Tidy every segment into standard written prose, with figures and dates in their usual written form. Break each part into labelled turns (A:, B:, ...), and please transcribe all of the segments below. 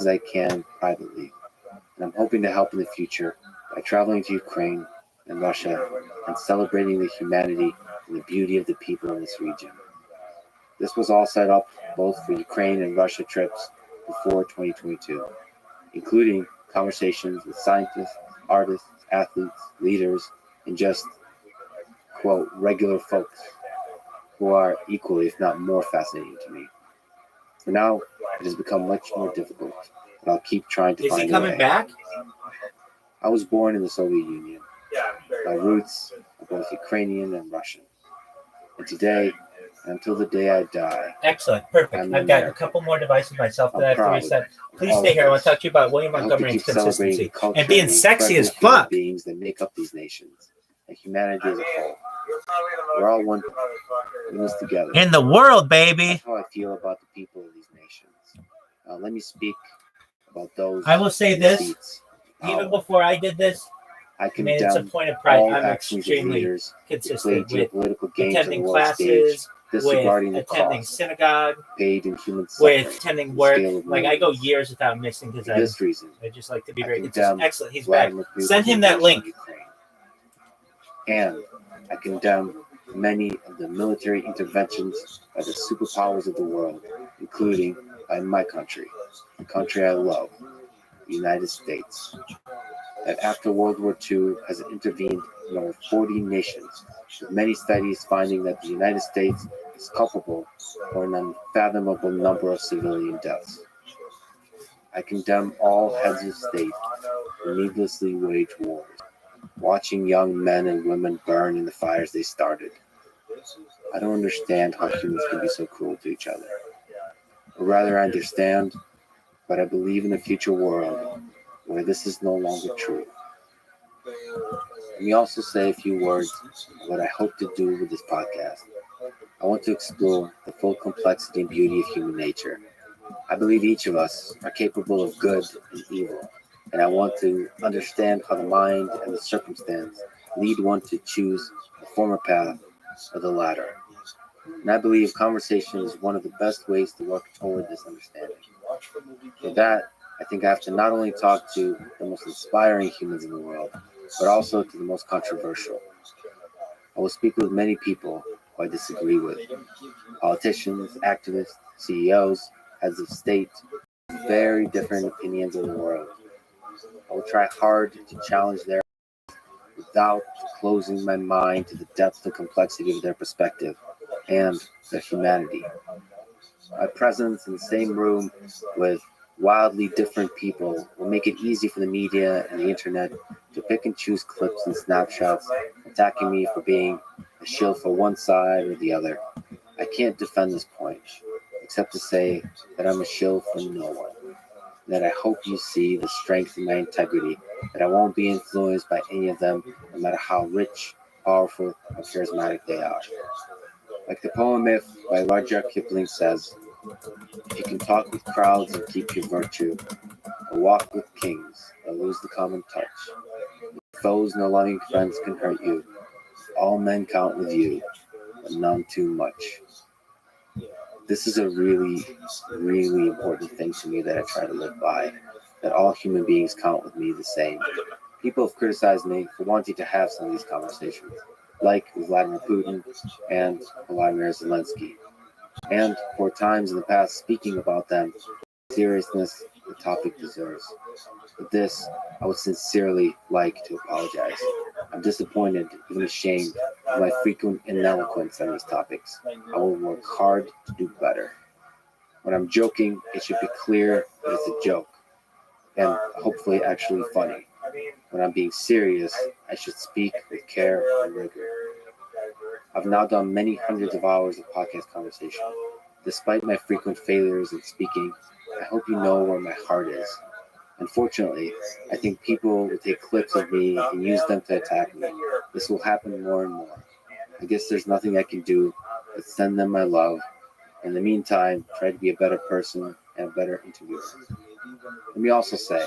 A: as I can privately, and I'm hoping to help in the future by traveling to Ukraine and Russia and celebrating the humanity and the beauty of the people in this region. This was all set up both for Ukraine and Russia trips before 2022, including conversations with scientists, artists, athletes, leaders, and just, quote, regular folks who are equally, if not more, fascinating to me. For now, it has become much more difficult, but I'll keep trying to find a way.
B: Is he coming back?
A: I was born in the Soviet Union. My roots are both Ukrainian and Russian. And today, and until the day I die,
B: Excellent. Perfect. I've got a couple more devices myself that I have to reset. Please stay here. I want to talk to you about William Montgomery's consistency and being sexy as fuck.
A: Beings that make up these nations and humanity as a whole. We're all one in this together.
B: In the world, baby.
A: That's how I feel about the people of these nations. Let me speak about those.
B: I will say this. Even before I did this,
A: I
B: mean, it's a point of pride. I'm extremely consistent with attending classes, with attending synagogue,
A: paid in human
B: with attending work. Like, I go years without missing because I just like to be very. It's excellent. He's back. Send him that link.
A: And I condemn many of the military interventions by the superpowers of the world, including by my country, the country I love, the United States, that after World War II has intervened in over 40 nations, with many studies finding that the United States is culpable for an unfathomable number of civilian deaths. I condemn all heads of state who needlessly wage wars, watching young men and women burn in the fires they started. I don't understand how humans can be so cruel to each other. Or rather, I understand, but I believe in a future world where this is no longer true. Let me also say a few words of what I hope to do with this podcast. I want to explore the full complexity and beauty of human nature. I believe each of us are capable of good and evil, and I want to understand how the mind and the circumstance lead one to choose the former path or the latter. And I believe conversation is one of the best ways to work toward this understanding. For that, I think I have to not only talk to the most inspiring humans in the world, but also to the most controversial. I will speak with many people who I disagree with. Politicians, activists, CEOs, heads of state, very different opinions of the world. I will try hard to challenge their without closing my mind to the depth and complexity of their perspective and their humanity. My presence in the same room with wildly different people will make it easy for the media and the internet to pick and choose clips and snapshots, attacking me for being a shill for one side or the other. I can't defend this point, except to say that I'm a shill for no one. That I hope you see the strength in my integrity, that I won't be influenced by any of them, no matter how rich, powerful, or charismatic they are. Like the poem Myth by Rudyard Kipling says, if you can talk with crowds and keep your virtue, or walk with kings, or lose the common touch, if foes no loving friends can hurt you, all men count with you, but none too much. This is a really, really important thing to me that I try to live by, that all human beings count with me the same. People have criticized me for wanting to have some of these conversations, like with Vladimir Putin and Volodymyr Zelensky, and for times in the past speaking about them, the seriousness the topic deserves. With this, I would sincerely like to apologize. I'm disappointed, even ashamed of my frequent ineloquence on these topics. I will work hard to do better. When I'm joking, it should be clear that it's a joke, and hopefully actually funny. When I'm being serious, I should speak with care and rigor. I've now done many hundreds of hours of podcast conversation. Despite my frequent failures in speaking, I hope you know where my heart is. Unfortunately, I think people will take clips of me and use them to attack me. This will happen more and more. I guess there's nothing I can do but send them my love. In the meantime, try to be a better person and a better interviewer. Let me also say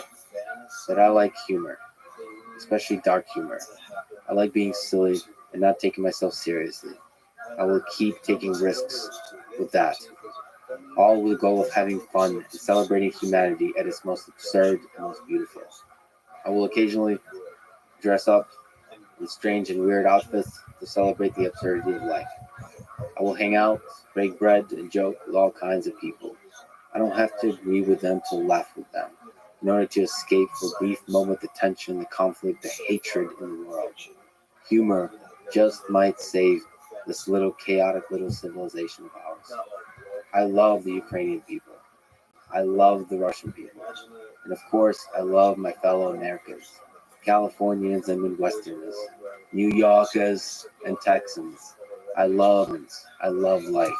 A: that I like humor, especially dark humor. I like being silly and not taking myself seriously. I will keep taking risks with that. all with the goal of having fun and celebrating humanity at its most absurd and most beautiful. I will occasionally dress up in strange and weird outfits to celebrate the absurdity of life. I will hang out, break bread, and joke with all kinds of people. I don't have to agree with them to laugh with them in order to escape for a brief moment the tension, the conflict, the hatred in the world. Humor just might save this little chaotic little civilization of ours. I love the Ukrainian people. I love the Russian people. And of course, I love my fellow Americans, Californians and Midwesterners, New Yorkers and Texans. I love life.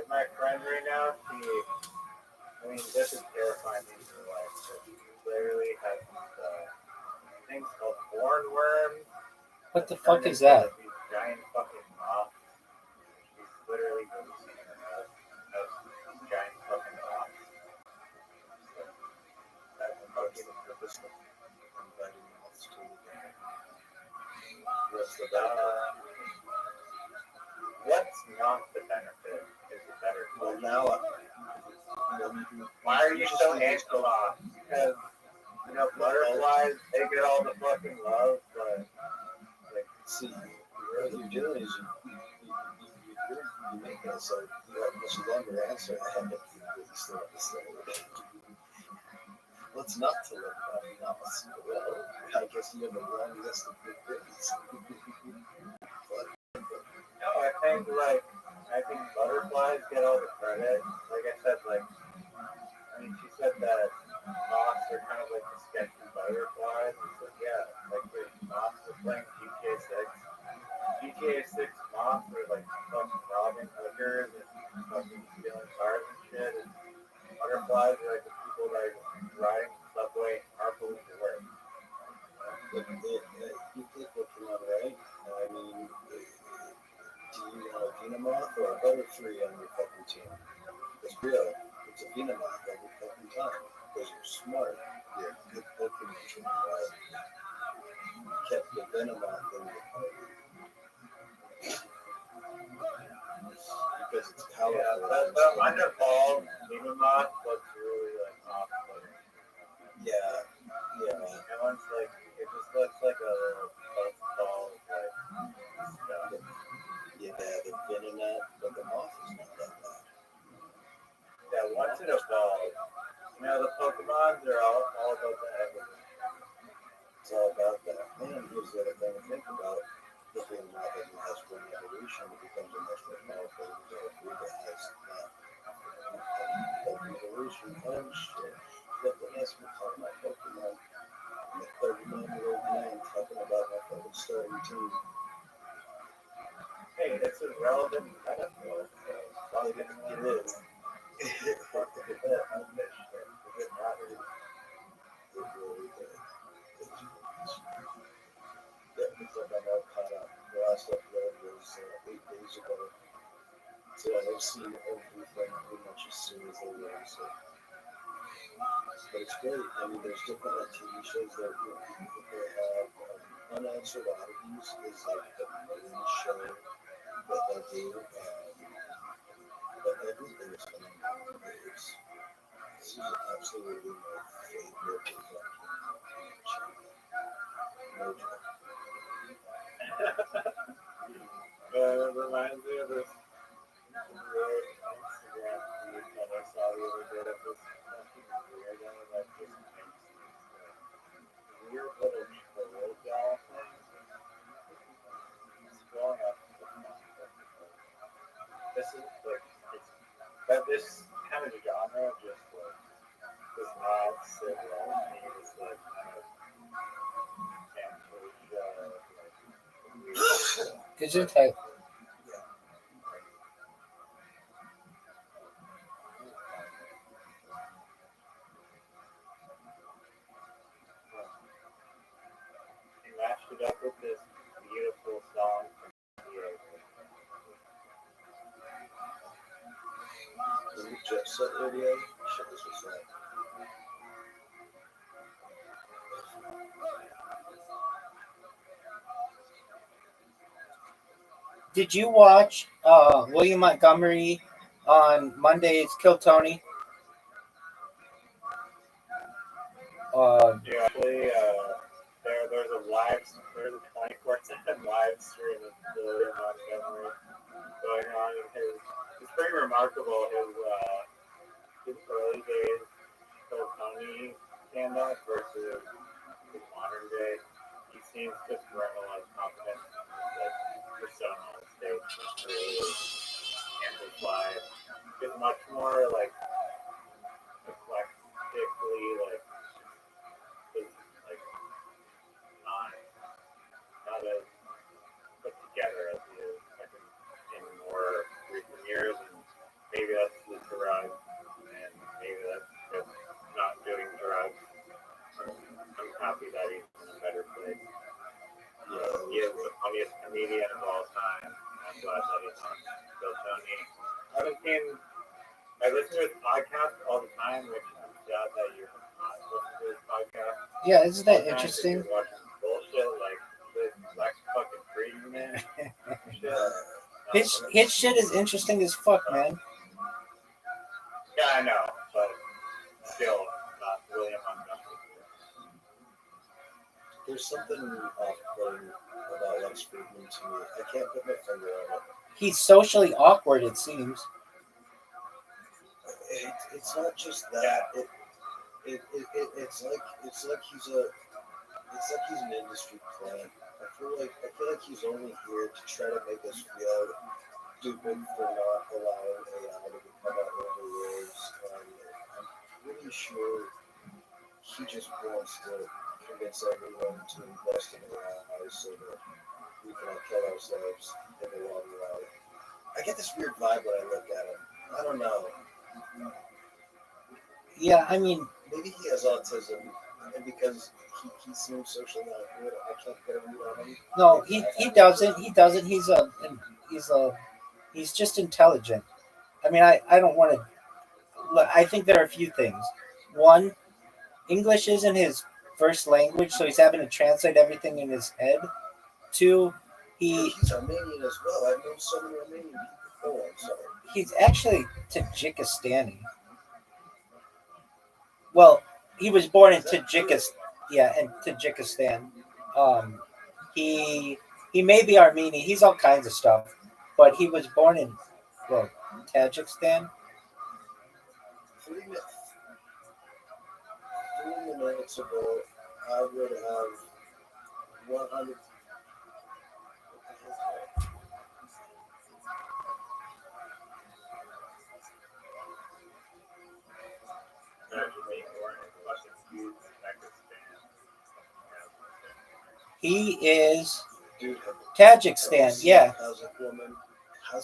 B: My friend right now, this is terrifying in her life. She literally has things called hornworms.
C: What the fuck is that?
B: These giant fucking moths. She's literally releasing her nose of these giant fucking moths. That's fucking purpose of inviting moths to what's the what's not the benefit is the better question. Well, now, why are you so anti-moth? Because, butterflies, they get all the fucking love, but,
D: see, what you're doing is you make it so you have a much longer answer ahead of you. What's not to love about moths? Well, I guess you have a long list of good things.
B: No, I think butterflies get all the credit. Like I said, she said that moths are kind of like the sketchy butterflies. And so, yeah, the moths are playing GTA 6. GTA 6 moths are fucking robbing hookers and fucking stealing cars and shit. And butterflies are the people that are riding the subway and carpooling to work.
D: You think looking on right? I mean, do you want a Venemoth or a Butterfree on your fucking team? It's real. It's a Venemoth every fucking time. Because you're smart. You're a good Pokemon trainer, right? You kept the Venomoth in your party. Because it's powerful.
B: Yeah, the unevolved Venemoth looks really off-putting.
D: Yeah.
B: That one's it just looks like a little ball stuff.
D: Yeah, the Venonat, but the moth is not that bad.
B: Yeah, once it evolves, the Pokemon, they're all about the evolution.
D: It's all about that. And here's the other thing to think about. The Venonat that has one evolution, it becomes a much more powerful than the that has not. Evolution, oh shit. Look at us, we're talking about Pokemon. I'm a 39-year-old man talking about my fucking starting team.
B: Hey, it's a relevant metaphor.
D: It is. It really is. Yeah, because I'm all caught up. The last upload was 8 days ago. So I've seen everything pretty much as soon as they release it. But it's great. I mean, there's different TV shows that they have. Unanswered Oddities is the main show that they do. But everything is phenomenal. This is absolutely my favorite channel. No joke.
B: It reminds me of this weird Instagram feed that I saw the other day of this fucking weirdo that just makes these weird little troll doll things. It's going up to the front. This is it's about Sid Roth. He was like kind of
C: Gesundheit.
B: he matched it up with this beautiful song from Diego.
D: The Jet Set Radio. Shit, this was that.
C: Did you watch William Montgomery on Monday's Kill Tony?
B: Yeah, actually, there's a 24/7 live stream of William Montgomery going on. And it's pretty remarkable his early days Kill Tony stand up versus his modern day. He seems to bring a lot of confidence in his like persona on stage, which really amplified. It's much more like eclectically like not as put together as he is in more recent years, and maybe that's the drugs, and maybe that's just not doing drugs. I'm happy that he's in a better place. He is the funniest comedian of all time. I'm glad that he's on Bill Tony. I listen to his podcast all the time, which I'm glad that you're not listening to his podcast.
C: Yeah, isn't that
B: Sometimes
C: interesting?
B: if you're watching bullshit like this Lex fucking Friedman shit.
C: His shit is interesting as fuck, man.
B: Yeah, I know, but still, not William Montgomery.
D: There's something off-putting about Lex Friedman to me. I can't put my finger on it.
C: He's socially awkward, it seems.
D: It's not just that. It's like he's an industry plant. I feel like he's only here to try to make us feel stupid for not allowing AI to become our overlords. And I'm pretty sure he just wants to convince everyone to invest in AI so that we can all kill ourselves in the long run. I get this weird vibe when I look at him. I don't know.
C: Yeah, I mean,
D: Maybe he has autism, and because he seems socially awkward, I can't get a read on him.
C: no, he doesn't. He doesn't. He's just intelligent. I mean, I don't want to. I think there are a few things. One, English isn't his first language, so he's having to translate everything in his head. Two,
D: He's Armenian as well. I've known so many Armenian people. Oh, I'm sorry.
C: he's actually Tajikistani. Well, he was born in Tajikistan. Yeah, in Tajikistan. He may be Armenian. He's all kinds of stuff, but he was born in Tajikistan.
D: 3 minutes ago, I would have 100.
C: He is
D: Dude,
C: Tajikistan. Yeah,
D: Kazakh women are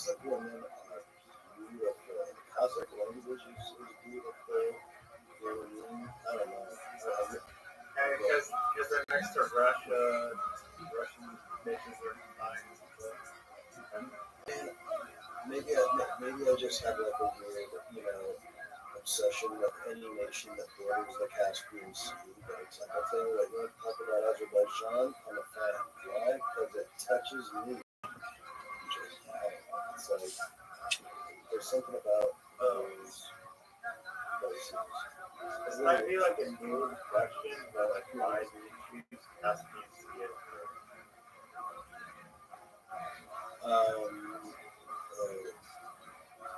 D: beautiful. Kazakh language is beautiful. I don't know.
B: Because they're next to Russia, Russian bitches are fine.
D: And maybe I just have like a weird, obsession with any nation that borders the Caspian Sea. But it's like, I'll tell you what, you want to talk about Azerbaijan? I'm a fan. Why? Because it touches me. It's like, there's something about those places.
B: This might be like a new question, but like, why do you choose Caspian Sea?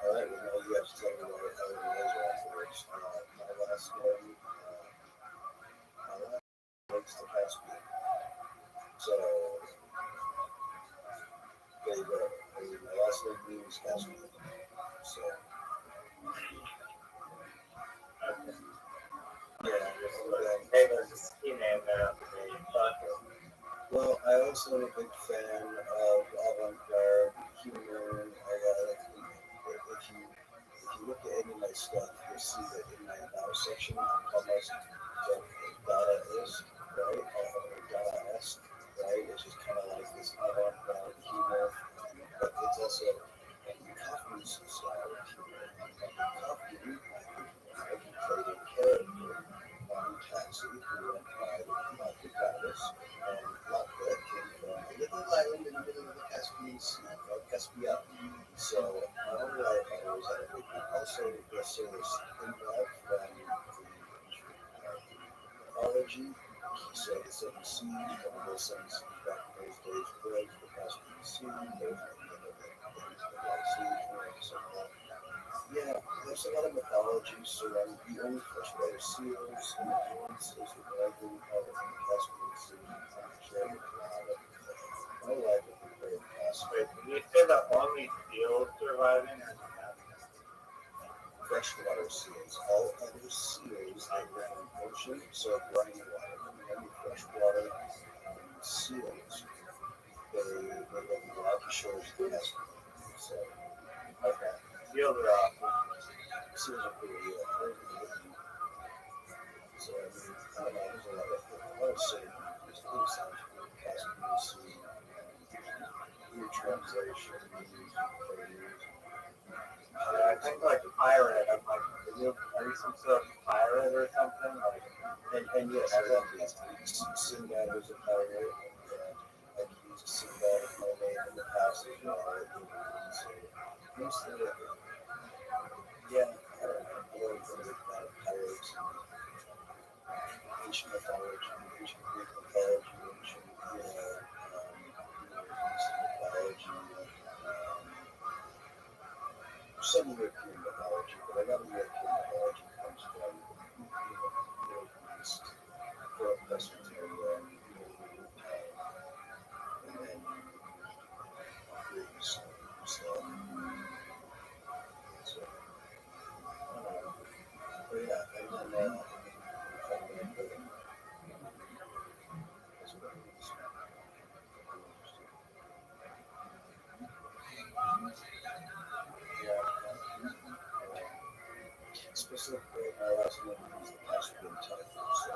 D: All right, well, now you have to tell me what how it is afterwards. My last name links to Caspian. So, there you go. My last name means Caspian. So, yeah.
B: He named it after me. Fuck him.
D: Well, I also am a big fan of avant-garde humor. If you look at any of my stuff, you'll see that in my now section, I'm almost Dadaist, right? Or Dadaesque, right? It's just kind of like this avant-garde humor, but it's also Kafka's style of humor. Kafka, he played a character on Taxi who went by the goddess, and Latvia came from a little island in the middle of the Caspian Sea called Caspia. So not only I always had a big one, also the source Improv from the mythology. So the seven seas, one of those seven seas back in those days was the Caspian Sea. There's the Black Sea, so yeah, there's a lot of mythology surrounding the only freshwater seals and the nuances of writing out of the Caspian Sea. I'm sure there's a lot of my life would be very
B: Wait,
D: fascinating.
B: did you say the only seal surviving or
D: Freshwater seals. All other seals they live in the ocean, so running water. And any freshwater seals, they live in the rocky shores of the Caspian. So,
B: okay? Seals are awesome.
D: seals are pretty so I mean, I don't know, there's a lot of saying there's other sounds for the Caspian Sea, new translation,
B: I think like pirate. I'm like, are you some sort of pirate or something? Like,
D: and yes, Sinbad was a pirate, and I've used Sinbad as my name in the past as well. So, mostly, yeah, I don't know, I've always been a big fan of pirates, ancient mythology, ancient Greek mythology, ancient, Eastern mythology, some European mythology, but a lot of European mythology comes from, Middle East, from Mesopotamia, and then Greece, so, but yeah, and then, specifically, my last one is the Caspian Tiger. So,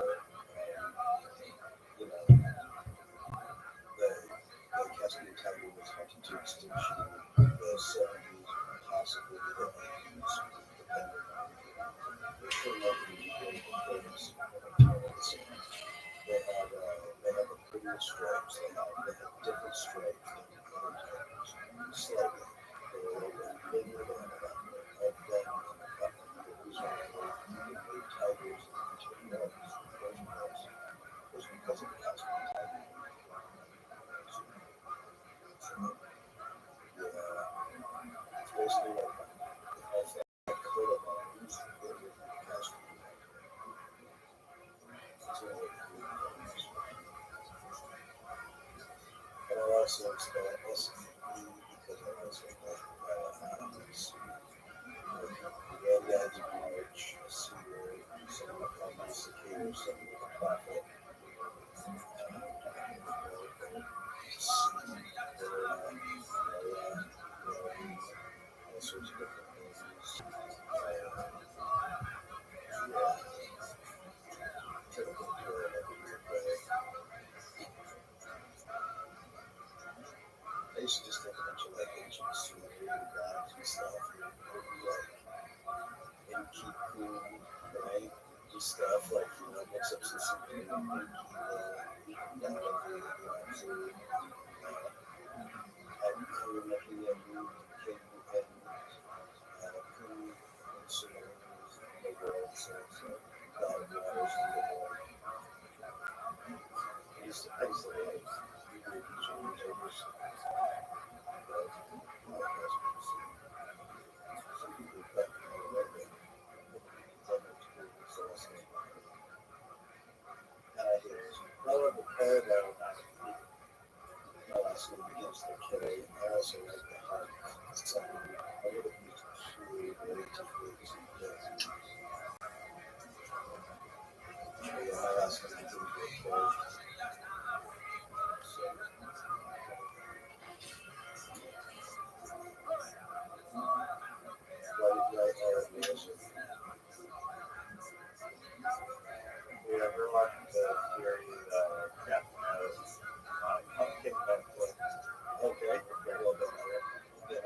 D: the Caspian tiger was hunted to extinction in the 70s, possibly the 80s, depending on the things. They have a prettier stripes. They have different stripes than the other tigers, slightly. They're a little bit thinner. They have a head down and up. The reason why they made tigers into dogs in the first place was because of the Caspian tiger. It's basically like a coat of arms that with the Caspian. It's really cool. And I also expect SCP because I also like animals. Red Dad's March, Sewer, some of the Cicada, some of the Prophet, all sorts of different things. Typical tour every year, but I used to just take a bunch of like ancient Sumerian gods and stuff, and it would be like Enki cool, right? Do stuff like, mix up some Sumerian Enki, mythology, have cool looking at you, king and cool and Sumerian in the world, so God of waters in the world. I used to like Hebrew Jews, I just some people cut me a little bit. I love the parallel. I also against the K. I also like the heart. So I would have used really, really different. Yeah, my last one is
B: series, Death Note, Pumpkin Netflix.
D: Okay, a little bit better. Then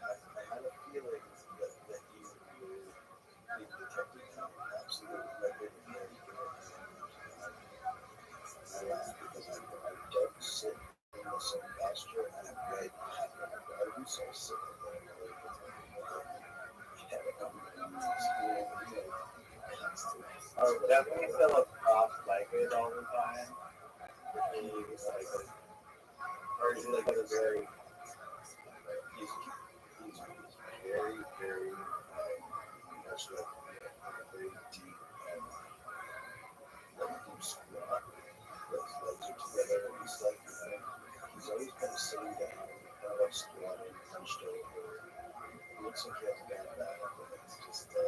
D: I had a feeling that you would be Detective Comics. Absolutely, my favorite character. I laugh because I don't sit in the same pasture and I've read half of the gardens, so I sit in there and really
B: Oh, definitely Philip Roth like it all the time. He's like, or he's like a very,
D: he's very, very much like a very deep and deep squat. His legs are together and he's like, he's always been sitting down, kind of like squatting, hunched over. It looks like he has a bad back, but it's just I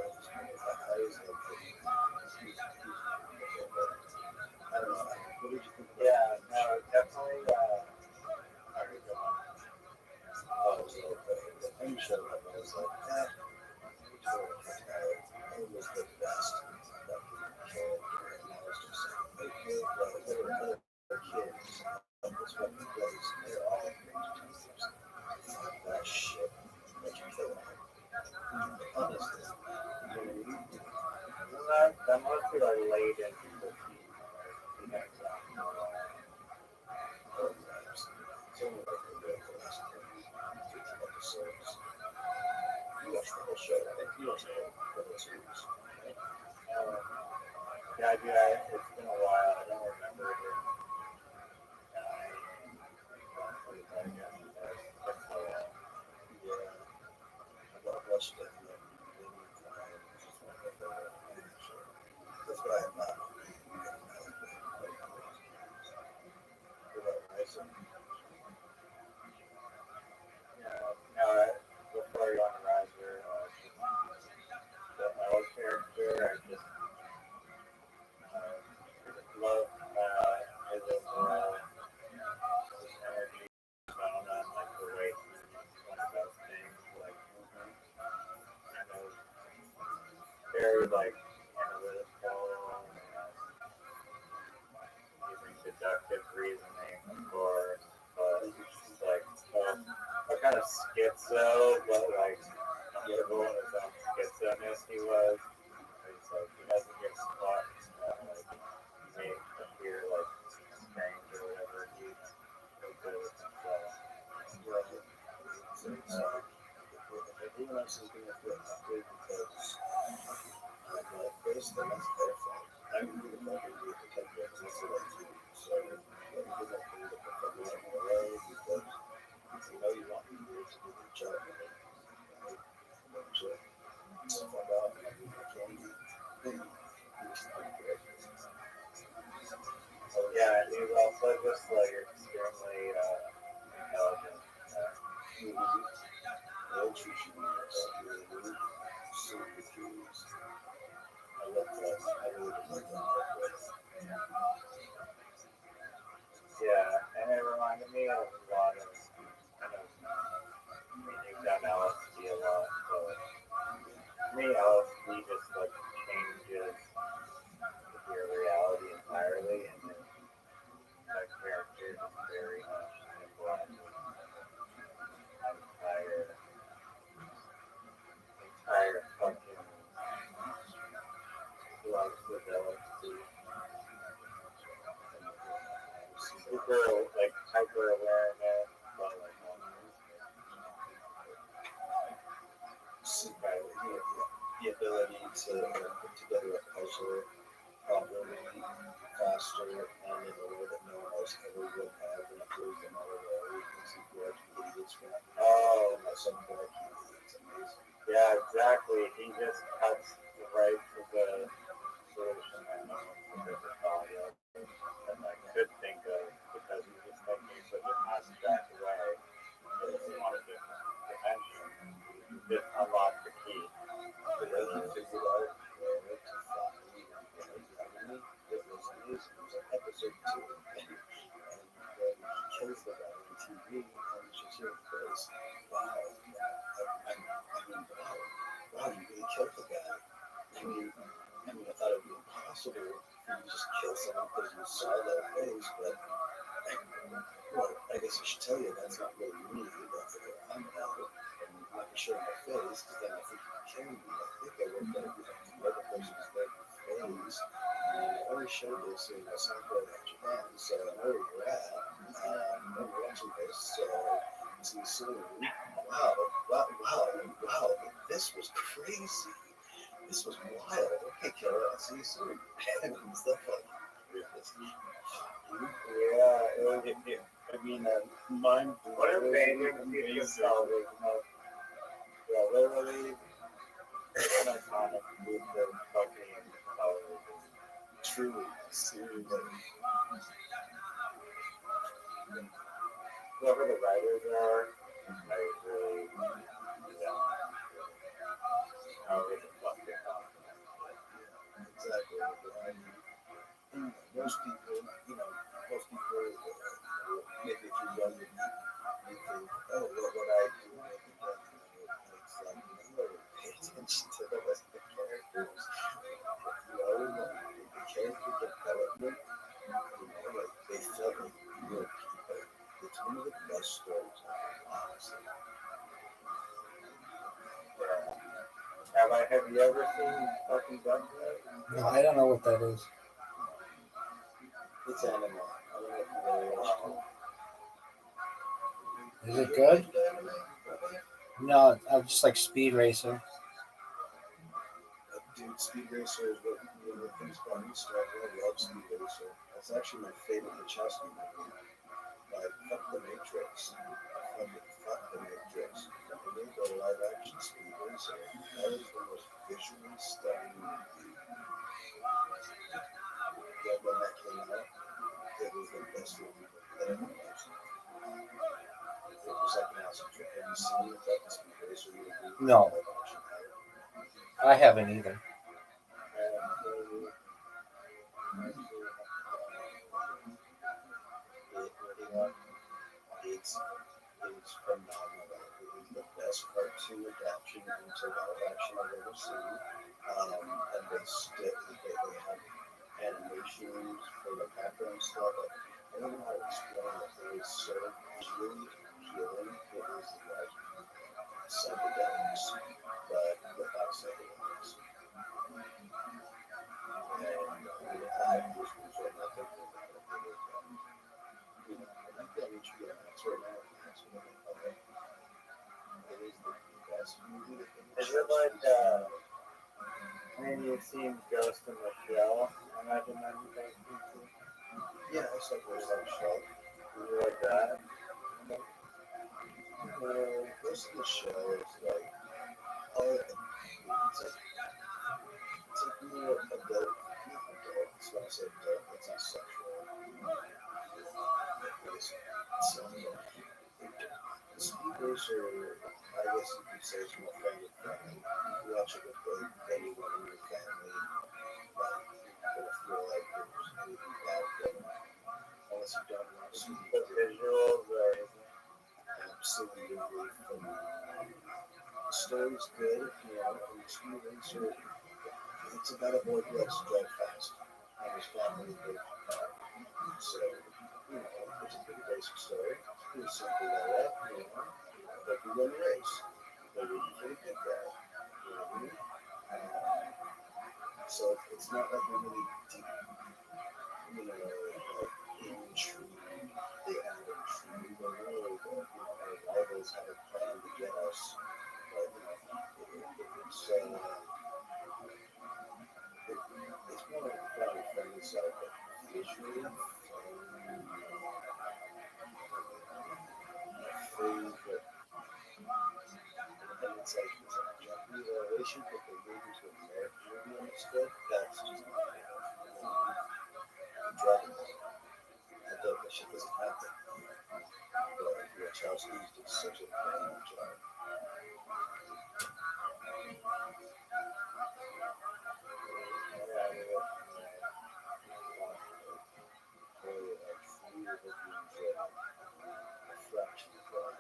D: always like that he's I don't know. What did you think?
B: yeah, no, definitely. Sorry, go on.
D: Oh, so the thing showed up, I was like, it was the best fucking character, and I was just like, okay, well, there were other kids of this fucking place, and they're all teenagers. That shit, that you kill them. Honestly, you know what I mean?
B: That must be like late into the season.
D: Oh, yeah, it's only like the last 10, 15 episodes. You watched the whole show, right? You watched the whole series, right?
B: Yeah, dude, it's been a while. I don't remember it.
D: Yeah, I've watched it many times. It's one of my favorite animated shows. That's what I have not. What about Rising?
B: Before you on the riser, the L character, I just love his overall his energy. I don't know, like the way he went about things, like kind of very like analytical and using deductive reasoning, of course, but it's like what kind of schizo, but like comfortable in his own schizoness he was. It's like he doesn't get sparks, like he may appear like strange or whatever. He's so good with himself.
D: Right. So everyone else is going to feel happy because I'm like this, then that's their fault. I'm going to fucking do the detective. That's what I do. So you're going to have to put that in the way because you know you want people to do their job. Right? But if I'm out and I do my candy, then it's not great.
B: Yeah, and he's also just like extremely intelligent.
D: They'll treat you nice. You know what I mean? Super curious. I love that. I really did like that.
B: Yeah, and it reminded me of a lot of kind of. I mean, you've done LSD a lot, but to me, LSD just like changes your reality entirely, and then that character is very much symbolizes that entire fucking love with LSD. Super like hyper awareness, but like
D: The ability to put together a puzzle properly, faster, and in a way that no one else ever would have, and it blows them all away. Because if you're actually idiots from
B: oh,
D: at some point, it's amazing.
B: yeah, exactly. He just cuts right to the solution that no one's ever thought of and like could think of because he's just thinking in such an abstract way. It's on a different dimension. He just unlocked the key.
D: But then he figured out where to find Emily. It was amazing. It was like episode 2. And then he kills the guy on TV, and you just hear the voice, wow, wow, you really killed the guy. I mean, I thought it would be impossible for you just kill someone because you saw their face, but well, I guess I should tell you that's not really me. That's like I'm out, and I'm not sure my face because then I think you're killing me. I think I looked at the other person's face, and I already showed this in Osaka, Japan, so I know where you're at. I'm watching this, so see you soon. Wow, this was crazy. This was wild. Okay, killer, I'll see you soon. And stuff like
B: Yeah, it was.
D: I mean, mind
B: What amazing piece of television. Yeah, literally, it's an iconic piece of fucking television.
D: truly, seriously.
B: Whoever the writers are, I really, yeah, however the fuck they talk.
D: Exactly. Most people, maybe if you're younger, you think, oh, what would I do? It's like, you never pay attention to the rest of the characters. The character development, like they felt like real people. It's one of the best stories ever, honestly.
B: Have you ever seen fucking Gunplay?
C: No, I don't know what that is.
D: It's anime. I don't know if you really watched it.
C: Is it good?
D: Anime?
C: No, I'm just like Speed Racer.
D: Dude, Speed Racer is what one of the things about me, so I really love Speed Racer. That's actually my favorite Wachowski movie. Like, fuck the Matrix. Fuck the Matrix. When they go live action Speed Racer, that is the most visually stunning movie. Like, when that came out, it was the best movie that I ever watched. It was like an awesome trip. Have you seen the fucking Speed Racer movie?
C: No.
D: Live action,
C: I haven't either. It's phenomenal. It is the best cartoon adaptation into live action I've ever seen. And they have animations for the background stuff. I don't know how to explain it. It is so visually appealing. It is like psychedelics, but without psychedelics. And I just was right now thinking about it. I think that HBO Max right now. It is the best movie.
B: Is it like, maybe you've seen Ghost in the Shell? I imagine that you guys do.
D: Yeah, it's like Ghost in the Shell.
B: You like that?
D: Ghost in the Shell is like, it's like more adult, not adult. It's when I say adult, it's not sexual. The Speed Racer, I guess you could say, is more family friendly. You watch it with anyone in your family, like, you're gonna feel like there's anything bad going on. Unless you don't want to see
B: The visuals are
D: absolutely phenomenal. The story's good, and the Speed Racer, it's about a boy who likes to drive fast, and his family is very car. So, it's a pretty basic story. It's pretty simple like that. But you run a race. But you're pretty good at it. You know what I mean? So it's not like a really deep, intrigue. They have intrigue. They know that, our rivals have a plan to get us. But, it's more like a family friendly side, but visually, favorite. And it's like Japanese relation, but they move into American movie instead. That's just not Dragon Ball. I thought that shit doesn't happen. But Wachowski's did such a bang job.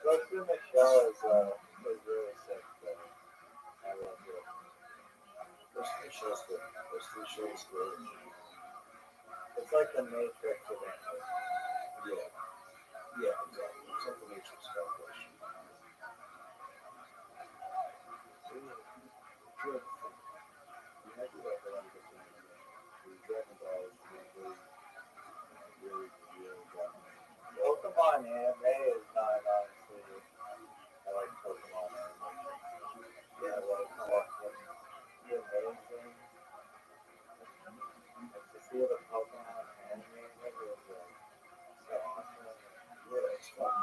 B: Ghost in the Shell is really sick. I love it.
D: Those three shows good.
B: It's like the Matrix of anime.
D: Yeah. Yeah, exactly. It's like the Matrix calculation. So, yeah, if you have to think, you have to like a lot of different anime. Dragon Ball is really got me.
B: Pokemon anime is not honestly. I like Pokemon anime.
D: Yeah,
B: I like watching the amazing. Like to see the Pokemon animated was like so awesome.
D: yeah, it's fun.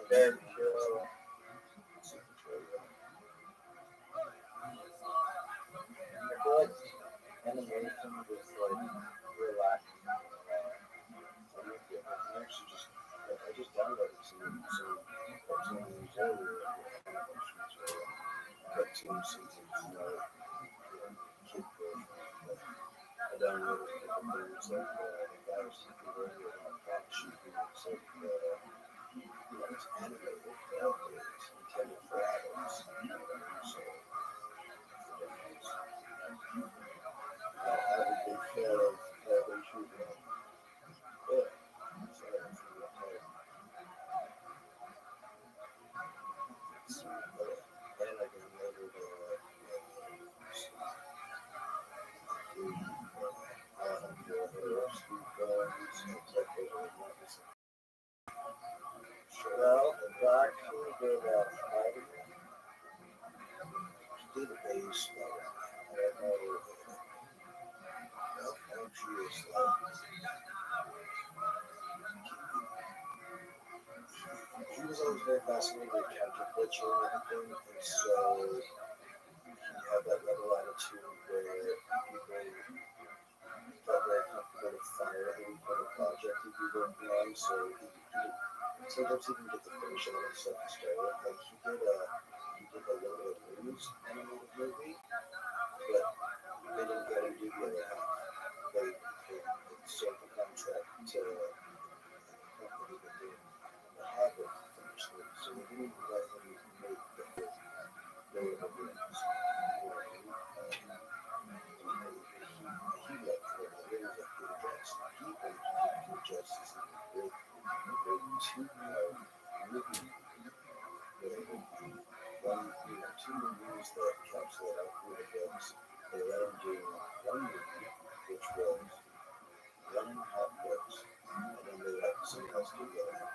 B: Very chill.
D: Super chill, yeah.
B: I feel like animation just like relaxes me.
D: I'm with you. I actually just downloaded some cartoons earlier. Animations or cartoon seasons, kid versions. I downloaded a couple things like the guy was talking earlier about Black Sheep, it's like it's animated, but it's intended for adults. So I'm a big fan of Black Sheep. Yeah. So that's really tight. And I downloaded
B: Well, Black Sheep did Spider-Man.
D: did a base I don't know how true is he was always very fascinated with counterculture and everything, and so he had that rebel attitude where people felt very comfortable to fire him for the project he'd be working on, so sometimes he didn't get to finish all that stuff he started. Like he did a little bit of news animated movie, but they didn't get him to do the other half. They sold the contract to a company that did the Harvard finish it, so they didn't even let him make the first notable movies. He loved it. He really liked Peter Jackson. He thinks Peter Jackson is a great two-movie. Two movies that encapsulate all three of those. They let him do one movie, which was 1.5 books, and then they let someone else do the other.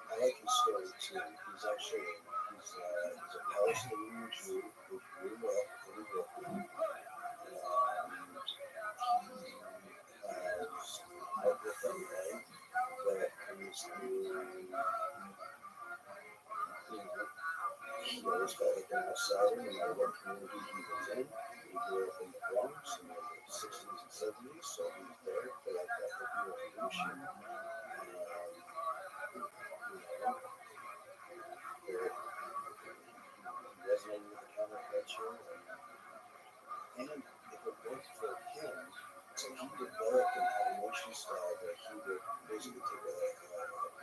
D: I like his story too. He's a Palestinian Jew who grew up in Brooklyn. Has dealt with a life that comes through, he always felt like an outsider no matter what community he was in. He grew up in the Bronx in the 60s and 70s, so he was there for like that hippie revolution. Resonated with the counterculture, and if it worked for him, so he developed an animation style that he would basically take a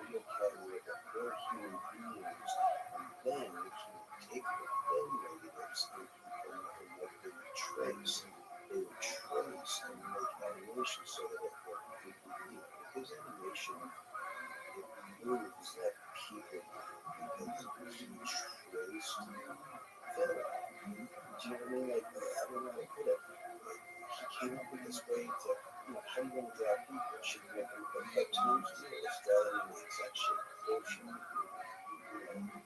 D: video camera with four human beings, and then he would take the film negatives and what they would trace. They would trace and make animation so that it would completely. His animation, it moves like people because he traced film. Do you know what I mean? Like, I don't know how to put it. He came up with this way to, how do you want to draw people? Should you make them look like cartoons? Let's draw them in the exact shape, proportion,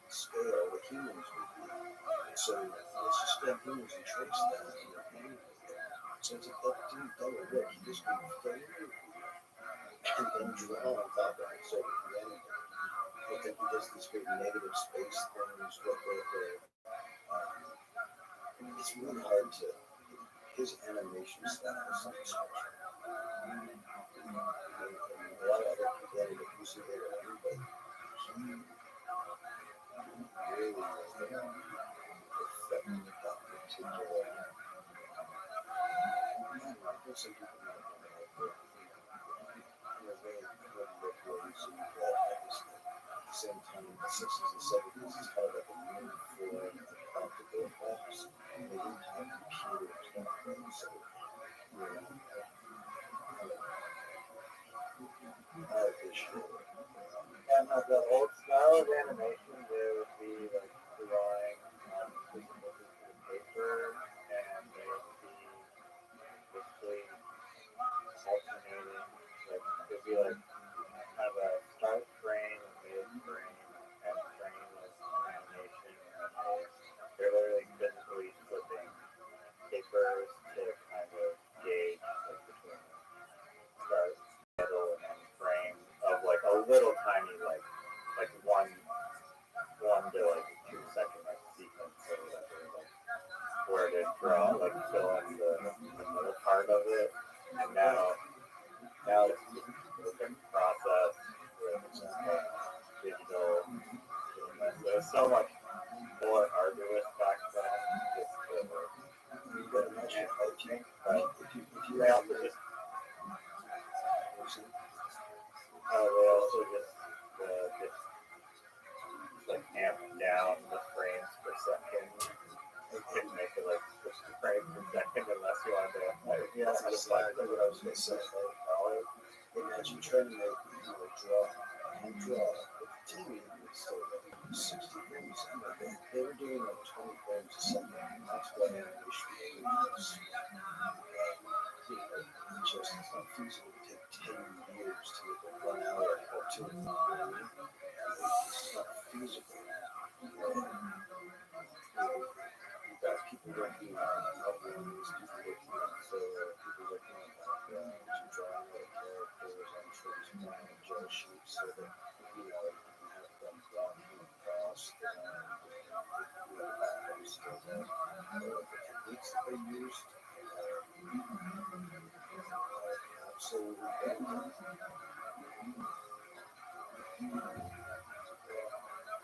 D: scale that humans would be. So let's just grab humans and trace that and animate it. So it's like that didn't double work. He just made film and then draw on top of it. So it can animate. But then he does these great negative space things with it. It's really hard to. His animation style is something special. A lot of other people that are producing their own, but he really perfected that particular. I think some people might have done it, but in a very good look where you see that at the same time in the 60s and 70s, it's kind of like a new
B: the old style of animation, there would be like drawing on physical pieces of paper, and they would be basically alternating. Like there'd be like kind of a start frame, a mid frame, and frame was an animation, and they're literally physically flipping papers to kind of gauge like between start, middle, and then frame of like a little tiny like one to like 2 second like sequence or whatever, like where to draw like fill in the middle part of it. And now it's just a different process with digital doing this. It was so much more arduous back then just to
D: But imagine editing.
B: but
D: If you
B: they
D: have
B: also just like amp down the frames per second. You couldn't make it like 60 frames per second unless you wanted to like
D: that's exactly what I was gonna say. Imagine trying to make draw TV was still like 60 frames. They were doing like 20 frames a second. That's what animation was. Just it's not feasible to take 10 years to make a 1 hour cartoon. It's not feasible. You've got people working on outlines, people working on filler, people working on backgrounds, drawing the characters on trees, drawing gel sheets so that you can have them drawn across the background still there. The techniques that they used absolutely brilliant.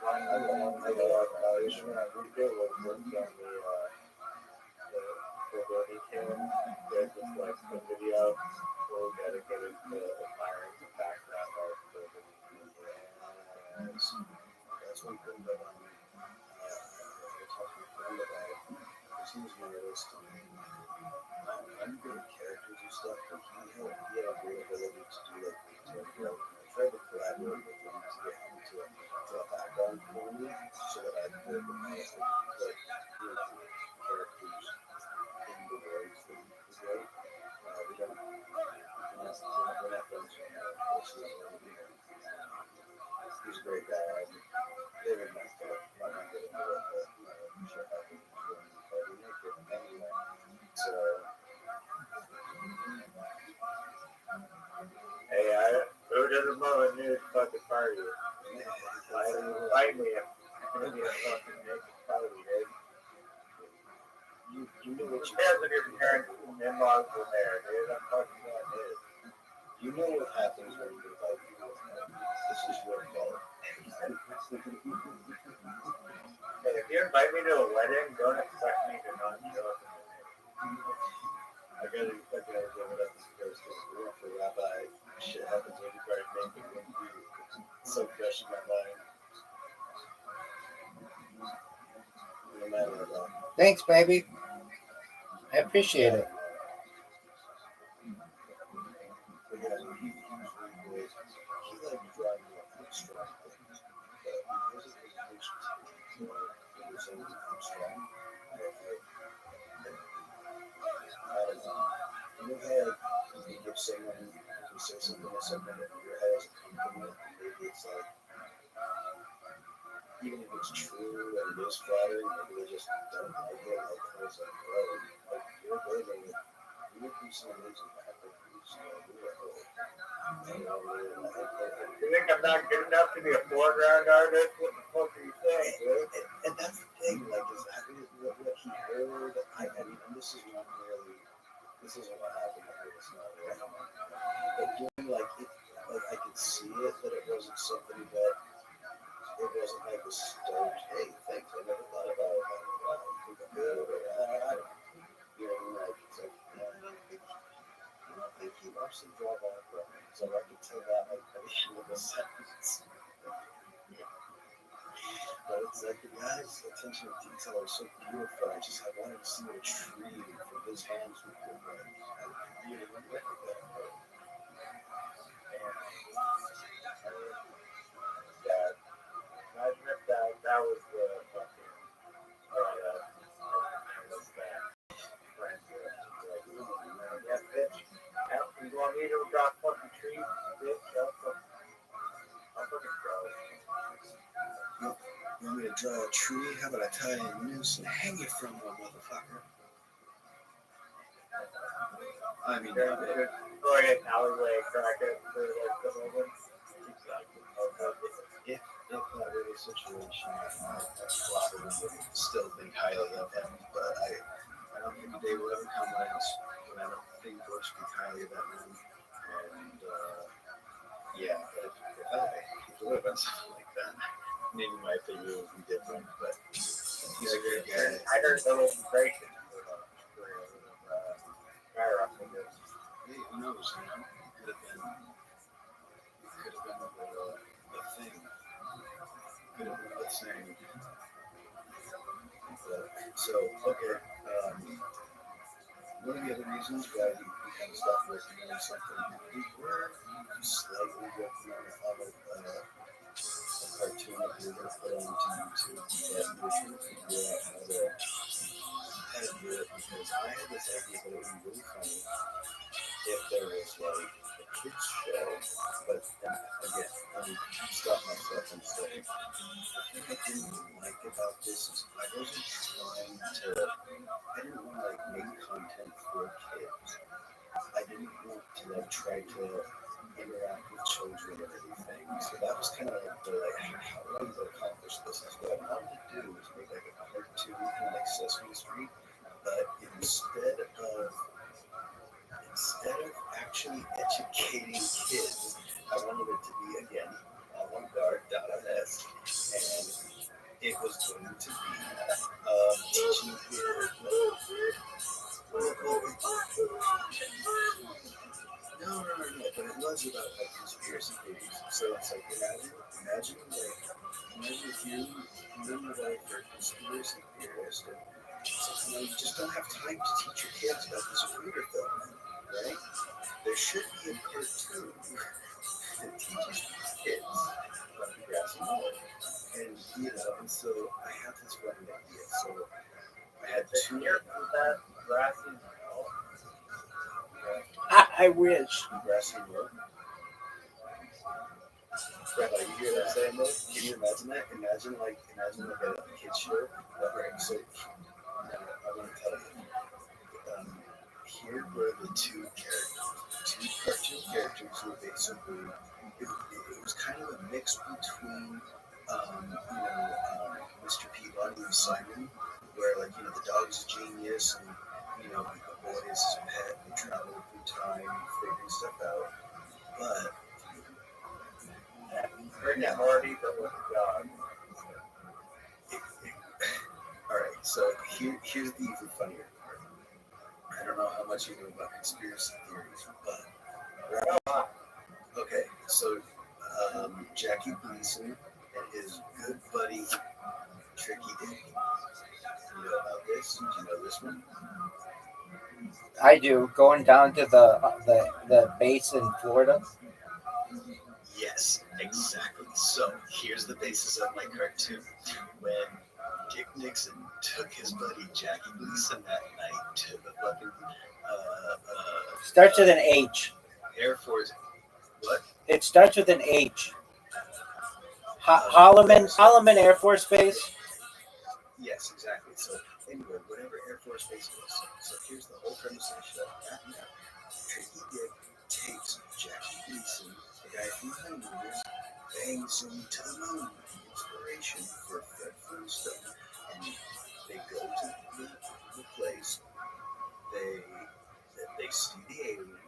B: I we did was work on the Building King. There's just like the video really dedicated to admiring the background art for the
D: Yes. That's one thing that I talked to a friend about. Because he was my artist. I'm good at characters and stuff, but he had a great ability to do like detail work. I tried to collaborate with him to get him to a background for me so that I could put characters in the ways that he was right. We don't, we're not friends anymore. He's a great guy. David messed up. I'm not getting into it, but shit happens. But we make it anyway. So,
B: hey, who doesn't love a nude fucking party? Invite me. I'm gonna be a fucking naked party, dude.
D: you know what
B: Who cares if your parents and in-laws were there, dude? I'm talking about nude.
D: you know what happens when you invite people. This is your fault.
B: Hey, if you invite me to a wedding, don't expect me to not show up.
D: I gotta give it up because we went for Rabbi. Shit happens when you try to make it when it's so fresh in my mind. No matter what.
C: Thanks, baby. I appreciate it.
D: But yeah, he was really great. He liked drawing more abstract things. But because of his patience, it was so abstract. I don't know. In your head, you give someone, you say something to someone in your head as a compliment, maybe it's like, even if it's true and it is flattering, maybe they just don't like it. Like, I was like, bro, like, you're building it. You would do some amazing background. You just know, you're a whole.
B: You think I'm not good enough to be a foreground artist? What the fuck are you saying, dude?
D: And that's the thing, like, is that what he heard? I mean, and this isn't what happened. It's not right. But doing like it, like I could see it, that it wasn't something that it wasn't like a stoked, hey, thanks. I never thought about it. Wow, you think I'm good? Or, I don't know. You know what I mean? Like, it's like, yeah, I don't think he loves to draw background. So I could tell that like by the end of the sentence. But it's like the guy's attention to detail was so beautiful. I wanted to see a tree from his hands would go right. I really went with that. Yeah, to draw a tree? How about I tie a noose and hang you from one, motherfucker? I mean,
B: Or an alleyway crackhead for like the moment.
D: if that were the situation, I probably would still think highly of him, but I don't think a day will ever come when I don't think or speak highly of that man. And yeah, if it would have been something like that, maybe my opinion would be different, but he's a good guy.
B: I heard the immigration for Gyro fingers.
D: Hey, who knows, you know? It could have been the thing. Could have been the thing. So, okay. One of the other reasons why we kind of stopped working on something, we were slightly working on a cartoon that we were going to put onto YouTube, but we were trying to figure out how to do it because I had this idea that it would be really funny if there was like a kids show, but again, stop myself and say, the thing I didn't like about this is I wasn't trying to, I didn't want to like make content for kids. I didn't want to like try to interact with children or anything. So that was kind of like the like how I wanted to accomplish this is what I wanted to do was make like a cartoon kind of like Sesame Street, but instead of actually educating kids, I wanted it to be again avant-garde, Dada-esque, and it was going to be teaching kids. No, but it was about like conspiracy theories. So it's like imagine if you remember like you're a conspiracy theorist and so, you just don't have time to teach your kids about this Zapruder film, right? There should be a cartoon that teaches kids about the grassy knoll. And so I had this funny idea. So I had two
B: that grassy knoll.
C: I wish.
D: grassy knoll. Rabbi, you hear that saying though? Can you imagine that? Imagine like a kid's show. Right, so I want to tell you. Here were the two cartoon characters who were basically it was kind of a mix between Mr. Peabody and Simon, where like the dog's a genius and the boy is his pet and travel through time, figuring stuff out. But
B: Rick and Morty, but with a dog.
D: all right, so here's the even funnier part. I don't know how much you know about conspiracy theories, but okay, so Jackie Gleason and his good buddy Tricky Dick. You know about this? Do you know this one?
C: I do. Going down to the base in Florida.
D: Yes, exactly. So here's the basis of my cartoon. When Dick Nixon took his buddy Jackie Gleason that night to the fucking
C: Starts with an H.
D: Air Force. What?
C: It starts with an H. Holloman Air Force Base.
D: Yes, exactly. So anyway, whatever Air Force Base was. So here's the whole premise of the show. That night, Tricky Dick takes Jackie Gleason, the guy from the Homelanders, bangs him to the moon. Inspiration for Fred Flintstone. And they go to the place. They see the alien.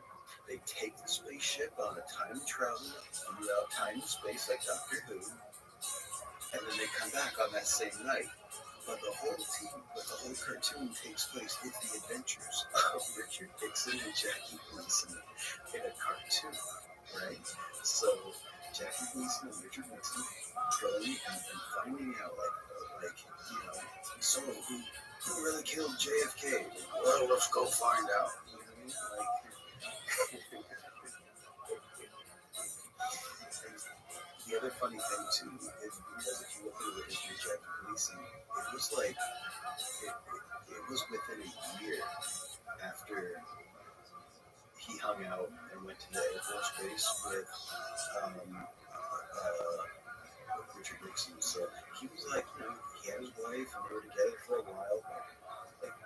D: They take the spaceship on a time travel throughout time and space like Doctor Who. And then they come back on that same night. But the whole cartoon takes place with the adventures of Richard Dixon and Jackie Gleason in a cartoon, right? So Jackie Gleason and Richard Dixon going and finding out, so who really killed JFK? Well, let's go find out. You know what I mean? The other funny thing too is because if you look at the history of Jackie Gleason, it was like it was within a year after he hung out and went to the Air Force Base with Richard Nixon. So he was like, he had his wife and they were together for a while. But like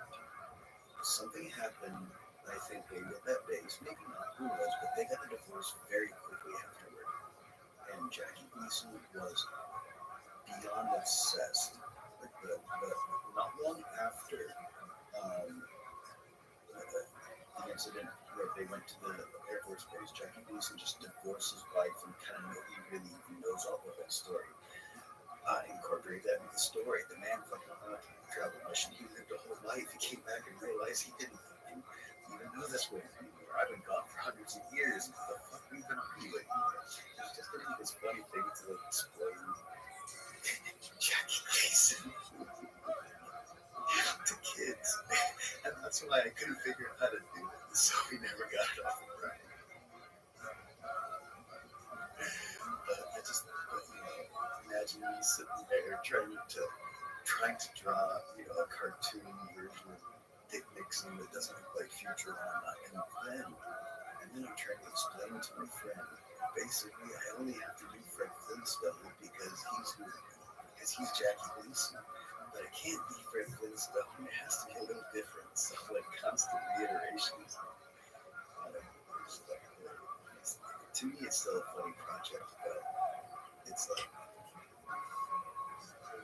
D: something happened, I think maybe at that base, maybe not, who knows, but they got a divorce very quickly afterward. And Jackie Gleason was beyond obsessed. But not long after the incident where they went to the Air Force Base, Jackie Gleason just divorced his wife, and kind of nobody really even knows all of that story. Incorporate that into the story. The man fucking went on a travel mission. He lived a whole life. He came back and realized he didn't fucking even know this way anymore. I've been gone for hundreds of years. What the fuck even are you anymore? It's just gonna be this funny thing to like explain Jackie Gleason to kids. And that's why I couldn't figure out how to do it. So we never got it off the ground. Imagine me sitting there trying to draw, a cartoon version of Dick Nixon that doesn't look like Futurama, and then I'm trying to explain to my friend. Basically, I only have to do Fred Flintstone because he's Jackie Gleason, but it can't be Fred Flintstone. It has to be a little different. So like constant reiterations. To me, it's still a funny project, but it's like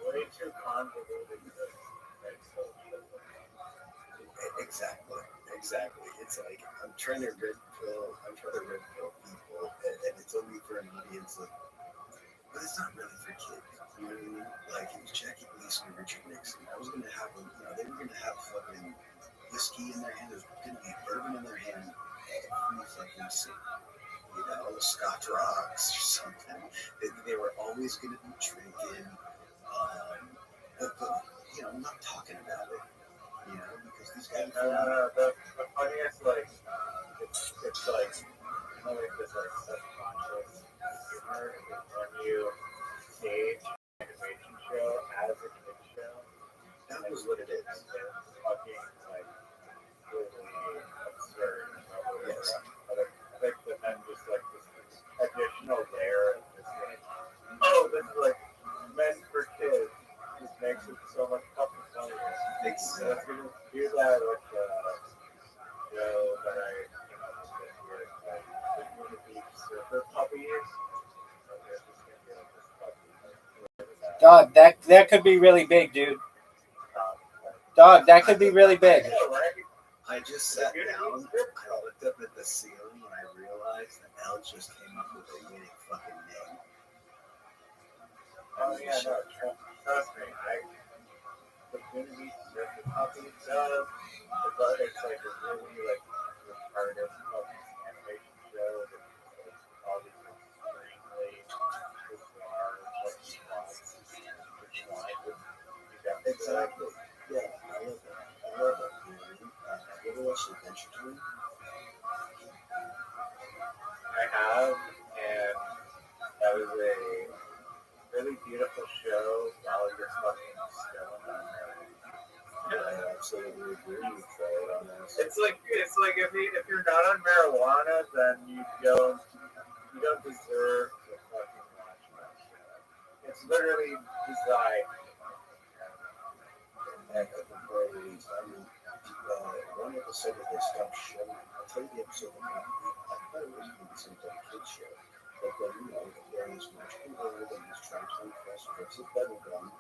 B: way too convoluted.
D: Exactly. It's like I'm trying to red pill people, and it's only for an audience of, but it's not really for kids. You know what I mean? Like it was Jackie Gleason and Richard Nixon. I was gonna have them, they were gonna have fucking whiskey in their hand. There's gonna be bourbon in their hand every fucking scene. Scotch rocks or something. They were always gonna be drinking, but I'm not talking about it. Because these guys.
B: The funniest, it's like, this like subconscious humor when you stage an animation show as a kid show.
D: That was what it is.
B: And it's fucking like really absurd.
D: Yes.
B: I think that then just like this additional layer of just like, oh, this is like meant for kids. Just makes it so much fucking funnier.
D: Exactly.
B: If you do that with the show that I came up with this year, like the Unity Surfer Puppies.
C: Dog, that could be really big, dude. Dog, that could be really big.
D: I just sat down, I looked up at the ceiling, and I realized that Al just came up with a winning fucking name.
B: Oh yeah, no, trust me, the Unity Surfer Puppies does, but it's like a really like retarded animation show that's like all these extremely bizarre fucking plots.
D: Exactly. Yeah, I love that. Have you ever watched Adventure Time?
B: I have, and that was a really beautiful show while you're fucking stoned on there.
D: I absolutely agree with you on that.
B: It's like if you're not on marijuana, then you don't deserve to fucking watch that show. It's literally designed.
D: And one episode that they stopped showing, I'll tell you the episode I thought it was going to be some type of kid show. But then, there is magical world and he's trying to impress Prince of Bubblegum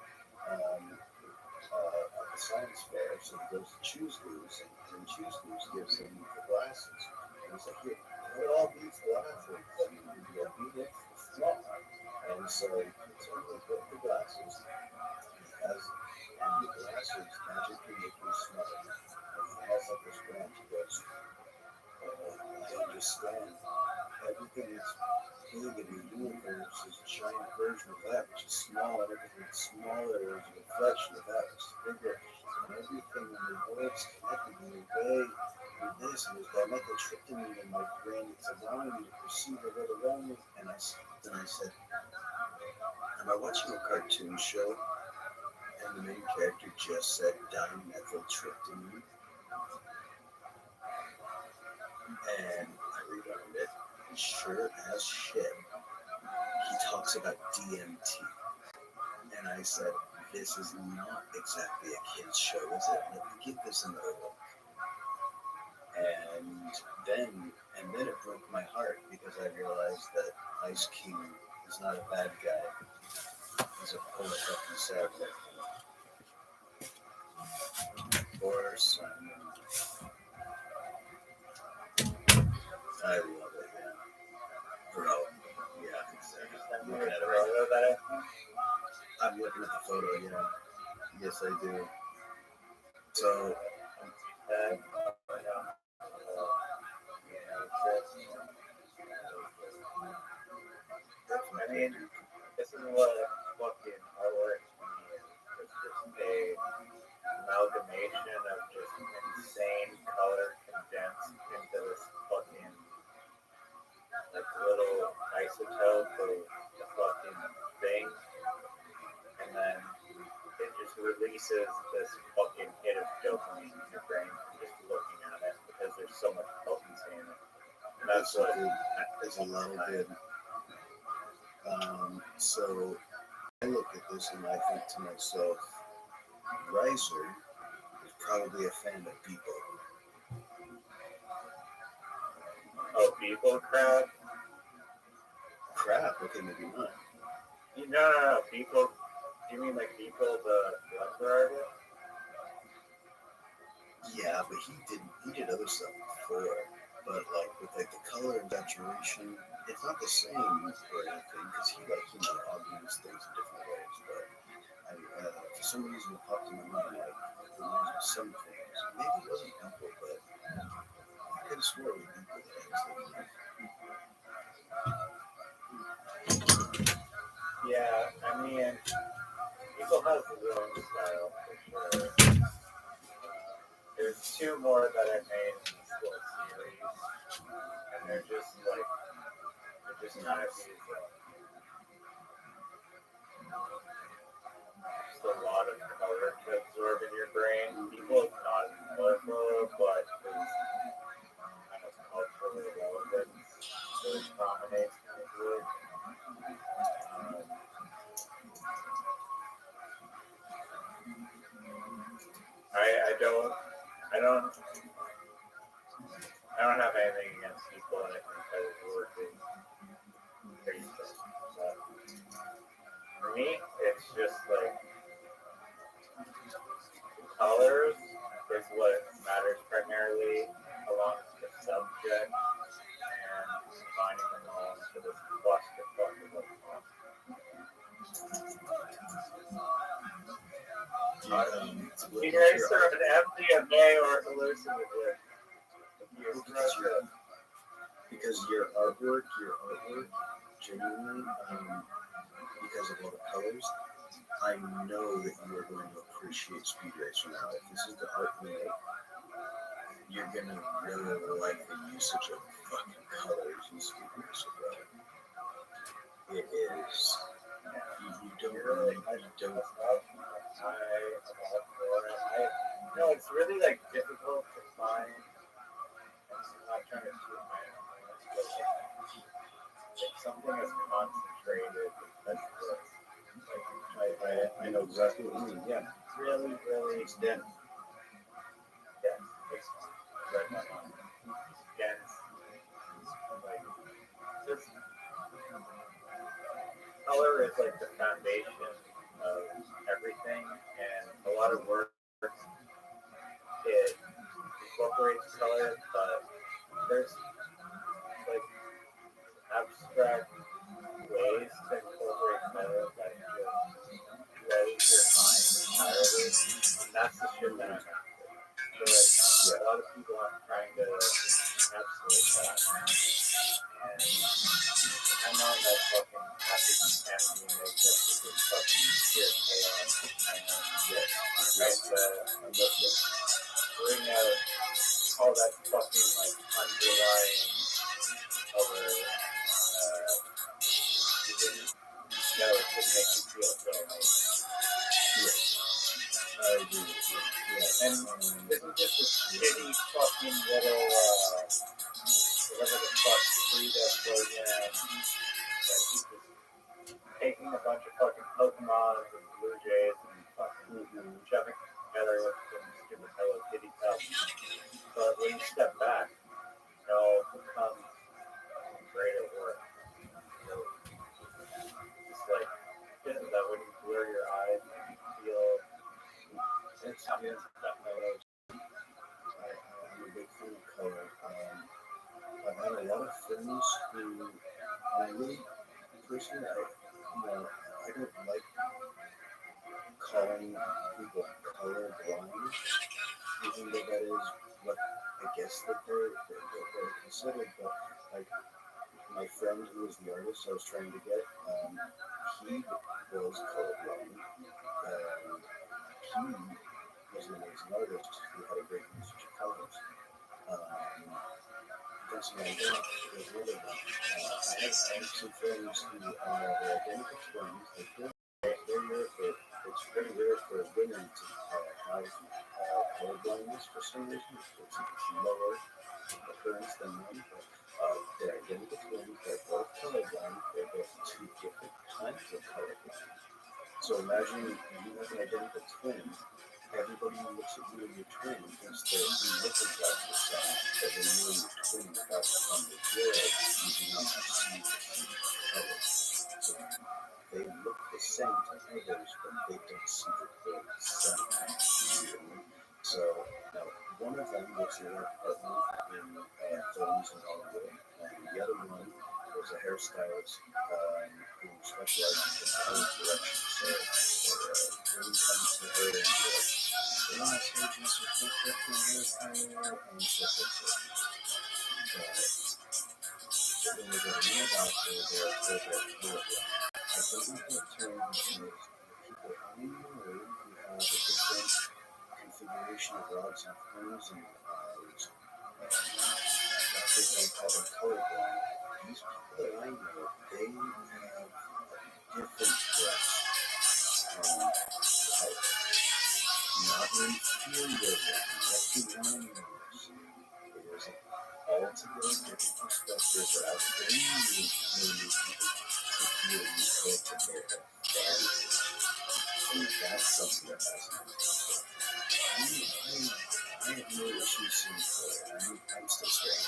D: at the science fair. So he goes to Choose News, and Choose News gives him the glasses. And he's like, here, it all beats glasses. And you'll beat it small. And so he puts on the glasses. And the glasses magically make you smell. And he has like this branch. He goes, I understand. Everything that's big in the universe is a giant version of that, which is small, and everything that's smaller is a reflection of that, which is bigger. And everything in the world's connected in a way with this, and there's dimethyltryptamine in my brain that's allowing me to perceive the world around me. And I said, am I watching a cartoon show? And the main character just said dimethyltryptamine. And I rewound it, and sure as shit, he talks about DMT. And I said, this is not exactly a kid's show, is it? Let me give this another look. And then it broke my heart because I realized that Ice Cube is not a bad guy. He's a full fucking savage. Or Simon. I love it, man. Bro, yeah, exactly. I'm looking at it right now. I'm looking at the photo, yeah. Yes, I do. So,
B: I mean, this is what fucking artwork to me is. It's just a amalgamation of just insane color condensed into this fucking like little isotope of the fucking thing, and then it just releases this fucking hit of dopamine in your brain from just looking at it because there's so much potency in it. And that's what
D: there's a lot of good. So I look at this and I think to myself, Riser is probably a fan of people.
B: oh, people crap.
D: Crap, okay, maybe not.
B: No. People. Do you mean like people, the Under artist?
D: Yeah, but he did other stuff before. But like with like the color and saturation, it's not the same or anything because he augments things in different ways. But for some reason it popped in my mind like it reminds me of some things. Maybe it wasn't people, but I could have swore it was people that I was thinking of.
B: Yeah, I mean, people have their own style for sure. There's two more that I made in this little series, and they're just kind of these, just a lot of color to absorb in your brain. People is not colorful, but there's kind of culturally relevant, really dominates into it. I don't have anything against people, and I think that is working pretty good. But for me, it's just like colors is what matters primarily, along with the subject, and combining them all into this clusterfuck of a font. Eraser of an MDMA or hallucinogen.
D: Because your artwork, genuinely, because of all the colors, I know that you are going to appreciate Speed Racer now. If this is the art you make, you're going to really like the usage of fucking colors in Speed Racer, bro. It is. You don't.
B: No, it's really like difficult to find. I'm not trying to shoot my own hands, but like something as concentrated as this. Like,
D: I know exactly what you mean. Yeah.
B: really, really
D: dense.
B: dense. It's read my mind. Dense. Like, just color is like the foundation of everything, and a lot of work it incorporates color, but there's like abstract ways to incorporate color that just raise your mind entirely, and that's the shit that I'm after. So like, a lot of people aren't trying to encapsulate that, and I'm on that fucking happy Kennedy makes it with this fucking shit chaos. I'm trying to bring out all that fucking like underlying color. No, it should make you feel so nice.
D: I agree with you. Yeah.
B: And this is just a shitty fucking little whatever the fuck Frida program that he's just taking a bunch of fucking Pokemon and Jays and fucking shoving together with some stupid Hello Kitty cup. But when you step back, they'll become great at work. So it's like that when you blur your eyes and you feel
D: It's
B: something
D: yeah.
B: that knows.
D: I'm a big fan of color. I've had a lot of friends who I really personally, I don't like calling people color blind, even though that is what I guess that they're considered. But like my friend who was the artist I was trying to get, he was colorblind, and he was an amazing artist who had a great usage of colors. Vincent Van Gogh was another one. I have some friends who are identical twins. They're rare for, it's very rare for women to have colorblindness for some reason. It's lower occurrence than men, but they're identical twins. They're both colorblind. They're both two different kinds of colorblind. So imagine you have an identical twin. Everybody who looks at you and your twin thinks that you look exactly the same, but when you and your twin look out on the world, you do not perceive the same colors. So they look the same to others, but they don't see that they're the same. You know what I mean? So now one of them was a partner in films in Hollywood, and the other one was a hairstylist who specializes in color correction. So when it comes to her and the last agents are correct in hair color and so. But when they go to me about they're colorblind. I don't know what term this is. People I know who have a different configuration of rods and cones in their eyes. That's what they call them colorblind. These people that I know, they have different breasts color. Not an inferior one, it is an altogether different perspective that I really need people to feel because of their advantage. And that's something that fascinates me. I have no issues seeing color. I'm still staring.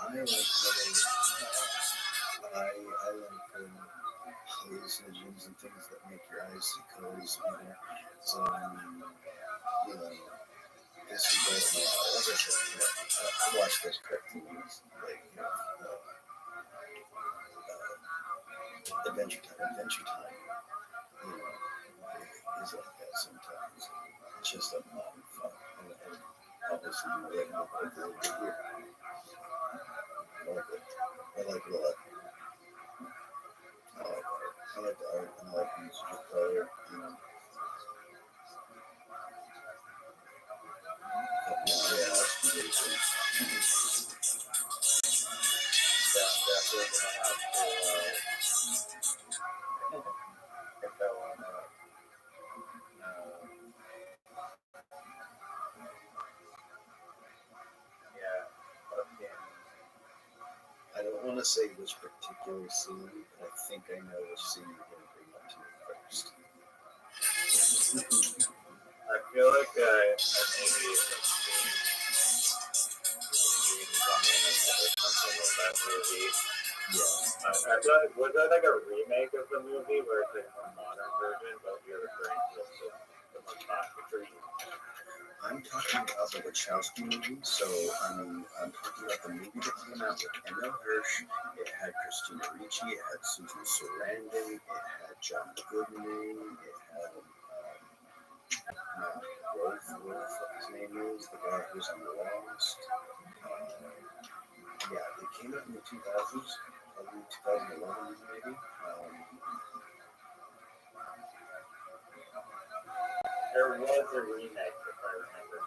D: I like colors. I like hallucinogens and things that make your eyes see colors. So, you know, this is like I said, I watch those cartoons, like, Adventure Time, is like that sometimes. It's just a lot of fun. And obviously, you get more quickly over here. I like it. I like it a lot. I like art. I like the art, and I like the usage of color.
B: Definitely gonna have to get that one up. Yeah, fucking.
D: I don't want to say which particular scene, but I think I know which scene you're going to bring up to me first.
B: I feel like I maybe that movie.
D: Yeah.
B: I feel like, was that like a remake of the movie where it's like a modern version, but you're referring to the more classic version?
D: I'm talking about the Wachowski movie, so I'm talking about the movie that came out with Emma Hirsch. It had Christina Ricci, it had Susan Sarandon, it had John Goodman, it had Rolf, whatever the fuck his name is, the guy who's on Lost. Yeah, it came out in the 2000s, probably 2011 maybe.
B: There was a remake, if I remember.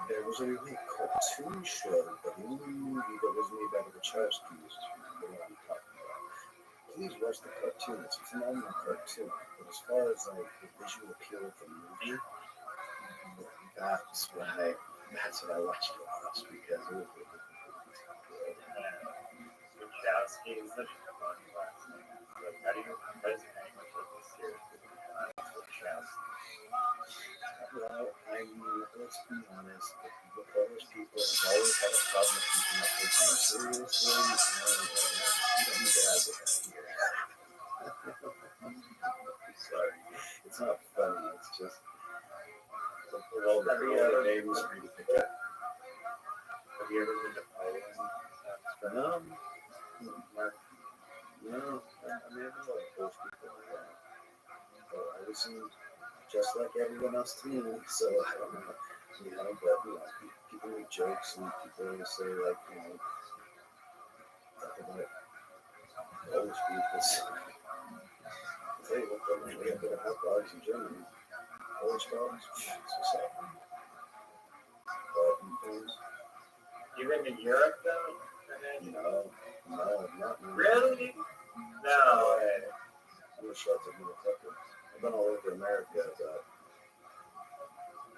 D: There was a remake cartoon show, but the only movie that was made by the Wachowskis is the one I'm talking about. Please watch the cartoon. It's a phenomenal cartoon. But as far as like the visual appeal of the movie, that's what I watched it last because it was really good.
B: Wachowski is such a fun last name. How do you resonate with this seriously? Chest.
D: Well, I mean, let's be honest. The Polish people have always had a problem with people not taking them seriously, and you don't need to have it here. Sorry, it's not funny. It's just all the other names for you to pick up.
B: Have you ever been to Poland?
D: No, no. I mean, I know a lot of Polish people. But I listen just like everyone else to me, so I don't know. You know, but people make jokes and people always say like, talk about Polish people. So, I'll tell you what, though, we have better hot dogs in Germany. Polish dogs, it's what's up. But in terms,
B: You been to Europe though?
D: no, not me.
B: Really? No way.
D: I'm a sheltered motherfucker. I've been all over America, but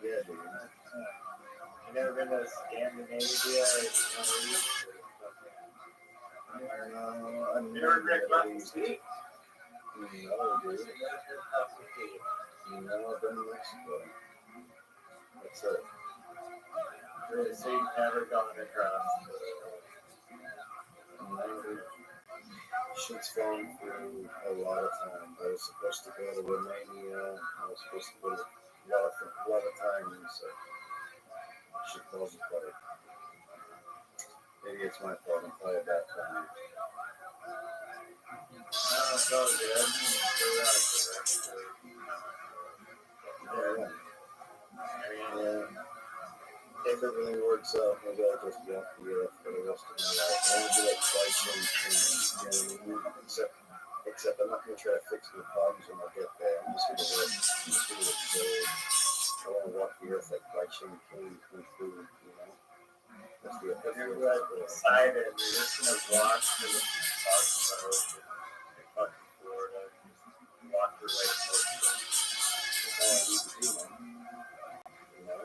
D: yeah, dude.
B: You never been to Scandinavia or Greece?
D: No, I'm
B: You never drank
D: never
B: Mountain Dew?
D: No, dude. No, I've been to Mexico. That's it.
B: Really? So you've never gone across?
D: Never. Shit's fallen through a lot of times. I was supposed to go to Romania. I was supposed to go to a lot of times. So shit falls apart. Maybe it's my fault. I'm probably a bad planner.
B: No, it's all good.
D: Yeah.
B: I mean,
D: Yeah. If everything works out, maybe I'll just be off the earth for the rest of my life. I want to do like flights and you know what I mean? Except I'm not going to try to fix my problems when I get there. I'm just going to work. I'm just going to observe. I want to walk the earth like Bai Ching King Kung Fu, you know? That's the
B: you're like excited. You're just gonna walk to the park road in fucking Florida. Just walk your way towards it.
D: That's all I need to do, man. You know?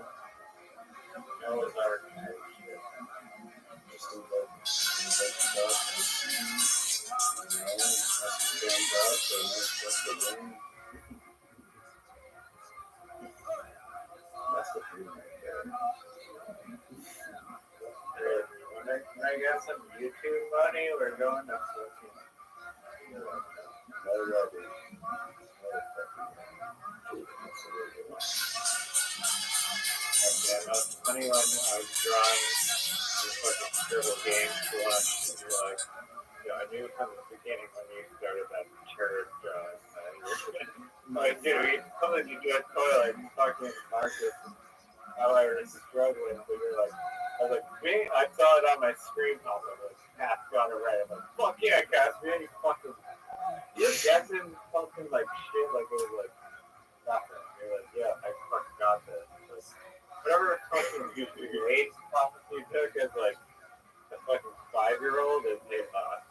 B: Noah's Ark type shit.
D: Just invoke God to see, you know? Has to stand up so no stuff to win. That's the dream right there.
B: When I get some YouTube money, we're going to fucking.
D: No rubber.
B: Yeah, no, it's funny when I was drawing these fucking scribble games to watch, and you're like, I knew from the beginning when you started that turd drawing that you're like, dude, something you do at toilet, you talking to Marcus, and how I was struggling, but you're like, I was like, me? I saw it on my screen, I was like, Cass got it right. I'm like, fuck yeah, Cass, man, you fucking, you're guessing something like shit, like it was like nothing. You're like, yeah, I fucking got this. Whatever fucking grade prophecy took as like a fucking 5-year-old, it paid off.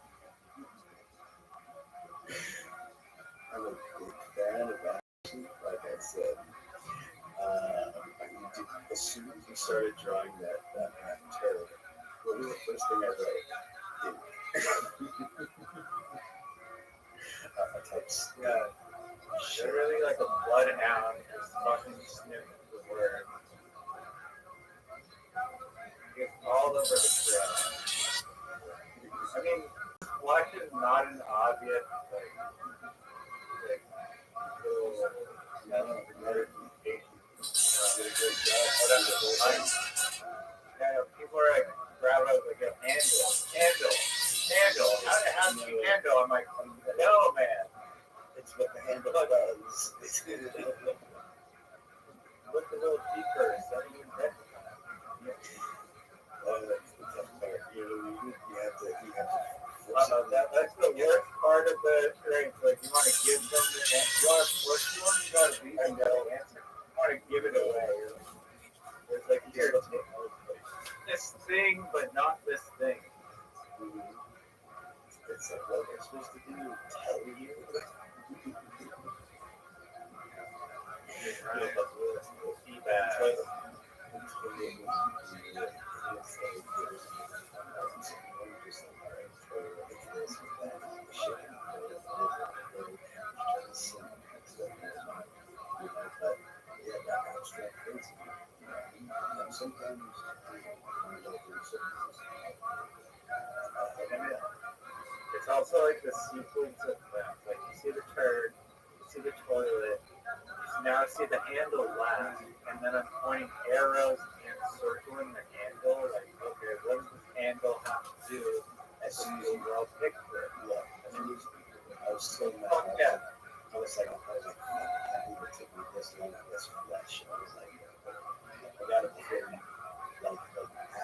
D: I'm a big fan of action, like I said. As soon as we started drawing that turd, what was the first thing I wrote? I typed
B: Yeah, they're really like a bloodhound, just fucking sniffing the word. It's all over the script. I mean, flesh is not an obvious like another patient.
D: did a great job.
B: People are like grab up like a handle. How do you handle? I'm like, no man.
D: It's what the handle does.
B: Look a little deeper. It's not even that.
D: That's the tough part. You have to
B: That's the worst part of the strength. Like you want to give them the answer. You want to push one, you got to leave them no answer. You want to give it away. It's like here, this thing, but not this thing.
D: It's like what they're supposed to do. Tell you.
B: Feedback. also like the sequence of things. Like you see the turd, you see the toilet, now see the handle last, and then I'm pointing arrows and circling the handle. Like, okay, what does this handle have to do as an overall picture?
D: Yeah, and then I was so mad.
B: Fuck yeah.
D: I was like, that even took me this long on this flesh. I was like, I got it before you. Like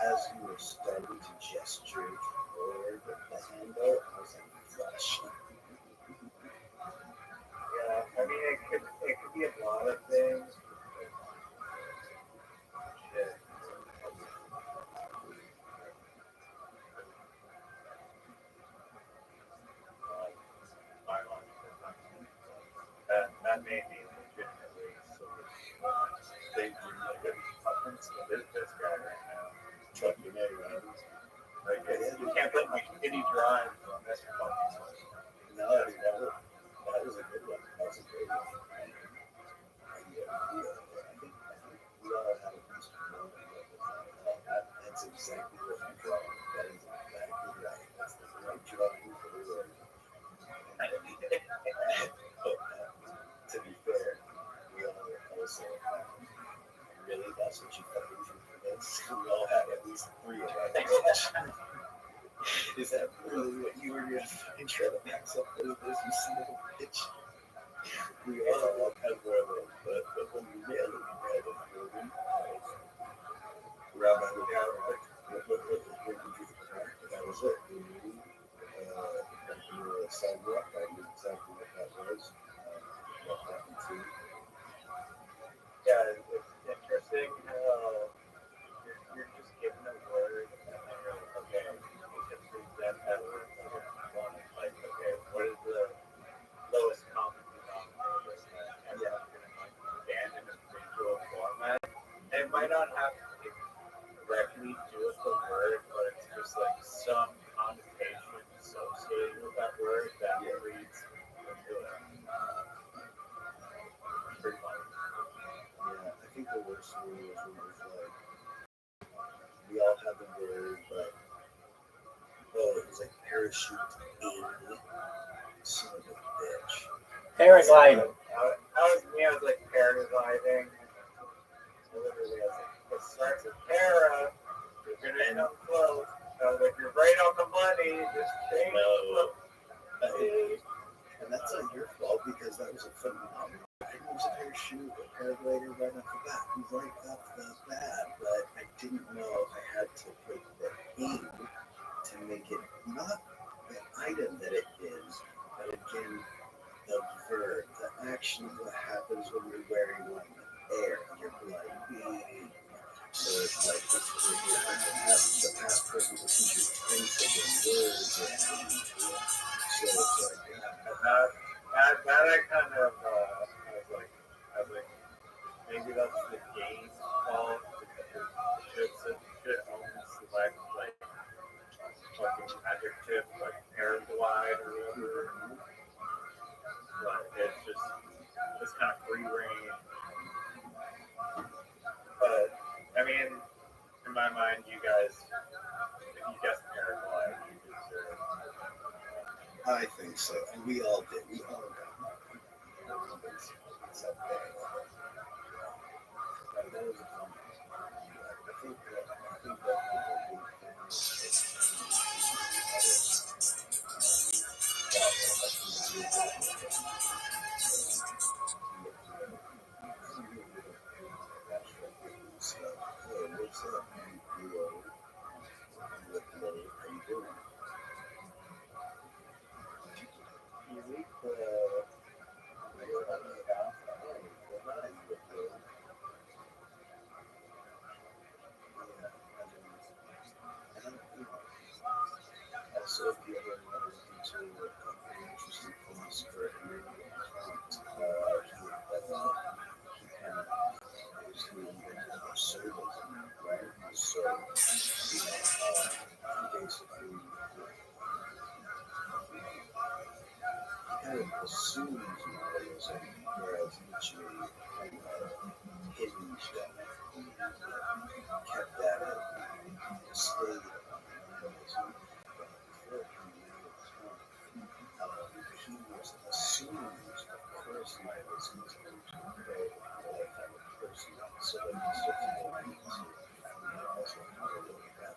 D: as you were starting to gesture toward the handle, I was like, flesh.
B: Yeah, I mean, it could be a lot of things. Shit. That made me legitimately sort of think this guy right now.
D: Trucking it around.
B: Like, you can't put any drives on this fucking one.
D: No, that was a good one. That was a great one. And, I think we all have a piece of moment that's exactly what you draw. That is exactly right. That's the right drawing for the word. To be fair, we all also really that's what you fucking do for this. We all have at least 3 of that. Is that really what you were gonna fucking try to max up for this, you son of a bitch? We all have one of them, but when we nail it, we nail it. Grab out of the car, that was it. We were a sidewalk, I knew exactly what that was. What happened to you.
B: Yeah, it's interesting how you're just given a word and then you're like, okay, you can present that word like, okay, what is the lowest common denominator and then I'm gonna like stand in a visual format. And it might not have to directly do with the word, but it's just like some connotation associated with that word that reads into it. Pretty funny.
D: Yeah, I think the worst one was when it was like, we all have the word, but it was like parachute in, son of a bitch.
C: Paragliding.
B: That was me. I was like paragliding. Literally, I was like, it starts with para. You're gonna come close. I was like, you're right on the money. Just change the
D: And that's not your fault because that was a phenomenal. I knew it was a parachute, a paraglider right off the bat. Right off the bat, but I didn't know I had to put the in to make it not the item that it is, but again, the verb, the action of what happens when you're wearing one in the air. You're gliding. So it's like the past, present, the future tense of the words. So it's like,
B: that I kind of, I was like, maybe that's the game's fault because it should only select like fucking adjective like paraglide or whatever. But it's kind of free reign. But I mean, in my mind, you guys, if you guess paraglide, you deserve.
D: I think so, and we all did. We all got except that was a fun one. I think what's up, what are you doing? Also, if you ever look into an interesting philosopher, he kind of is who invented absurdism, right? So, he basically kind of assumes nihilism, whereas Nietzsche kind of hinged on it. He kept at it, stayed on nihilism, but before it came out of time, personalized is a type of person. So like you start to go into also how to look at that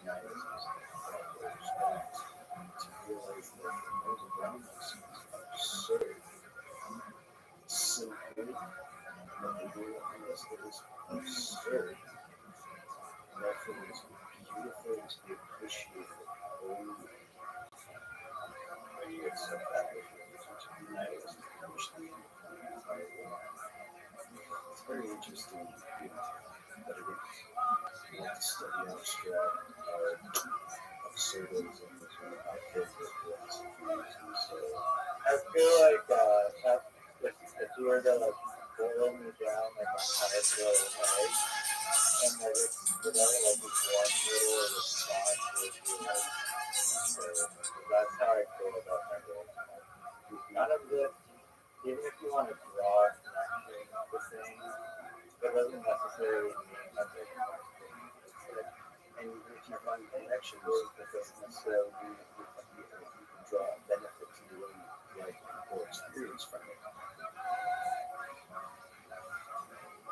D: nihilism is a response to realize that the world around us is absurd, simple, what they do on this is absurd. Nothing is beautiful to be appreciated. Only when you accept that with nihilist understanding of the entire world. It's very interesting, but again, you have to study abstract absurdism is one of my favorite philosophies. So,
B: I feel like if you were to like boil me down like a high-boiled egg, and like it's whatever like this one little response would be like, so that's how I feel about my world. None of this, even if you want to draw a connection to things, that doesn't necessarily mean that they're connected. It's like,
D: and if you find connections, that doesn't necessarily mean that you can draw a benefit to your own life or experience from it.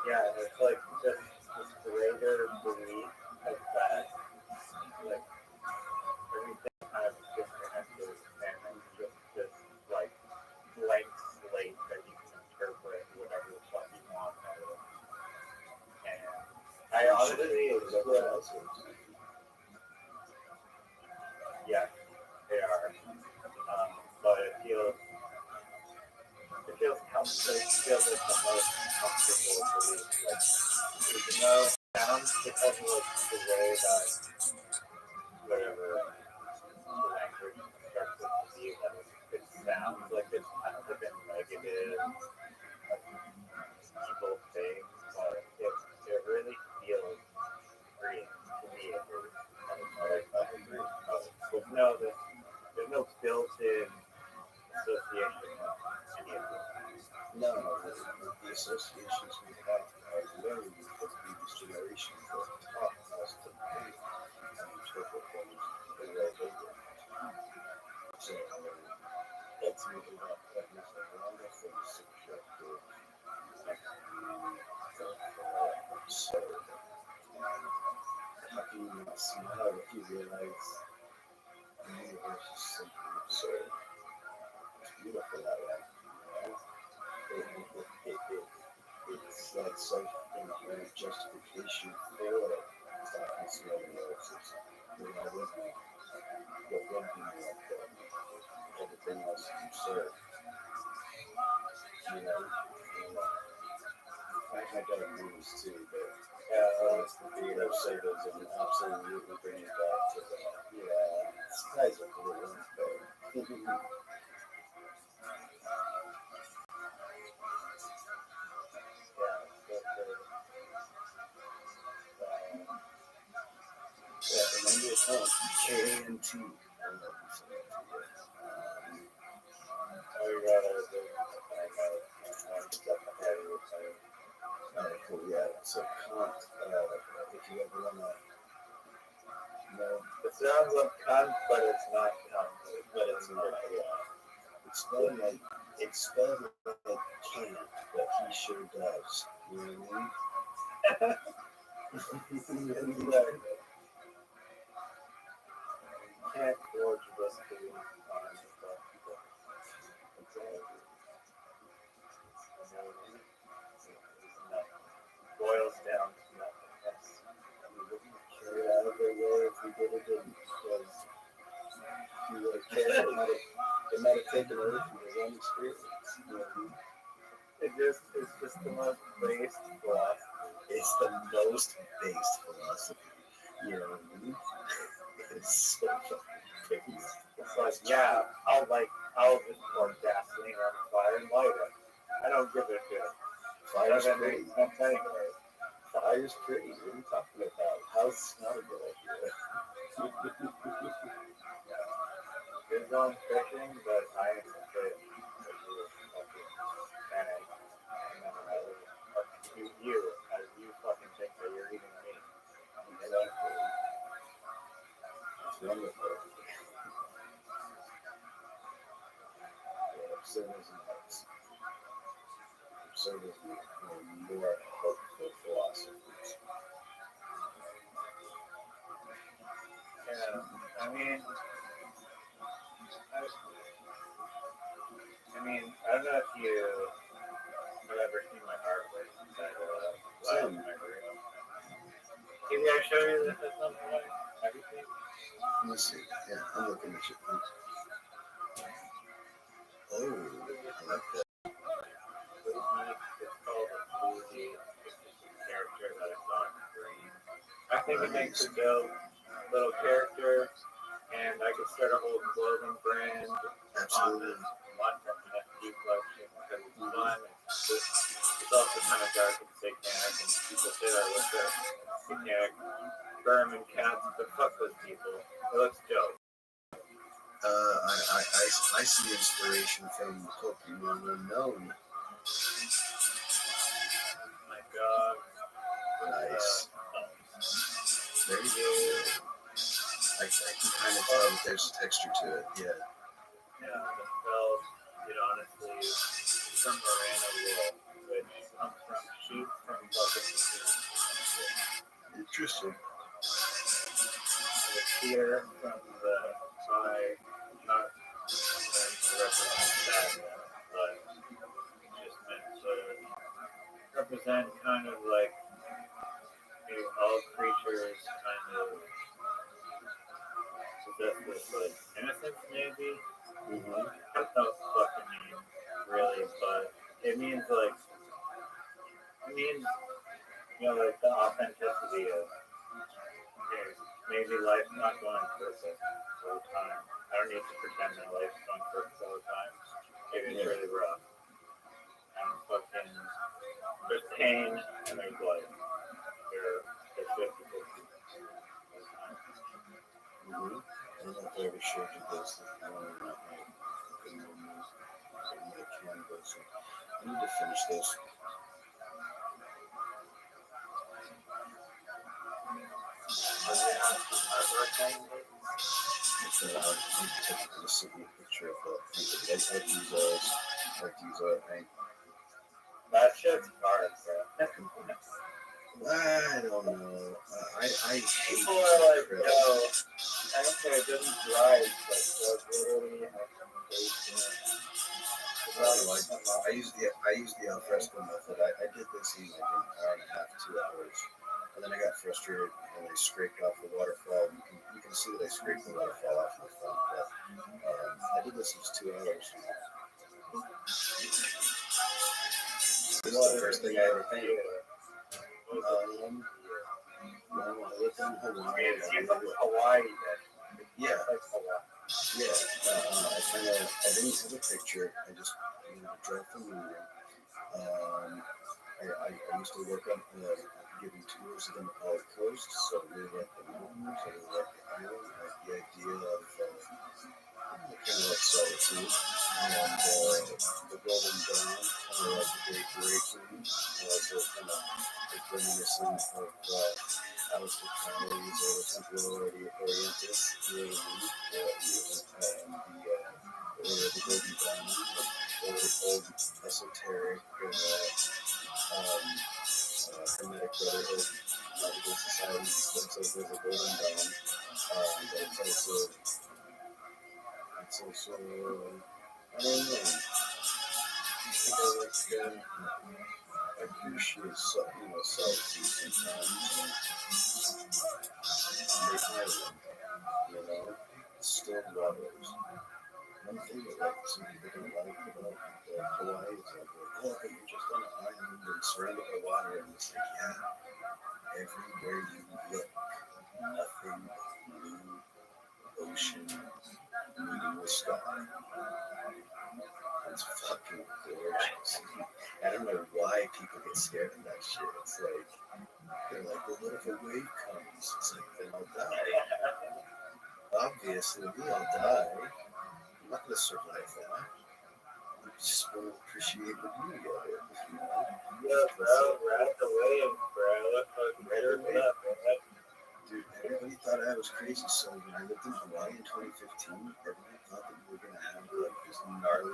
B: yeah, it's like just this greater belief of that, like everything kind of disconnected and then just this like blank slate that you can interpret whatever the fuck you want out of it. And I honestly, yeah, they are. But it feels comfortable. It feels like the most comfortable belief. Like even though it sounds because of like the way that whatever the language starts to be, that it sounds like it's kind of like a negative, like, evil thing, but it really feels freeing to me at least. And it's like I agree. There's no built-in association with any of this.
D: No, the associations we have are learned from previous generations that taught us to think and interpret things the way they did. So ultimately, that makes a lot of things subjective and absurd. And how can you not smile if you realize the universe is simply absurd? It's beautiful that way, you know? It's that self-inherent justification for stopping slow analysis. You know, what would be like everything else is absurd. You know, I got movies too, but sadism absolutely bring it back to that. Yeah, these guys are cool, but yeah, the name is KNT. I don't know if you said that too,
B: I would rather do one step ahead of the time.
D: cool, yeah. So Kant, if you ever wanna know,
B: It sounds like cunt, but it's not cunt.
D: but it's not, yeah. It's spelled like can't, but he sure does. You know what I mean?
B: Can't forge this belief on but
D: Exactly.
B: boils down to nothing else.
D: We wouldn't carry it out of their way if we did it didn't, because if you would have cared, it might have taken away from his own experience. You know what I mean?
B: It's just the most based philosophy.
D: It's the most based philosophy. You know what I mean? It's so fucking based.
B: It's like, yeah, I'll just pour gasoline on the fire and light it. I don't give a shit.
D: Fire's
B: Doesn't
D: pretty.
B: make sense anyway.
D: Fire's pretty. What are you talking about? How's it not a good idea?
B: Good going fishing, but I ain't a fish. But you fucking panic. And then you fucking think that you're eating me.
D: Exactly. It's wonderful. Yeah, absurdism helps. conservative or more hopeful philosophies.
B: Yeah, I mean, I don't know if you have ever seen my artwork that live in my room. Maybe I show you this at some point. Have you seen?
D: Let me see. Yeah, I'm looking at you. Oh, I like that.
B: It's called a Flutie. It's just a character that I saw in the dream. I think it makes a dope little character, and I could start a whole clothing brand on
D: Absolutely.
B: this one from an NFT collection because it's fun. It's also kind of dark and satanic, and people say that with the satanic Berman cats, but fuck those people. It looks dope.
D: I see inspiration from Pokemon Unknown.
B: My dog.
D: Nice. Very good. I can kind of tell that there's texture to it. Yeah.
B: Yeah, the felt, honestly, from Morano wool, which comes from sheep from buckets of sheep.
D: Interesting.
B: The tear from the eye, not meant to represent sadness, but just meant to represent kind of like all creatures kind of possess this like innocence maybe.
D: Mm-hmm.
B: I don't know what the fuck it means really, but it means like like the authenticity of maybe life's not going perfect all the time. I don't need to pretend that life's going perfect all the time. Maybe it's really rough. And fucking there's pain and there's life. There's 50-50 all the time.
D: Mm-hmm. I don't know if I ever showed you this. I don't know if I can, but I need to finish this. So I need to take a picture of the I'd use paint.
B: That shit's hard, bro.
D: I don't know. I
B: People are like, yo, I don't care, it doesn't dry, but literally
D: I use the alfresco method. I did this in like an hour and a half, 2 hours, and then I got frustrated and I scraped off the waterfall. You can see that I scraped the waterfall off the front, but I did this in just 2 hours. This is the first thing I ever painted. When I lived in Hawaii.
B: Hawaii, then.
D: Yeah.
B: Like Hawaii.
D: Yeah, I didn't have a picture. I just drove from London. I used to work up giving tours of the Macaulay Coast, so I really like the mountains, I really like the island, I like the idea of kind of like solitude, and the Golden Dawn, kind of like the Great Awakening, also kind of like reminiscent of Alistair Crowley's or the Temple Orientis, you know what I mean? The Golden Dawn, old esoteric, Hermetic Brotherhood, Magical Society, so there's a Golden Dawn, but it's also, I don't know, I think I like to appreciate solitude sometimes, and make my own, still waters. One thing that some people don't like about Hawaii is like, oh, but you're just on an island and surrounded by water, and it's like, yeah, everywhere you look, nothing but blue ocean meeting the sky. It's fucking gorgeous. I don't know why people get scared of that shit. It's like, they're like, well, what if a wave comes? It's like, then I'll die. Obviously, we all die. I'm not going to survive that. I just want to appreciate the beauty of it,
B: Yeah, bro, we're at the wave, bro. Look fucking right up, man.
D: Dude, everybody thought I was crazy, so when I lived in Hawaii in 2015, everybody thought that we were going to have like this gnarly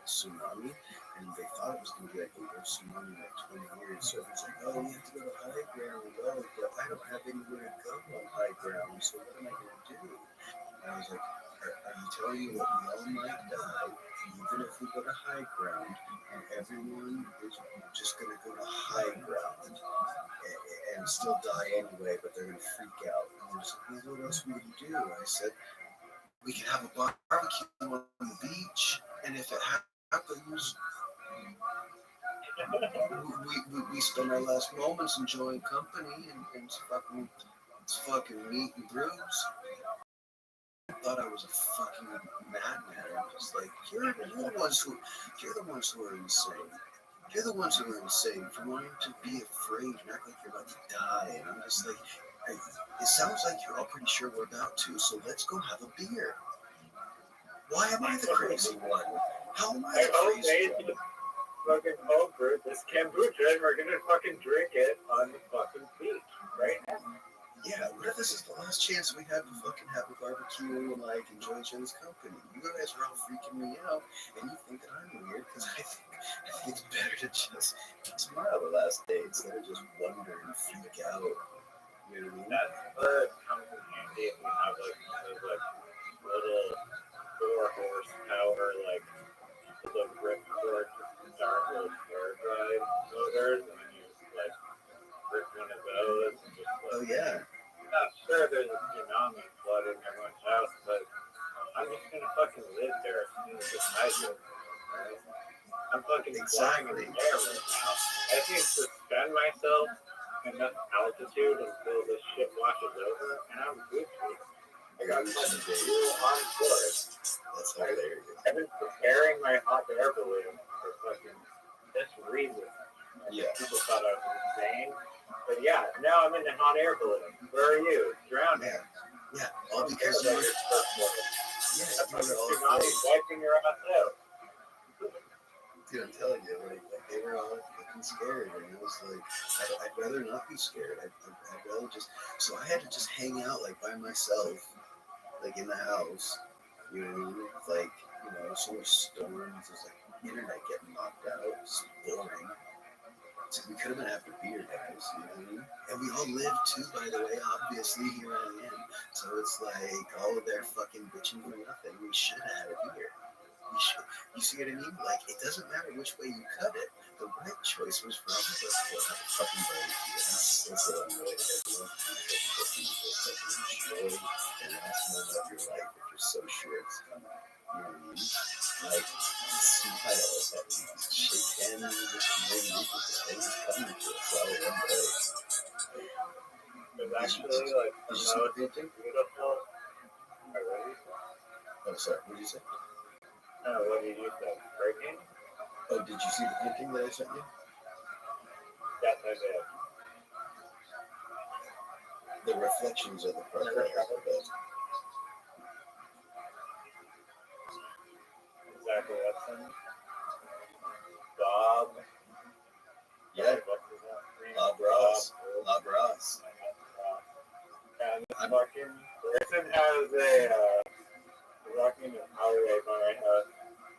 D: tsunami, and they thought it was going to be like the worst snow in like 20 years. So it was like, oh, we have to go to high ground. Oh, but I don't have anywhere to go on high ground. So what am I going to do? And I was like, are you telling me that we all might die, even if we go to high ground, and everyone is just going to go to high ground and still die anyway, but they're going to freak out? And they're just like, well, what else are we going to do? I said, we can have a barbecue on the beach, and if it happens, we spend our last moments enjoying company and it's fucking meat and brews. I thought I was a fucking madman. I'm just like, you're the ones who are insane. You're the ones who are insane for wanting to be afraid and act like you're about to die. And I'm just like, it sounds like you're all pretty sure we're about to, so let's go have a beer. Why am I the crazy one? How am I the crazy one?
B: Fucking home brew this kombucha and we're gonna fucking drink it on the fucking beach right now.
D: Yeah, what if this is the last chance we have to fucking have a barbecue and like enjoy each other's company? You guys are all freaking me out, and you think that I'm weird because I think it's better to just smile the last day instead of just wonder and freak out. You know what I mean?
B: That's where it comes in handy if we have like those like little 4 horsepower like the ripcord start with air drive motors, and then you just like rip one of those and just like,
D: Oh yeah.
B: not sure there's a tsunami flooding everyone's house, but I'm just gonna fucking live there as soon as it's nice. Right? I'm fucking flying in the air right now. I can suspend myself enough altitude until this shit washes over, and I'm Gucci. I got fucking on board.
D: That's hilarious.
B: I've been preparing my hot air balloon for fucking this reason.
D: Yeah.
B: People thought I was insane. But yeah, now I'm in the hot air balloon. Where are you? Drowning.
D: Yeah. All because you were.
B: Yeah,
D: Yeah,
B: I'm
D: you were all
B: tsunami
D: afraid.
B: wiping your ass out.
D: Dude, I'm telling you, like they were all fucking scared, and I was like, I'd rather not be scared. I'd rather just. So I had to just hang out like by myself, like in the house. You know what I mean? Like, so much storms. There's like internet getting knocked out. It's boring. So we could have been having beer, guys. You know what I mean? And we all live too, by the way. Obviously, here I am. So it's like all of their fucking bitching for nothing. We should have had a beer. We should. You see what I mean? Like, it doesn't matter which way you cut it. The right choice was for all of us to go have a fucking barbecue. That's what I'm really everyone enjoy the last moment of your life if you're so sure it's coming. You know what I mean? Like, smile at that shake hands and just maybe we could just things coming to us all one day.
B: It's actually like the
D: Did you see the
B: most
D: painting?
B: beautiful. Already?
D: Oh, sorry. What did you say?
B: What did you say? Breaking?
D: Oh, did you see the painting that I sent you?
B: Yes, I did.
D: The reflections of the park are the best.
B: Exactly. That's him. Bob.
D: Yeah,
B: What's his name?
D: Bob Ross. Bob Ross.
B: And this fucking person has a fucking alleyway by my house.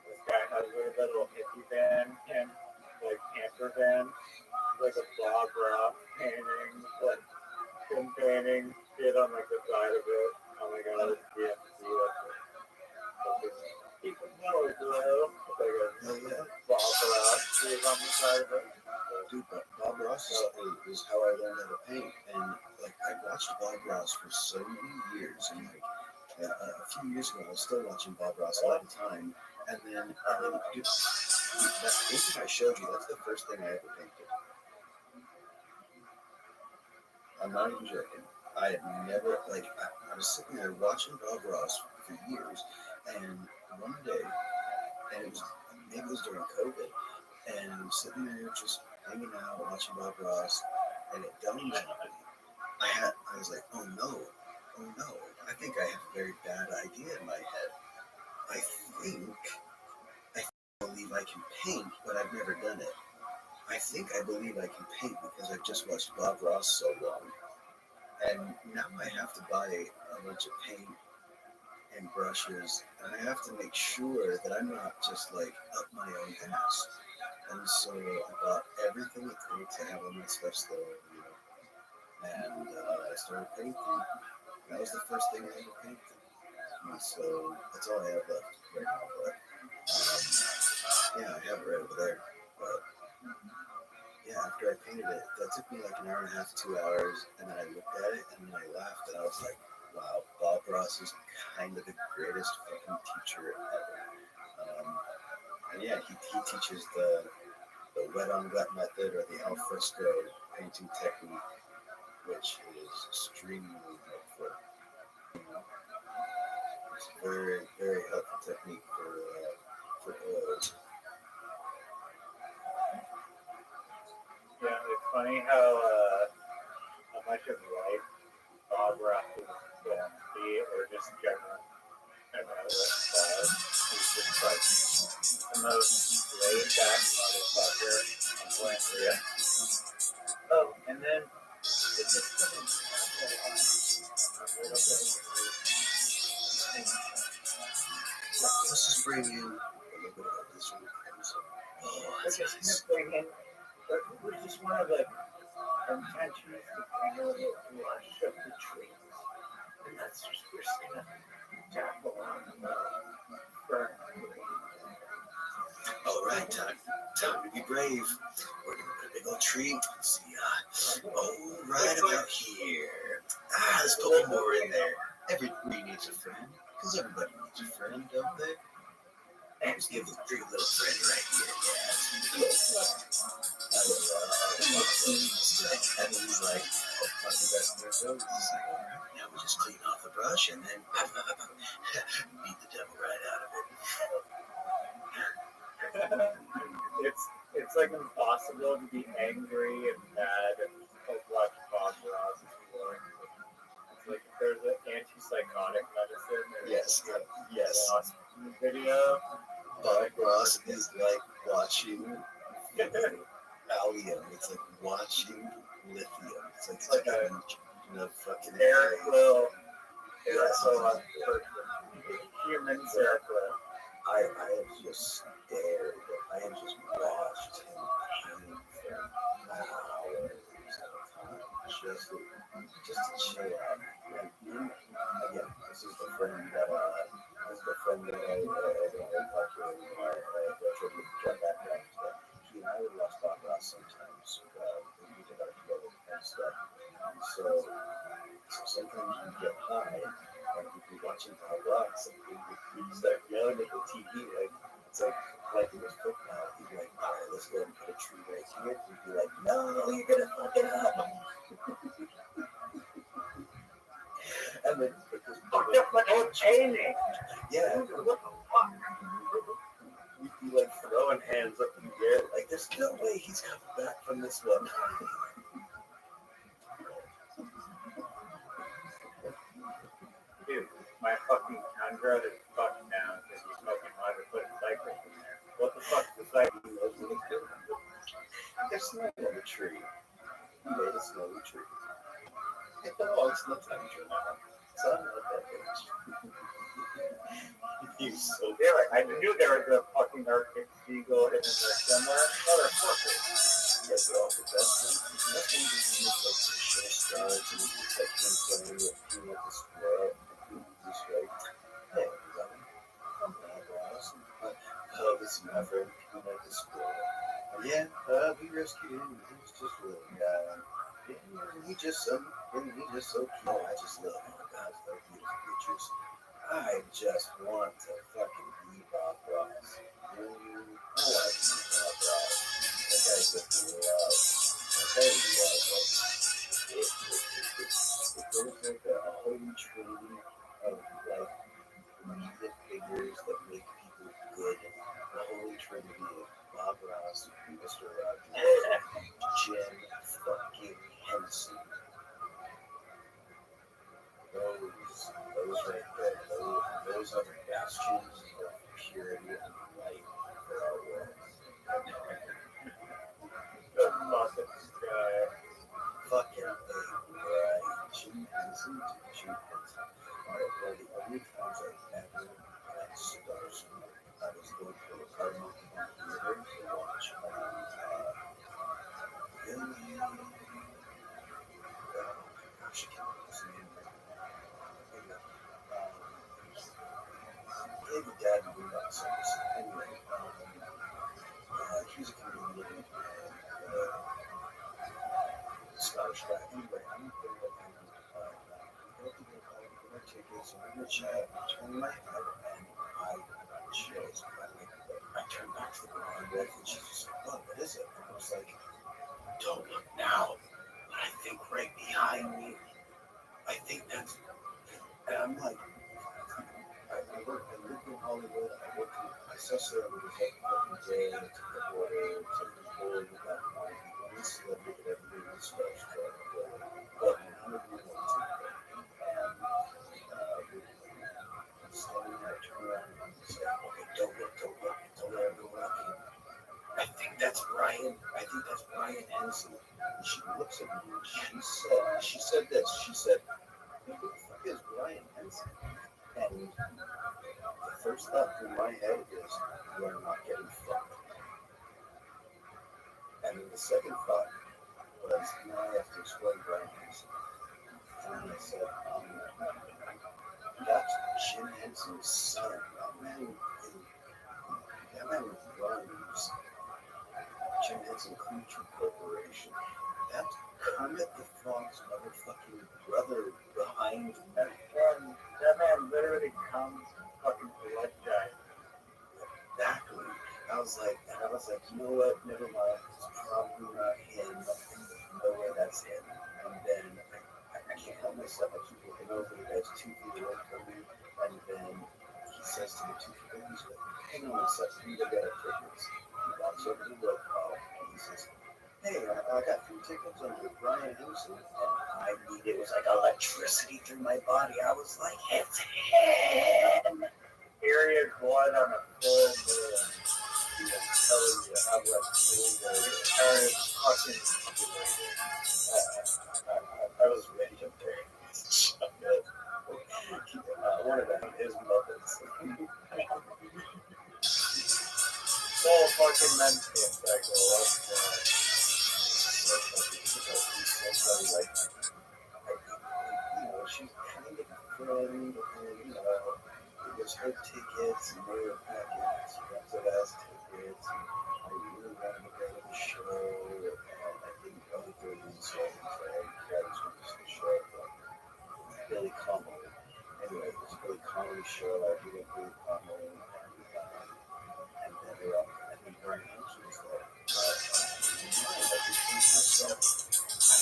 B: This guy has a little hippie van and like camper van, like a Bob Ross painting, like skin painting, shit on like the side of it. Oh my god, it's BFC. Keep it mellow, bro. Like a Bob Ross is on the side of it.
D: Dude, Bob Ross is how I learned how to paint, and like I watched Bob Ross for so many years, and like a few years ago I was still watching Bob Ross all the time, and then dude, that painting I showed you, that's the first thing I ever painted. I'm not even joking. I had never I was sitting there watching Bob Ross for years, and one day, and maybe it was during COVID, and I'm sitting there just hanging out, watching Bob Ross, and it dawned on me. I was like, oh no, I think I have a very bad idea in my head. I believe I can paint, but I've never done it. I believe I can paint because I've just watched Bob Ross so long. And now I have to buy a bunch of paint and brushes, and I have to make sure that I'm not just like up my own ass. And so I bought everything it takes to have on my stuff stove, and I started painting. That was the first thing I ever painted. And so that's all I have left right now. But yeah, I have it right over there. But yeah, after I painted it, that took me like an hour and a half, 2 hours, and then I looked at it and then I laughed and I was like, wow, Bob Ross is kind of the greatest fucking teacher ever. And yeah, he teaches the wet on wet method or the al fresco painting technique, which is extremely helpful. You know, it's a very, very helpful technique for oils.
B: Yeah, it's funny how much of life Bob Ross is going to be, or just general style. He's just like the most laid back motherfucker on planet Earth. Oh, and then it just doesn't a little bit.
D: Let's just bring in a little bit of this one. Oh, that's
B: Just
D: nice.
B: bring in. We just want to like intentions to bring a little blush of the trees, and that's just we're just gonna tackle on the fern.
D: All right, time to be brave. We're gonna put a big old tree. Let's see, right about here. Let's put more in there. Every tree needs a friend, because everybody needs a friend, don't they? And just give the tree a little friend right here. Yeah. And he's like, oh, fuck the best in their toes. He's like, all right, now we just clean off the brush and then beat the devil right out of it.
B: It's like impossible to be angry and mad and like watch Bob Ross work. It's like if there's an antipsychotic medicine,
D: Yes.
B: Ross video.
D: Bob Ross is like watching Allium. It's like watching lithium. It's like a fucking
B: Eric Will.
D: Yes.
B: Human Eric Will.
D: I have just stared. I have just watched him paint for hours at a time. Just to chill out. And again, this is the friend that I don't talk to anymore. Jump back down. He and I would watch Bob Ross sometimes. We did our together and stuff. So sometimes you get high and you'd be watching Bob Ross and you'd start yelling at the TV like it's like in his foot now. He'd be like, all right, let's go and put a tree right here. He'd be like, no, you're gonna fuck it up. And then
B: Fucked up my old chaining.
D: yeah, we'd be like throwing hands up in the air like there's no way he's coming back from this one.
B: Dude, my fucking Tundra is fucked down because he's smoking water putting cypress in there. What the fuck is the cypress?
D: There's snow on the tree. He made a snowy tree. It belongs to the Tundra now. So I'm not that bitch. He's so
B: I knew there was a fucking Arctic Seagull hidden in there somewhere. Motherfucker.
D: yeah, they're all the best ones. The best ones is like the show stars and it's like him playing with Peanut the squirrel. He's like, hey everybody, I'm Bob Ross. Oh, this is my friend Peanut the squirrel. Yeah, we rescued him. He was just really he's just so cute. I just love him. God, they're beautiful creatures. I just want to fucking be Bob Ross. I want to be Bob Ross. That guy's just love. Okay, he was like, if there's like a holy trinity of like music figures that make people good, the holy trinity of Bob Ross, Mr. Rogers, Jim fucking Henson. Those right there, those are the bastions So in the chat, I turned my head and I got chills. I turned back to the ground with and she's just like, "Look, what is it?" And I was like, "Don't look now. But I think right behind me, I think that's." And I'm like, I lived in Hollywood. I saw celebrities every fucking day to the border, to the border with that one. The only celebrity that ever made me starstruck. But none of them went to me. And I'm standing there, I turn around and I'm just like, okay, don't look, don't let everyone looking. I think that's Brian. I think that's Brian Henson. And she looks at me and she said this. She said, "Who the fuck is Brian Henson?" And the first thought through my head is, "You're not getting fucked." And then the second thought was, now I have to explain Brian Henson. And I said, that's Jim Henson's son. That man runs Jim Henson Creature Corporation. That's Kermit the Frog's motherfucking brother behind that.
B: That man literally comes fucking blood guy.
D: Exactly. I was like, you know what? Never mind. It's probably not him. No way that's him. And then I can't help myself. I keep looking over. The guy's 2 feet away from me. And then he says to the 2 feet, he's like, "Hang on a second. You got tickets." He walks over to the road call and he says, "Hey, I got 3 tickets under Brian Henson." And it was like electricity through my body. I was like, "It's him!"
B: Period blood on a full moon. I'm telling you, I'm like full moon. It started fucking.
D: I was ready to break. I wanted to have his muppets.
B: Full fucking menstrual cycle.
D: She's kind of a friend, and it was her tickets, and they were packing expensive ass tickets, and I really wanted to go to the show, and I didn't go to the show, so I had to miss the show, but Billy Connolly. Anyway, it was a Billy Connolly show, I did Billy Connolly, and then they were up, and then Brian Henson was like, I could think myself,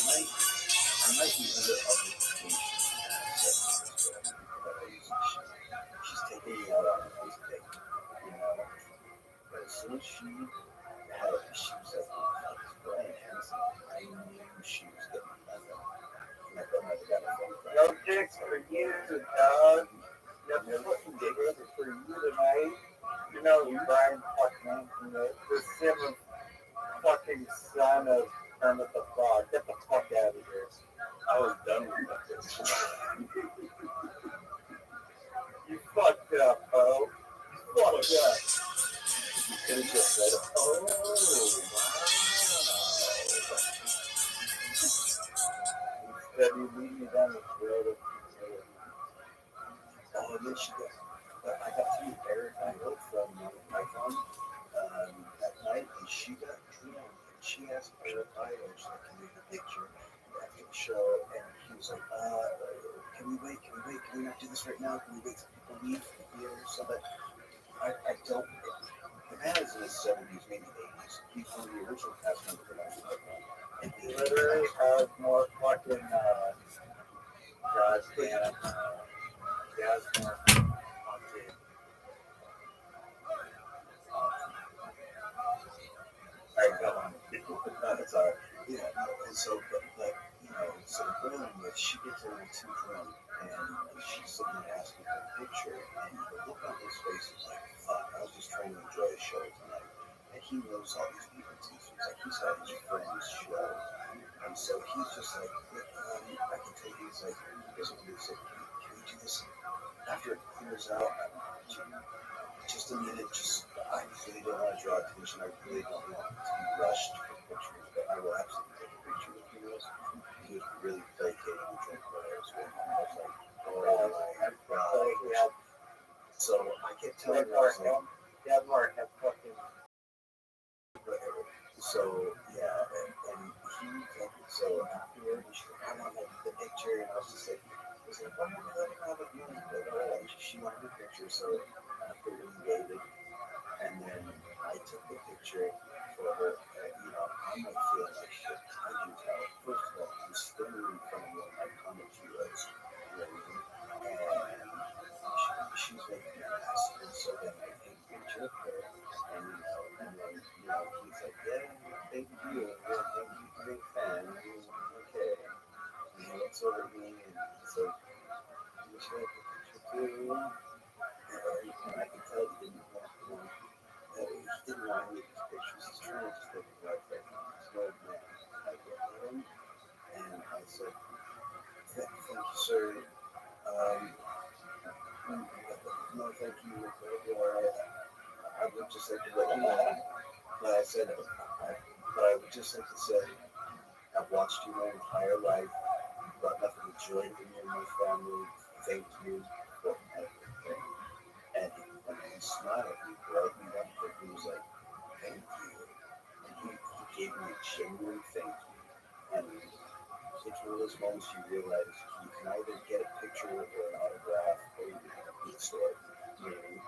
D: I might be under obligation. She's taking me out on a first date, But as soon as she was like, "Oh, fuck, it's Brian Henson," I knew she was getting nothing. And I thought I got a phone call.
B: No dicks for you, dog. No fucking dicks for you tonight. You know, Brian fucking, the sim fucking son of Kermit the Frog. Get the fuck out of here.
D: I was done with that bitch.
B: You fucked up, Bo. You fucked up.
D: You could have just said, "Oh, wow."
B: Instead, you lead me down this road of
D: Oh, and then I got to meet Eric Idle from Icon that night, and she got drunk, and she asked Eric Idle, she's like, "Can we get a picture after the show?" And he was like, "Can we wait? Can we not do this right now? Can we wait till people leave here so that I don't." The man is in his 70s, maybe 80s. He's one of the original cast members of Icon. And he
B: literally has more fucking goddamn more fucking.
D: I go on. It's all right. Yeah, and so, so the girl she gets a little too drunk, and she's sitting there asking for a picture, and the look on his face is like, fuck, I was just trying to enjoy a show tonight. And he knows all these people too, so he's like, he's had his friend's show, and so he's just like, I can tell he's like, he doesn't really say, can we do this after it clears out? Just a minute, I really don't want to draw attention. I really don't want to be rushed for pictures, but I will absolutely take a picture with you guys. He was really placating the drink when I was with him. I was like, oh my god. So I kept telling him, I was like,
B: Mark have fucking.
D: so yeah, and he fucking, so afterward, she's like, I want the picture, and I was just like, why don't you let him have it? picture. So after we waited, and then I took the picture for her. I'm like feeling like shit. I can tell. First of all, I'm standing in front of one of my comic heroes, and she's making an ass. And so then I take a picture of her, and then he's like, yeah, thank you, thank you for being a fan. Okay. And he looks over at me, and he's like, you should have a picture too. And I could tell he didn't want one. He didn't want any of these pictures. He's trying to just live his life right now. He's an old man. I looked at him, and I said, thank you, sir. No, thank you. I would just like to let you know. But I said, but I would just like to say, I've watched you my entire life. You brought nothing but joy to me and my family. Thank you for everything. And when he smiled, he brightened up, and he was like, thank you. And he gave me a genuine thank you. And it's one of those moments you realize you can either get a picture or an autograph, or you can have a beat store. You know what I mean?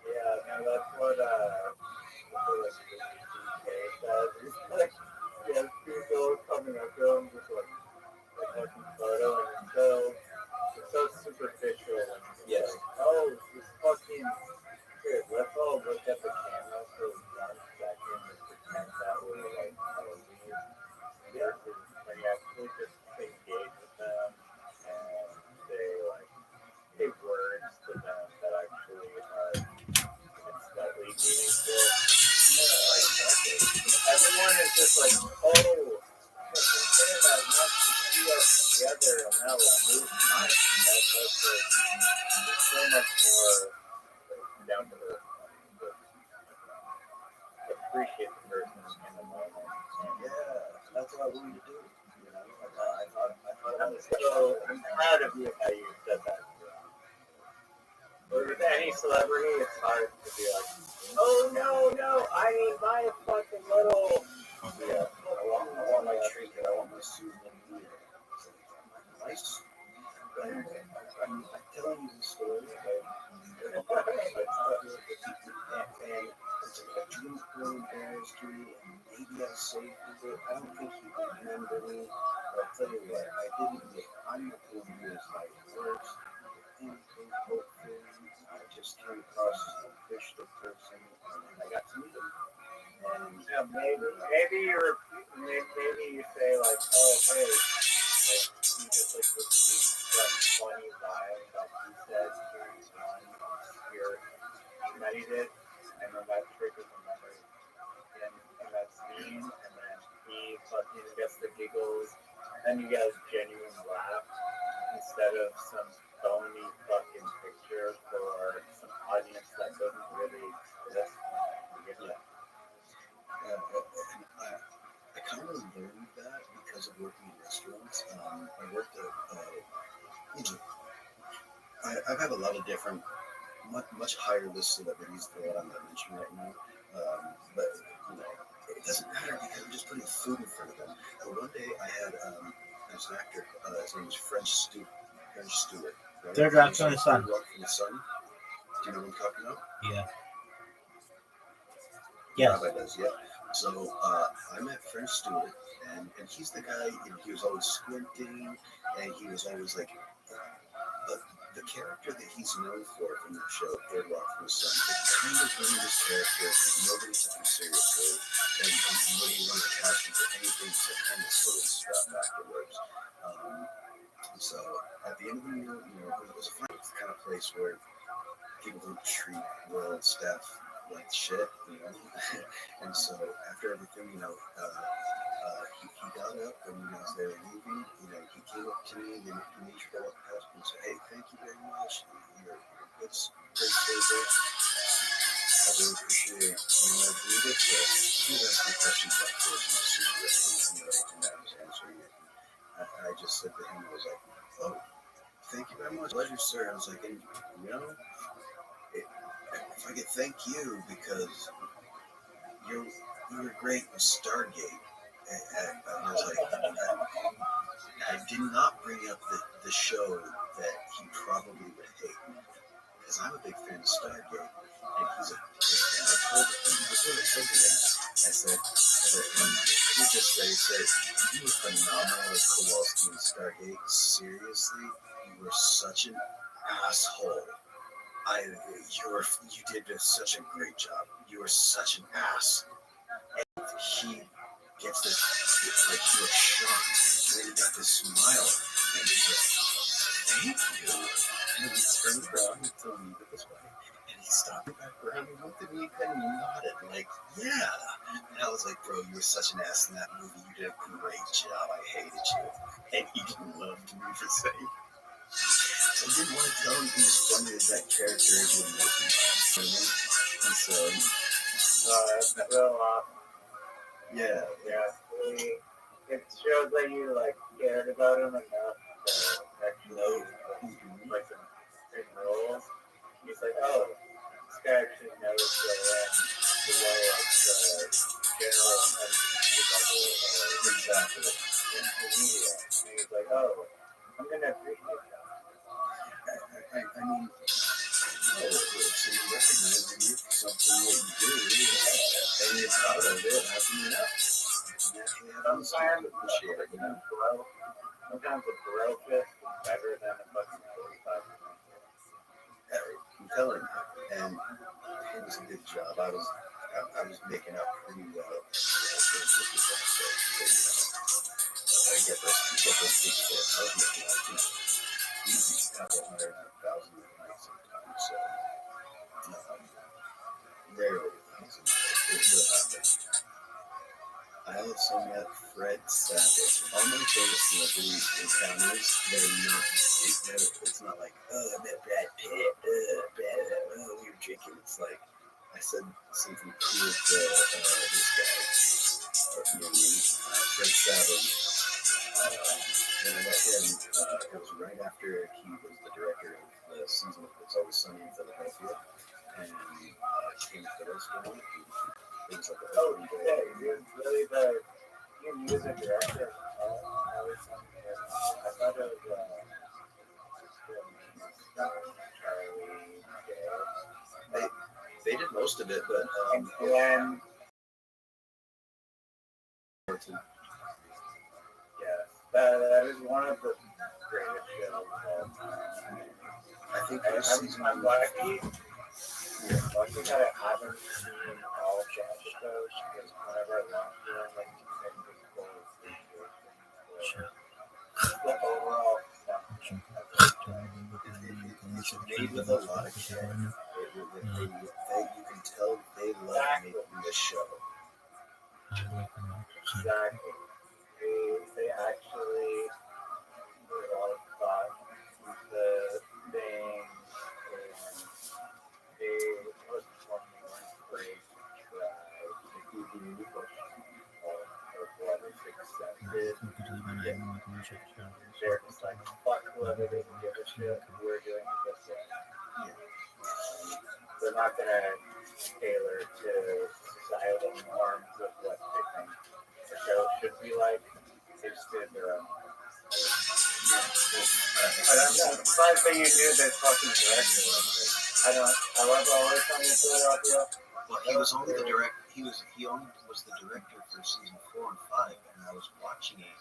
B: Yeah, and that's what like DK says. He's like, yeah, people coming up to him just like fucking photo, and it's so superficial. And it's
D: Yes.
B: like, oh, this fucking here. Let's all look at the camera for 1 second and pretend that we're like movies. Yeah, and you actually just engage with them and say words to them that actually are slightly meaningful. Everyone is just like, oh, the thing that wants to see us together, and that will move my that's it's so much more down to earth. Appreciate the person in the moment.
D: Yeah, that's what I wanted to do. I thought
B: I'm proud of you how you said that. But with any celebrity, it's hard to be like, oh no, I need my fucking little.
D: Yeah, I want my treat, I want my souvenir. Nice. I'm telling you the story, and it's like a dream girl embarrassed me, and maybe I saved it. I don't think he would remember me, but I'll tell you what, I didn't make. I'm not going to use my words. Anything hopeful. I just came across as an official person, and I got to meet him. And
B: Yeah, maybe you say like, oh hey, like you just like repeat some funny line that he said during one obscure that he did, and then that triggers a memory in that scene, and then he fucking gets the giggles, and you get a genuine laugh instead of some phony fucking picture for some audience that doesn't really exist.
D: yeah, I kind of learned that because of working in restaurants. I worked at, I've had a lot of different, much higher list celebrities than what I'm going to mention right now. But it doesn't matter because I'm just putting food in front of them. And one day I had there's an actor. His name is French Stewart. Right?
C: Third Rock from the Sun.
D: Third Rock from the Sun. Do you know what I'm talking about?
C: Yeah. Yes.
D: Rabbi does, yeah. So I met French Stewart, and he's the guy. He was always squinting, and he was always like. The character that he's known for from the show, Third Rock from the Sun, it kind of ruined his character because nobody took him seriously. And when he wanted to cast him for anything, so kind of sort of stuff afterwards. So at the end of the year, it was a fun kind of place where people don't treat royal staff like shit, And so after everything, he got up and as they were leaving, he came up to me and he made sure to walk past me and said, "Hey, thank you very much. You're a great service. I really appreciate it. We did this. He was asking questions like this and secrets and I was answering it. And I just said to him, I was like, oh, thank you very much. Pleasure, sir. I was like, and, if I could thank you because you were great with Stargate. And I was like, I did not bring up the show that he probably would hate. Because I'm a big fan of Stargate, and he's a and I told him that. I said, he just said, you were phenomenal as Kowalski in Stargate. Seriously, you were such an asshole. You did such a great job. You were such an ass. And he gets this, like, he looks shocked. And then he got this smile, and he's like, thank you. And he turned around to leave it this way. And he stopped back around and looked at me and nodded, like, yeah. And I was like, bro, you were such an ass in that movie. You did a great job. I hated you. And he loved me for saying. So I didn't want to tell him he was funny as that character is when making. And so,
B: That's real awesome.
D: yeah.
B: It shows that you like cared about him enough to actually like some big roles. He's like, oh, this guy actually knows the way like the general entity level
D: Exactly.
B: in the media. And he's like, oh, I'm gonna appreciate that.
D: I mean, so you recognize you for something that you do, and you're proud of it. How can you not?
B: Sometimes
D: Appreciate it, you know?
B: sometimes a bro fist is better than a fucking 45.
D: I'm telling you, and it was a good job. I was making up pretty well. It was just this episode, so, I get those big hits. I was making like easy couple $100,000 a night sometimes. So rarely $1,000. It will happen. I also met Fred Savage. All my favorite celebrity encounters, it's not like, oh, I met Brad Pitt, we were drinking. It's like, I said something cool to this guy, Fred Savage. When I met him, it was right after he was the director of the season of It's Always Sunny in Philadelphia, and came to the restaurant. It was like a
B: Oh, yeah, he was really he was a director. I thought it was Charlie Day.
D: They did most of it, but
B: And Glenn, yes, that is one of the greatest shows of all time.
D: I think it was
B: I'm lucky. Lucky that I haven't seen all Josh shows because whenever I watch them, like technical appreciation for the overall stuff.
D: it's made with a lot of care. You can tell they love making the show.
B: Exactly. They actually put a lot of thought into the thing, and they most importantly weren't afraid to try to push or what is accepted. They're just like, fuck whoever doesn't give a shit, we're doing it this way. They're not gonna tailor to societal norms of what they think the show should be like. They just did their own. But I'm surprised that you knew this fucking director was this. I love Always Sunny in Philadelphia.
D: Well, he was only the director. He only was the director for season 4 and 5, and I was watching it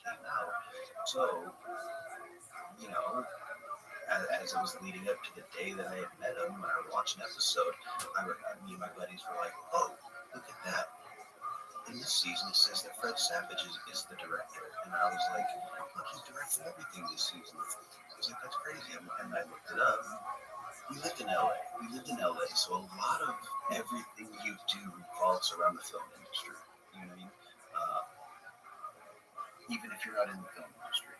D: came out. So, as it was leading up to the day that I had met him, when I would watch an episode, me and my buddies were like, "Oh, look at that! In this season, it says that Fred Savage is the director," and I was like, "Look, he's directing everything this season." I was like, "That's crazy," and I looked it up. We lived in LA, so a lot of everything you do revolves around the film industry. You know what I mean? Even if you're not in the film industry,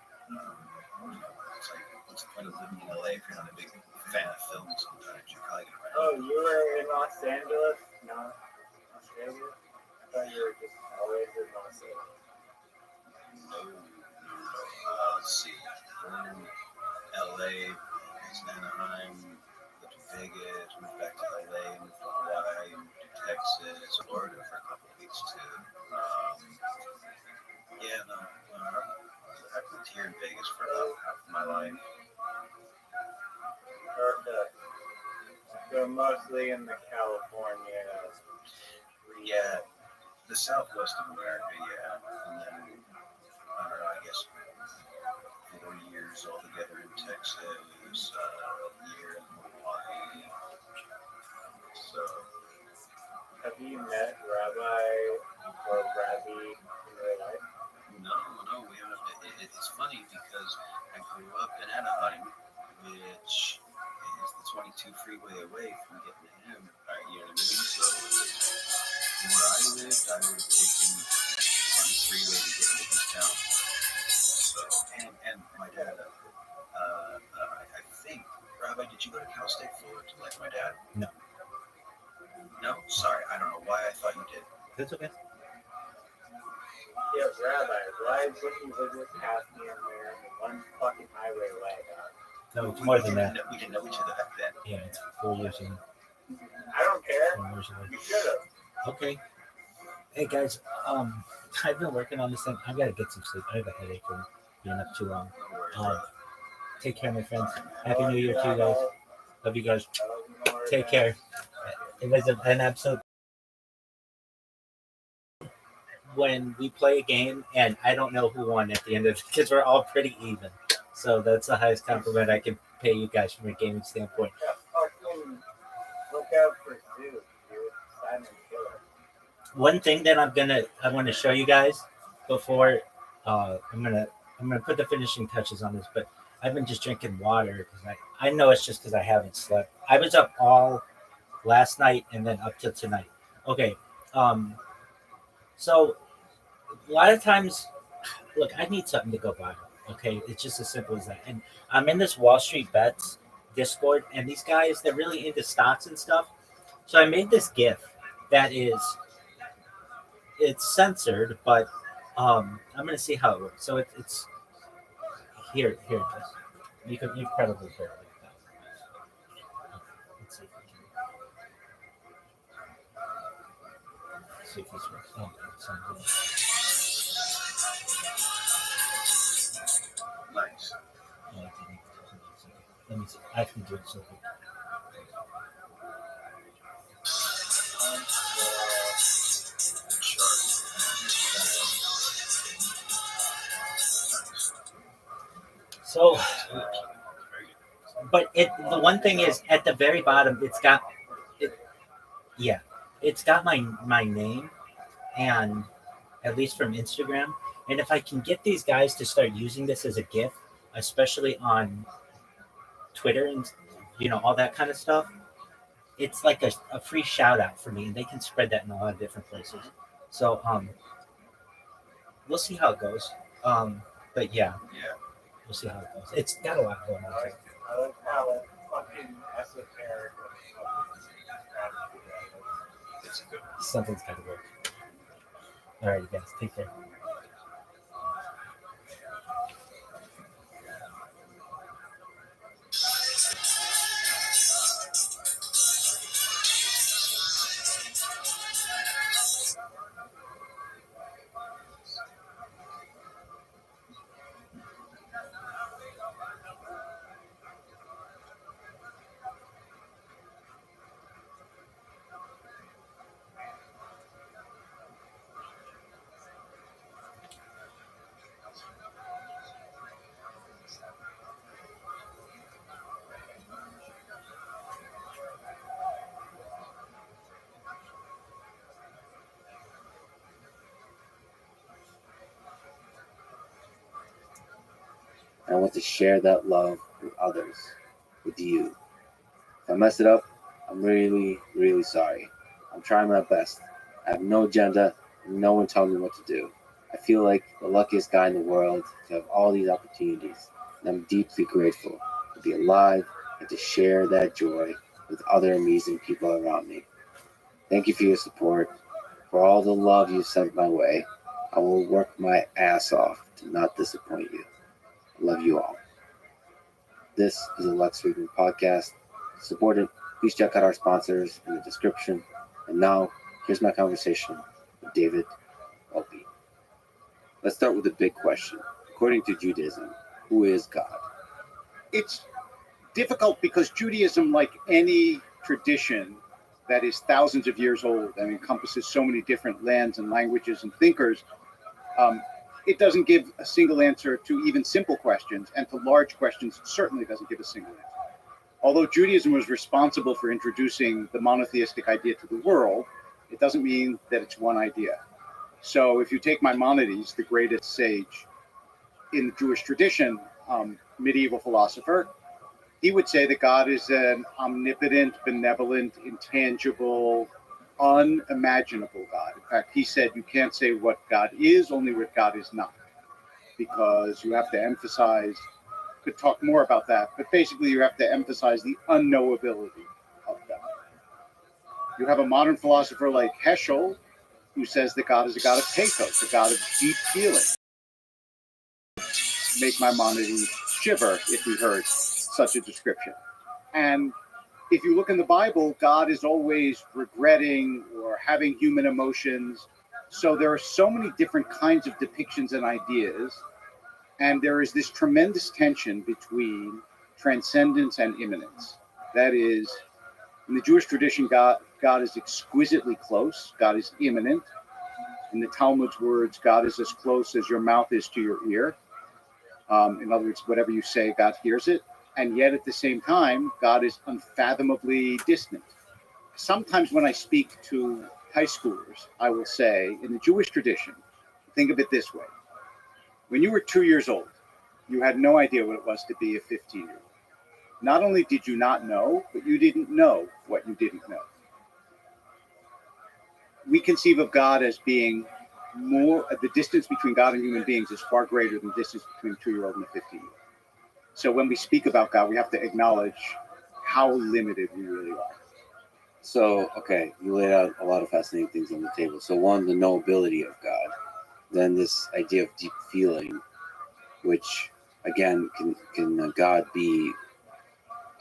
D: it's like, what's the point of living in LA if you're not a big fan of film? Sometimes you're probably gonna run.
B: Oh, you were in Los Angeles, not Australia? I thought you were just always in Los Angeles.
D: No. Let's see. Born in LA, was in Anaheim, lived in Vegas, moved back to LA, moved to Hawaii, moved to Texas, Florida for a couple of weeks too. I lived here in Vegas for about half of my life.
B: So mostly in the California.
D: Yeah, the Southwest of America, yeah. And then, I don't know, I guess 4 years altogether in Texas, a year in Hawaii. So,
B: Have you met Rabbi or Rabbi in real life?
D: no, we haven't. It's funny because I grew up in Anaheim, which is the 22 freeway away from getting to him. You know what I mean? So, where I lived, I would have taken on the freeway to get to his town. So, and my dad, I think, Rabbi, did you go to Cal State Fullerton like my dad?
C: No.
D: No? Sorry, I don't know why I thought you did.
C: That's okay.
B: Yeah, Rabbi, why wouldn't you live past me in there one fucking highway away?
C: No, it's more than that.
D: We didn't know each other back then.
C: Yeah, it's 4 years in.
B: I don't care.
C: 4 years away.
B: You should have.
C: Okay. Hey guys, I've been working on this thing. I gotta get some sleep. I have a headache from being up too long.
D: No worries,
C: Take care, my friends. Happy New Year to you guys. Love you guys. Take care. It was an absolute. When we play a game and I don't know who won at the end of it because we're all pretty even. So that's the highest compliment I can pay you guys from a gaming standpoint.
B: Yeah, fucking look out for Zeus, dude. Simon Killer.
C: One thing that I want to show you guys before I'm gonna put the finishing touches on this, but I've been just drinking water because I know it's just because I haven't slept. I was up all last night and then up till tonight. Okay, so a lot of times, look, I need something to go viral. Okay, it's just as simple as that. And I'm in this Wall Street Bets Discord, and these guys, they're really into stocks and stuff. So I made this GIF that it's censored, but I'm gonna see how it works. So it's here it is. You've probably heard of it. Let's see if this works. Oh, it's not good.
D: Nice.
C: Oh, it didn't. Let me see. I can do it so quick. So, but the one thing is at the very bottom, it's got my name, and at least from Instagram. And if I can get these guys to start using this as a GIF, especially on Twitter and all that kind of stuff, it's like a free shout out for me, and they can spread that in a lot of different places. So we'll see how it goes. But yeah, we'll see how it goes. It's got a lot going on.
B: I like how it's fucking esoteric.
D: It's a good one.
C: Something's got to work. All right, you guys, take care.
A: I want to share that love with others, with you. If I mess it up, I'm really, really sorry. I'm trying my best. I have no agenda, and no one telling me what to do. I feel like the luckiest guy in the world to have all these opportunities, and I'm deeply grateful to be alive and to share that joy with other amazing people around me. Thank you for your support, for all the love you've sent my way. I will work my ass off to not disappoint you. I love you all. This is a Lex Friedman podcast. Support it. Please check out our sponsors in the description. And now, here's my conversation with David Opie. Let's start with the big question. According to Judaism, who is God?
E: It's difficult because Judaism, like any tradition that is thousands of years old and encompasses so many different lands and languages and thinkers, it doesn't give a single answer to even simple questions, and to large questions, it certainly doesn't give a single answer. Although Judaism was responsible for introducing the monotheistic idea to the world, it doesn't mean that it's one idea. So if you take Maimonides, the greatest sage in the Jewish tradition, medieval philosopher, he would say that God is an omnipotent, benevolent, intangible, unimaginable God. In fact, he said you can't say what God is, only what God is not, because you have to emphasize, could talk more about that, but basically you have to emphasize the unknowability of God. You have a modern philosopher like Heschel, who says that God is a God of pathos, a God of deep feeling. Make Maimonides shiver if he heard such a description. And if you look in the Bible, God is always regretting or having human emotions. So there are so many different kinds of depictions and ideas. And there is this tremendous tension between transcendence and immanence. That is, in the Jewish tradition, God is exquisitely close. God is immanent. In the Talmud's words, God is as close as your mouth is to your ear. In other words, whatever you say, God hears it. And yet at the same time, God is unfathomably distant. Sometimes when I speak to high schoolers, I will say, in the Jewish tradition, think of it this way. When you were 2 years old, you had no idea what it was to be a 15-year-old. Not only did you not know, but you didn't know what you didn't know. We conceive of God as being more, the distance between God and human beings is far greater than the distance between a 2-year-old and a 15-year-old. So when we speak about God, we have to acknowledge how limited we really are.
A: So, okay, you laid out a lot of fascinating things on the table. So one, the knowability of God. Then this idea of deep feeling, which again, can God be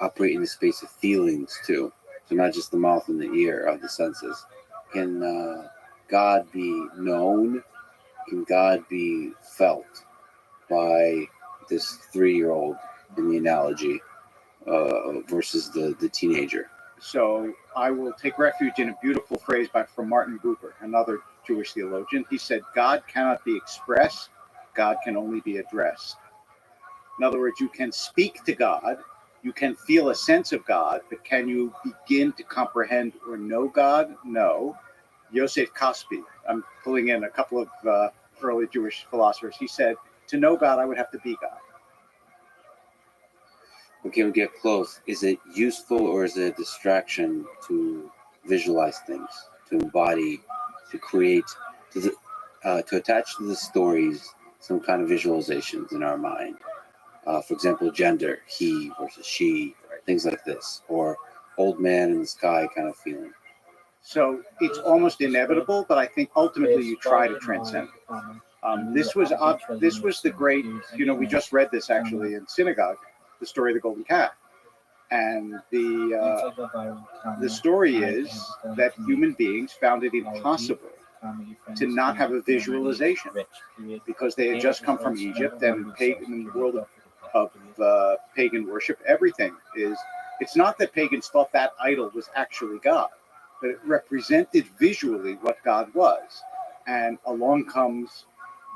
A: operate in the space of feelings too? So not just the mouth and the ear of the senses. Can God be known? Can God be felt by this 3-year-old in the analogy versus the teenager?
E: So I will take refuge in a beautiful phrase from Martin Buber, another Jewish theologian. He said, God cannot be expressed, God can only be addressed. In other words, you can speak to God, you can feel a sense of God, but can you begin to comprehend or know God? No. Yosef Kaspi, I'm pulling in a couple of early Jewish philosophers, he said, to know God, I would have to be God.
A: Okay, we get close. Is it useful or is it a distraction to visualize things, to embody, to create, to attach to the stories some kind of visualizations in our mind? For example, gender, he versus she, things like this, or old man in the sky kind of feeling.
E: So it's almost inevitable, but I think ultimately you try to transcend it. This was the great, we just read this actually in synagogue, the story of the golden calf. And the story is that human beings found it impossible to not have a visualization because they had just come from Egypt, and in the world of pagan worship, everything is, it's not that pagans thought that idol was actually God, but it represented visually what God was. And along comes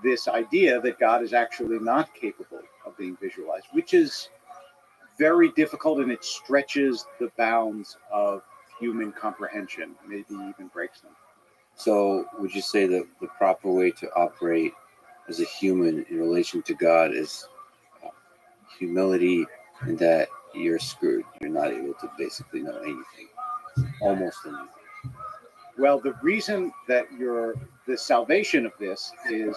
E: this idea that God is actually not capable of being visualized, which is very difficult, and it stretches the bounds of human comprehension, maybe even breaks them.
A: So would you say that the proper way to operate as a human in relation to God is humility, and that you're screwed? You're not able to basically know anything, almost anything.
E: Well, the reason that the salvation of this is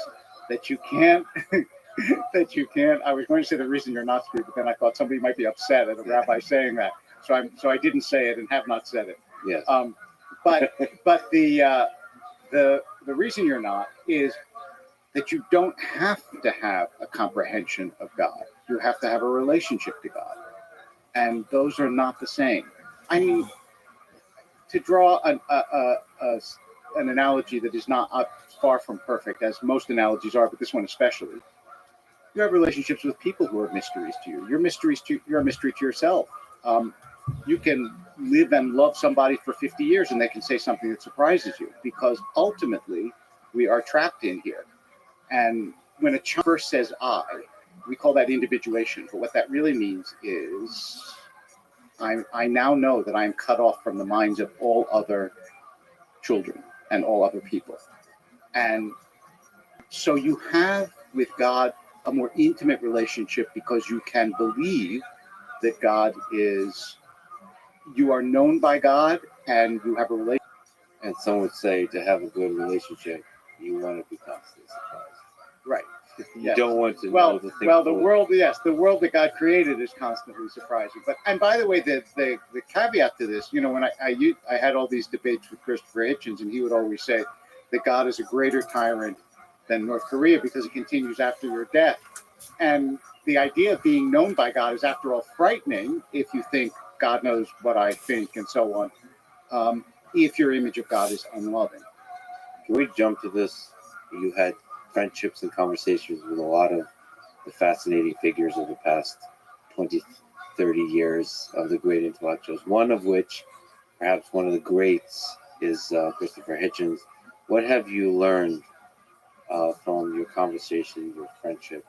E: that you can't, I was going to say the reason you're not screwed, but then I thought somebody might be upset at a rabbi saying that. So I didn't say it and have not said it.
A: Yes.
E: But the reason you're not is that you don't have to have a comprehension of God. You have to have a relationship to God. And those are not the same. I mean, to draw an analogy that is not far from perfect, as most analogies are, but this one especially, you have relationships with people who are mysteries to you. You're a mystery to yourself. you can live and love somebody for 50 years and they can say something that surprises you, because ultimately we are trapped in here. And when a child first says I, we call that individuation. But what that really means is I now know that I am cut off from the minds of all other children and all other people. And so you have with God a more intimate relationship because you can believe that God is, you are known by God and you have a relationship.
A: And some would say to have a good relationship, you want to be constantly surprised.
E: Right.
A: You
E: Yes.
A: don't want to
E: Well,
A: know the thing.
E: well, the world, yes, the world that God created is constantly surprising. But, and by the way, the caveat to this, you know, when I had all these debates with Christopher Hitchens, and he would always say that God is a greater tyrant than North Korea because he continues after your death. And the idea of being known by God is, after all, frightening if you think God knows what I think and so on. If your image of God is unloving.
A: Can we jump to this? You had friendships and conversations with a lot of the fascinating figures of the past 20, 30 years of the great intellectuals, one of which, perhaps one of the greats, is Christopher Hitchens. What have you learned from your conversation, your friendship?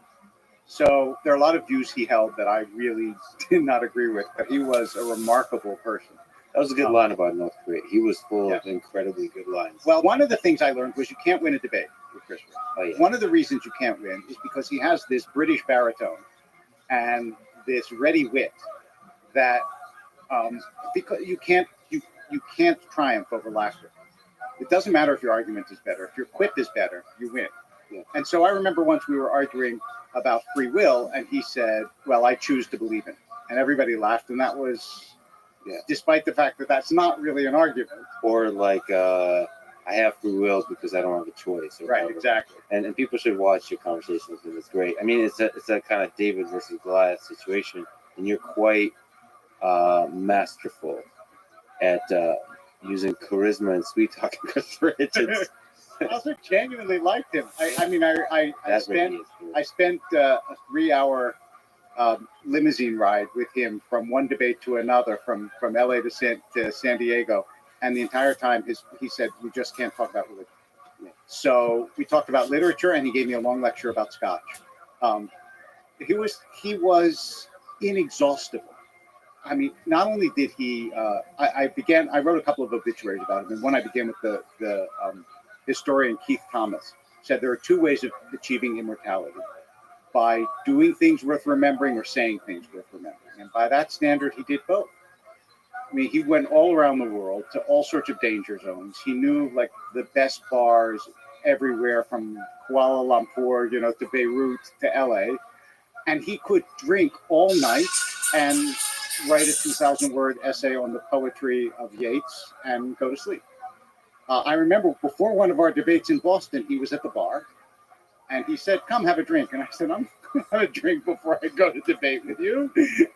E: So there are a lot of views he held that I really did not agree with, but he was a remarkable person.
A: That was a good line about North Korea. He was full of incredibly good lines.
E: Well, one of the things I learned was you can't win a debate with Christopher.
A: Oh, yeah.
E: One of the reasons you can't win is because he has this British baritone and this ready wit that because you can't triumph over laughter. It doesn't matter if your argument is better. If your quip is better, you win.
A: Yeah.
E: And so I remember once we were arguing about free will, and he said, "Well, I choose to believe in it," and everybody laughed, and that was.
A: Yeah.
E: Despite the fact that that's not really an argument.
A: Or like, I have free will because I don't have a choice.
E: Right,
A: whatever.
E: exactly.
A: And people should watch your conversations because it's great. I mean, it's a kind of David versus Goliath situation, and you're quite masterful at using charisma and sweet talking Christopher Hitchens.
E: I also genuinely liked him. I spent a 3-hour limousine ride with him from one debate to another, from LA to San Diego, and the entire time he said, "We just can't talk about religion." So we talked about literature, and he gave me a long lecture about Scotch. He was inexhaustible. I mean, not only did he, I wrote a couple of obituaries about him, and one I began with the historian Keith Thomas. Said there are two ways of achieving immortality: by doing things worth remembering or saying things worth remembering. And by that standard, he did both. I mean, he went all around the world to all sorts of danger zones. He knew like the best bars everywhere from Kuala Lumpur, to Beirut to LA. And he could drink all night and write a 2,000-word essay on the poetry of Yeats and go to sleep. I remember before one of our debates in Boston, he was at the bar. And he said, "Come have a drink." And I said, "I'm going to have a drink before I go to debate with you.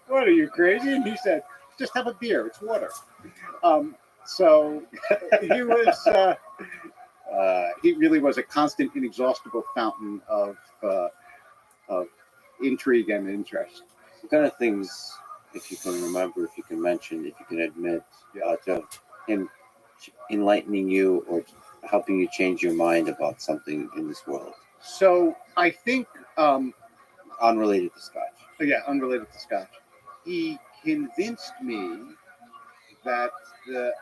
E: What, are you crazy?" And he said, "Just have a beer. It's water." So he was, he really was a constant, inexhaustible fountain of intrigue and interest.
A: What kind of things, if you can remember, if you can mention, if you can admit, to him enlightening you or helping you change your mind about something in this world?
E: So I think,
A: unrelated to Scotch.
E: Unrelated to Scotch. He convinced me that the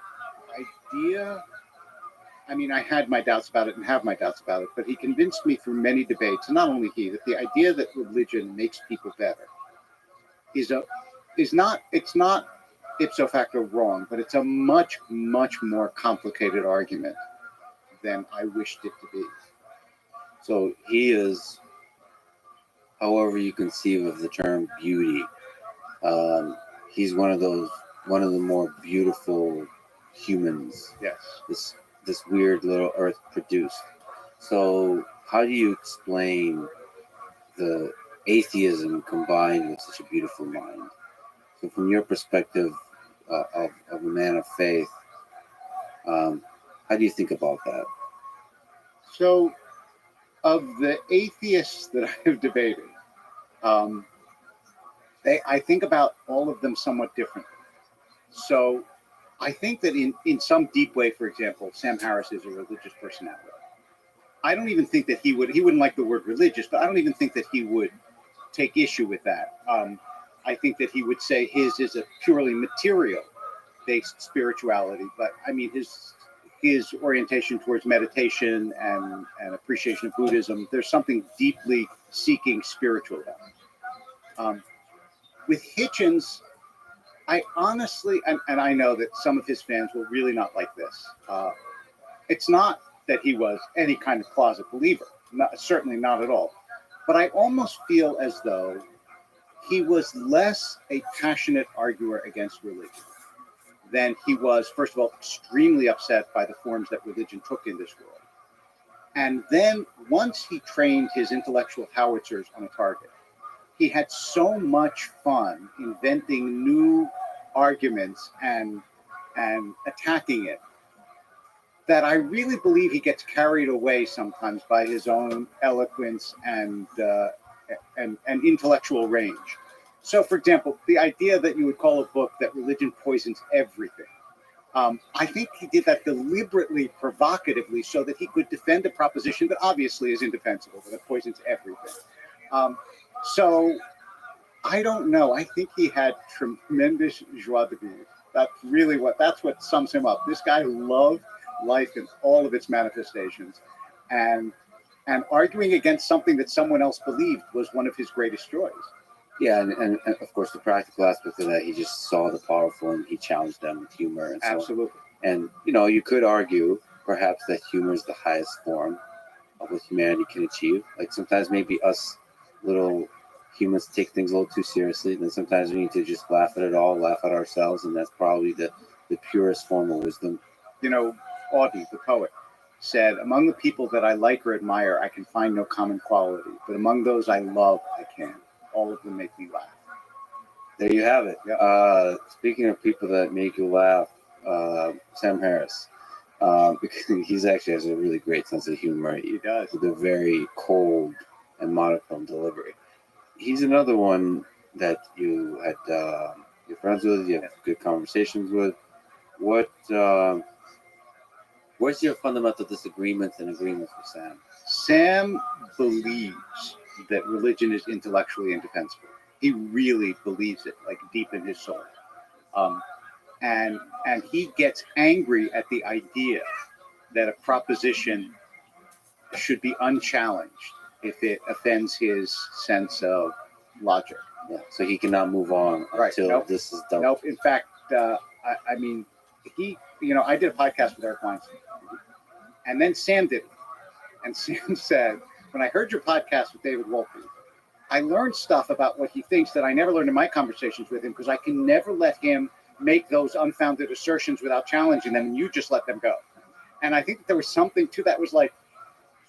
E: idea, I had my doubts about it and have my doubts about it, but he convinced me through many debates, and not only he, that the idea that religion makes people better it's not ipso facto wrong, but it's a much, much more complicated argument than I wished it to be.
A: So he is, however you conceive of the term beauty, he's one of the more beautiful humans.
E: Yes.
A: This weird little earth produced. So how do you explain the atheism combined with such a beautiful mind? So from your perspective of a man of faith, how do you think about that?
E: So, of the atheists that I have debated, I think about all of them somewhat differently. So I think that in some deep way, for example, Sam Harris is a religious personality. I don't even think that he wouldn't like the word religious, but I don't even think that he would take issue with that. I think that he would say his is a purely material based spirituality, but I mean his orientation towards meditation and appreciation of Buddhism, there's something deeply seeking spiritual about it. With Hitchens, I honestly, and I know that some of his fans will really not like this. It's not that he was any kind of closet believer, certainly not at all. But I almost feel as though he was less a passionate arguer against religion than he was, first of all, extremely upset by the forms that religion took in this world. And then once he trained his intellectual howitzers on a target, he had so much fun inventing new arguments and attacking it that I really believe he gets carried away sometimes by his own eloquence and intellectual range. So, for example, the idea that you would call a book that religion poisons everything, I think he did that deliberately, provocatively, so that he could defend a proposition that obviously is indefensible, that it poisons everything. So, I don't know. I think he had tremendous joie de vivre. That's what sums him up. This guy loved life in all of its manifestations, and arguing against something that someone else believed was one of his greatest joys.
A: Yeah, and of course the practical aspect of that, he just saw the powerful and he challenged them with humor and so
E: Absolutely.
A: on. And you could argue perhaps that humor is the highest form of what humanity can achieve. Like sometimes maybe us little humans take things a little too seriously, and then sometimes we need to just laugh at it all, laugh at ourselves, and that's probably the purest form of wisdom.
E: Audie, the poet, said, "Among the people that I like or admire, I can find no common quality, but among those I love, I can. All of them make me laugh."
A: There you have it.
E: Yep.
A: Speaking of people that make you laugh, Sam Harris, because he's actually has a really great sense of humor.
E: He does.
A: With a very cold and monotone delivery. He's another one that you had you're friends with, you have good conversations with. Where's your fundamental disagreements and agreements with Sam?
E: Sam believes that religion is intellectually indefensible. He really believes it, like deep in his soul. And he gets angry at the idea that a proposition should be unchallenged if it offends his sense of logic.
A: Yeah, so he cannot move on until this is done.
E: Nope. In fact, I mean, I did a podcast with Eric Weinstein, and then Sam did it. And Sam said, "When I heard your podcast with David Wolpe, I learned stuff about what he thinks that I never learned in my conversations with him, because I can never let him make those unfounded assertions without challenging them, and you just let them go." And I think that there was something to that. Was like,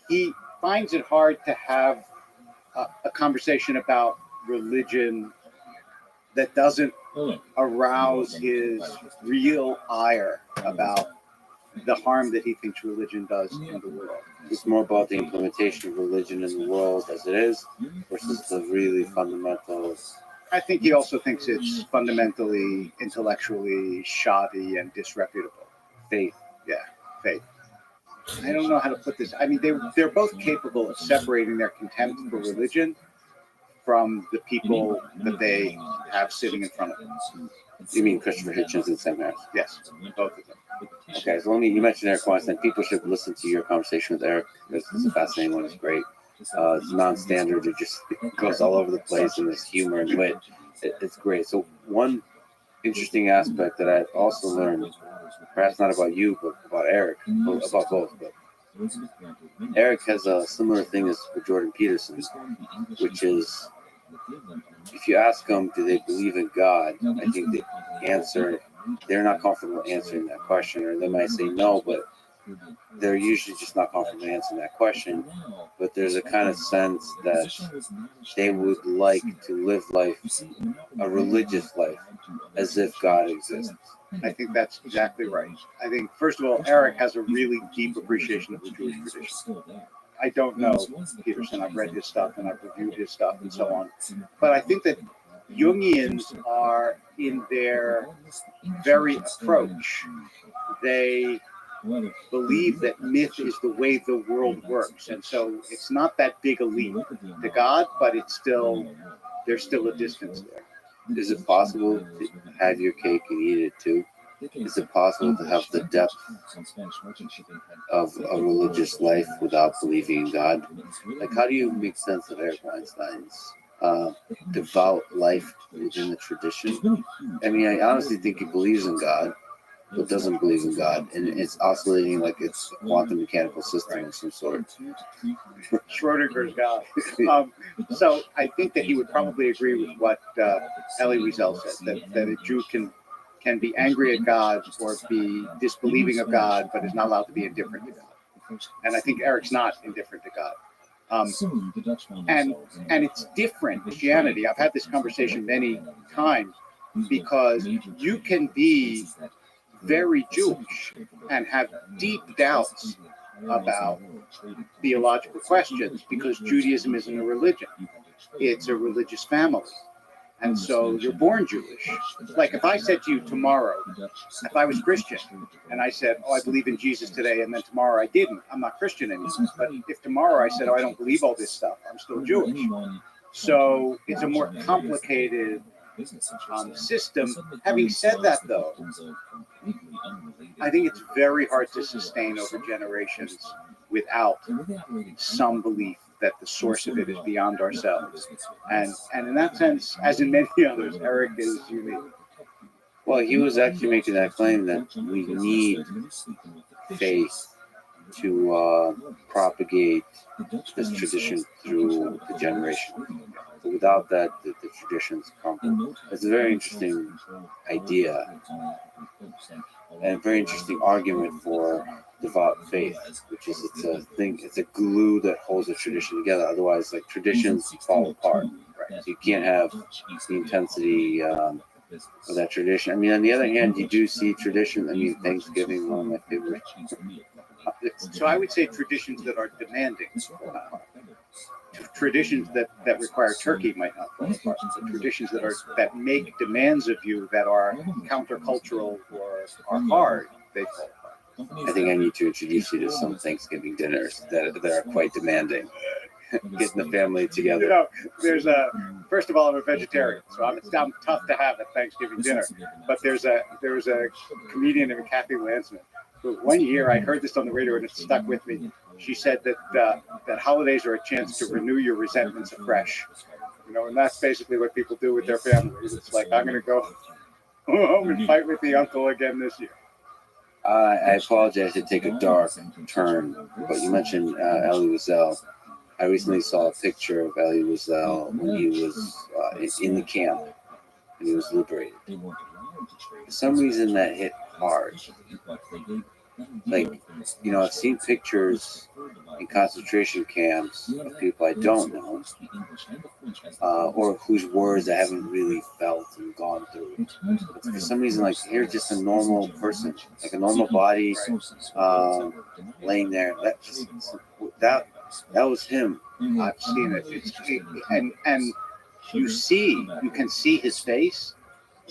E: he finds it hard to have a conversation about religion that doesn't arouse his real ire about the harm that he thinks religion does in the world.
A: It's more about the implementation of religion in the world as it is versus the really fundamentals.
E: I think he also thinks it's fundamentally, intellectually shoddy and disreputable.
A: Faith.
E: Yeah, faith. I don't know how to put this. I mean, they're both capable of separating their contempt for religion from the people that they have sitting in front of them.
A: You mean Christopher Hitchens and Sam Harris?
E: Yes, both of them.
A: Okay, so you mentioned Eric Weinstein. People should listen to your conversation with Eric. This is a fascinating one. It's great. It's non-standard. It just goes all over the place, and there's humor and wit. It's great. So one interesting aspect that I've also learned, perhaps not about you, but about Eric, about both. But Eric has a similar thing as with Jordan Peterson, which is, if you ask them, do they believe in God? I think the answer, they're not comfortable answering that question, or they might say no, but they're usually just not comfortable answering that question. But there's a kind of sense that they would like to live life, a religious life, as if God exists.
E: I think that's exactly right. I think, first of all, Eric has a really deep appreciation of the Jewish tradition. I don't know Peterson. I've read his stuff and I've reviewed his stuff and so on. But I think that Jungians are in their very approach. They believe that myth is the way the world works, and so it's not that big a leap to God, but there's still a distance there.
A: Is it possible to have your cake and eat it too? Is it possible to have the depth of a religious life without believing in God? Like, how do you make sense of Eric Weinstein's devout life within the tradition? I mean, I honestly think he believes in God, but doesn't believe in God, and it's oscillating like it's a quantum mechanical system of some sort.
E: Schrodinger's God. So I think that he would probably agree with what Elie Wiesel said, that a Jew can be angry at God or be disbelieving of God, but is not allowed to be indifferent to God. And I think Eric's not indifferent to God. And it's different, Christianity. I've had this conversation many times because you can be very Jewish and have deep doubts about theological questions because Judaism isn't a religion. It's a religious family. And so you're born Jewish. Like if I said to you tomorrow, if I was Christian and I said, oh, I believe in Jesus today, and then tomorrow I didn't, I'm not Christian anymore. But if tomorrow I said, oh, I don't believe all this stuff, I'm still Jewish. So it's a more complicated system. Having said that, though, I think it's very hard to sustain over generations without some belief that the source of it is beyond ourselves. And in that sense, as in many others, Eric is unique.
A: Well, he was actually making that claim that we need faith to propagate this tradition through the generation. But without that, the traditions crumble. It's a very interesting idea and a very interesting argument for devout faith, which is it's a glue that holds a tradition together. Otherwise, like traditions fall apart. Right? So you can't have the intensity of that tradition. I mean, on the other hand, you do see tradition. I mean, Thanksgiving, one of my favorite.
E: So I would say traditions that are demanding. Traditions that require turkey might not fall apart. So traditions that make demands of you that are countercultural or are hard, they fall apart.
A: I think I need to introduce you to some Thanksgiving dinners that are quite demanding. Getting the family together.
E: You know, first of all, I'm a vegetarian, so I'm tough to have at Thanksgiving dinner. But there's a comedian named Kathy Landsman. Who one year I heard this on the radio and it stuck with me. She said that holidays are a chance to renew your resentments afresh. You know, and that's basically what people do with their families. It's like, I'm going to go home and fight with the uncle again this year.
A: I apologize to take a dark turn, but you mentioned Elie Wiesel. I recently saw a picture of Elie Wiesel when he was in the camp and he was liberated. For some reason, that hit hard. Like, you know, I've seen pictures in concentration camps of people I don't know, or whose words I haven't really felt and gone through. But for some reason, like, here's just a normal person, like a normal body, laying there. That was him.
E: I've seen it. And you can see his face,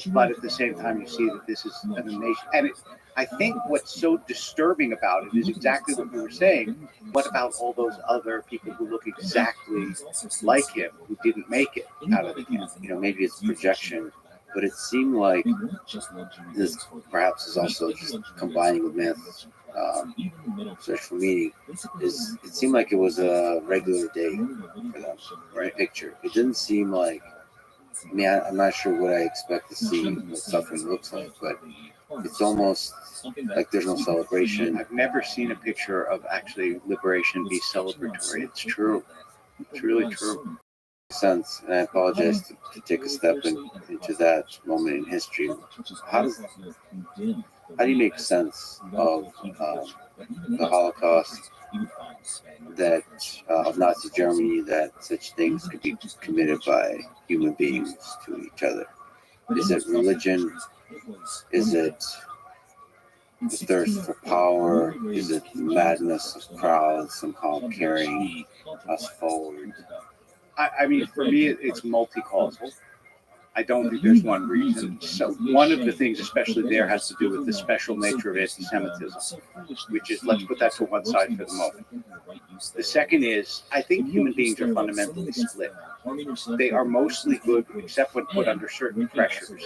E: but at the same time, you see that this is an nation. And I think what's so disturbing about it is exactly what you were saying. What about all those other people who look exactly like him, who didn't make it out of the camp?
A: You know, maybe it's projection, but it seemed like this perhaps is also just combining with myth. Search for meaning. It seemed like it was a regular day for them, right? Picture. It didn't seem like. I mean, I'm not sure what I expect to see what suffering looks like, but it's almost like there's no celebration.
E: I've never seen a picture of actually liberation be celebratory. It's true. It's really true.
A: Sense, and I apologize to take a step into that moment in history. How do you make sense of the Holocaust, that of Nazi Germany, that such things could be committed by human beings to each other? Is it religion? Is it the thirst for power? Is it the madness of crowds somehow carrying us forward?
E: I mean, for me, it's multi-causal. I don't think there's one reason. So one of the things, especially there, has to do with the special nature of anti-Semitism, which is, let's put that to one side for the moment. The second is, I think human beings are fundamentally split. They are mostly good, except when put under certain pressures.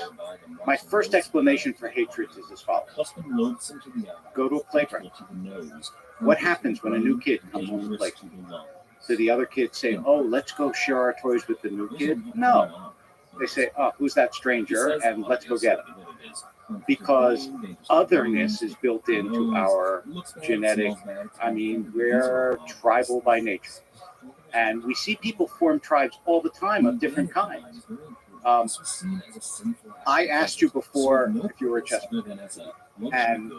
E: My first explanation for hatred is as follows. Go to a playground. What happens when a new kid comes on the playground? Do the other kids say, oh, let's go share our toys with the new kid? No. They say, oh, who's that stranger? And let's go get him. Because otherness is built into our genetic, we're tribal by nature. And we see people form tribes all the time of different kinds. I asked you before if you were a chess player. And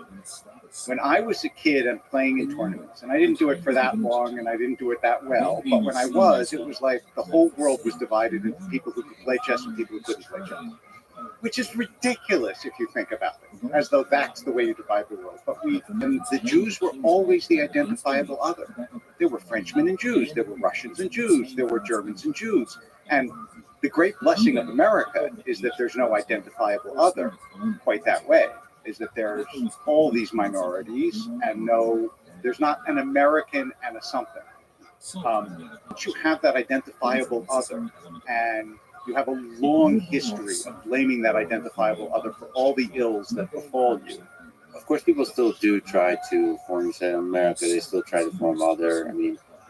E: when I was a kid and playing in tournaments, and I didn't do it for that long and I didn't do it that well, but when I was, it was like the whole world was divided into people who could play chess and people who couldn't play chess. Which is ridiculous if you think about it, as though that's the way you divide the world. But the Jews were always the identifiable other. There were Frenchmen and Jews, there were Russians and Jews, there were Germans and Jews. And the great blessing of America is that there's no identifiable other quite that way, is that there's all these minorities and there's not an American and a something. But you have that identifiable other, and you have a long history of blaming that identifiable other for all the ills that befall you.
A: Of course, people still do try to form, say, in America, they still try to form other,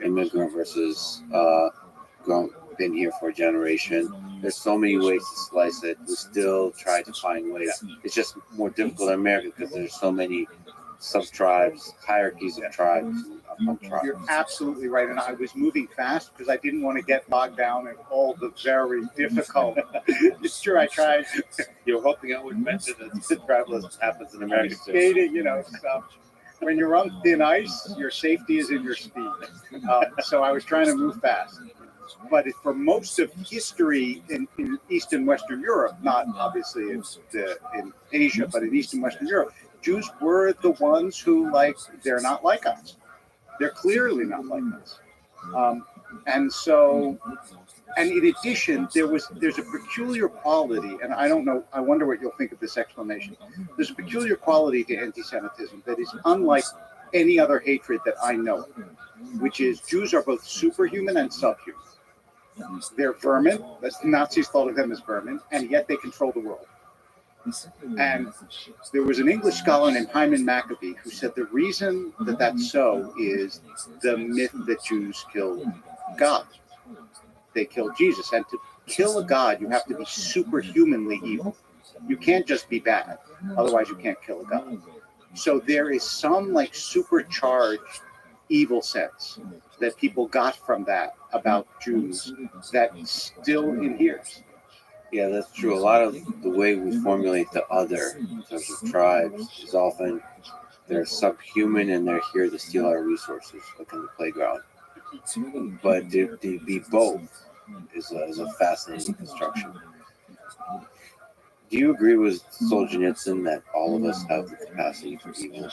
A: immigrant versus been here for a generation. There's so many ways to slice it. We still try to find ways. It's just more difficult in America because there's so many sub-tribes, hierarchies of tribes.
E: You're absolutely right. And I was moving fast because I didn't want to get bogged down in all the very difficult. It's true, I tried.
A: You're hoping I would mention that the travelers happens in America too.
E: Skating, stuff. When you're on thin ice, your safety is in your speed. So I was trying to move fast. But for most of history in East and Western Europe, not obviously in Asia, but in East and Western Europe, Jews were the ones who, they're not like us. They're clearly not like us. And in addition, there's a peculiar quality, and I don't know, I wonder what you'll think of this explanation. There's a peculiar quality to anti-Semitism that is unlike any other hatred that I know, which is Jews are both superhuman and subhuman. They're vermin. The Nazis thought of them as vermin, and yet they control the world. And there was an English scholar named Hyman Maccabee who said the reason that that's so is the myth that Jews killed God. They killed Jesus. And to kill a God, you have to be superhumanly evil. You can't just be bad. Otherwise, you can't kill a God. So there is some supercharged evil sense that people got from that about Jews that still inheres.
A: Yeah, that's true. A lot of the way we formulate the other in terms of tribes is often they're subhuman and they're here to steal our resources, like in the playground. But to be both is a fascinating construction. Do you agree with Solzhenitsyn that all of us have the capacity for evil?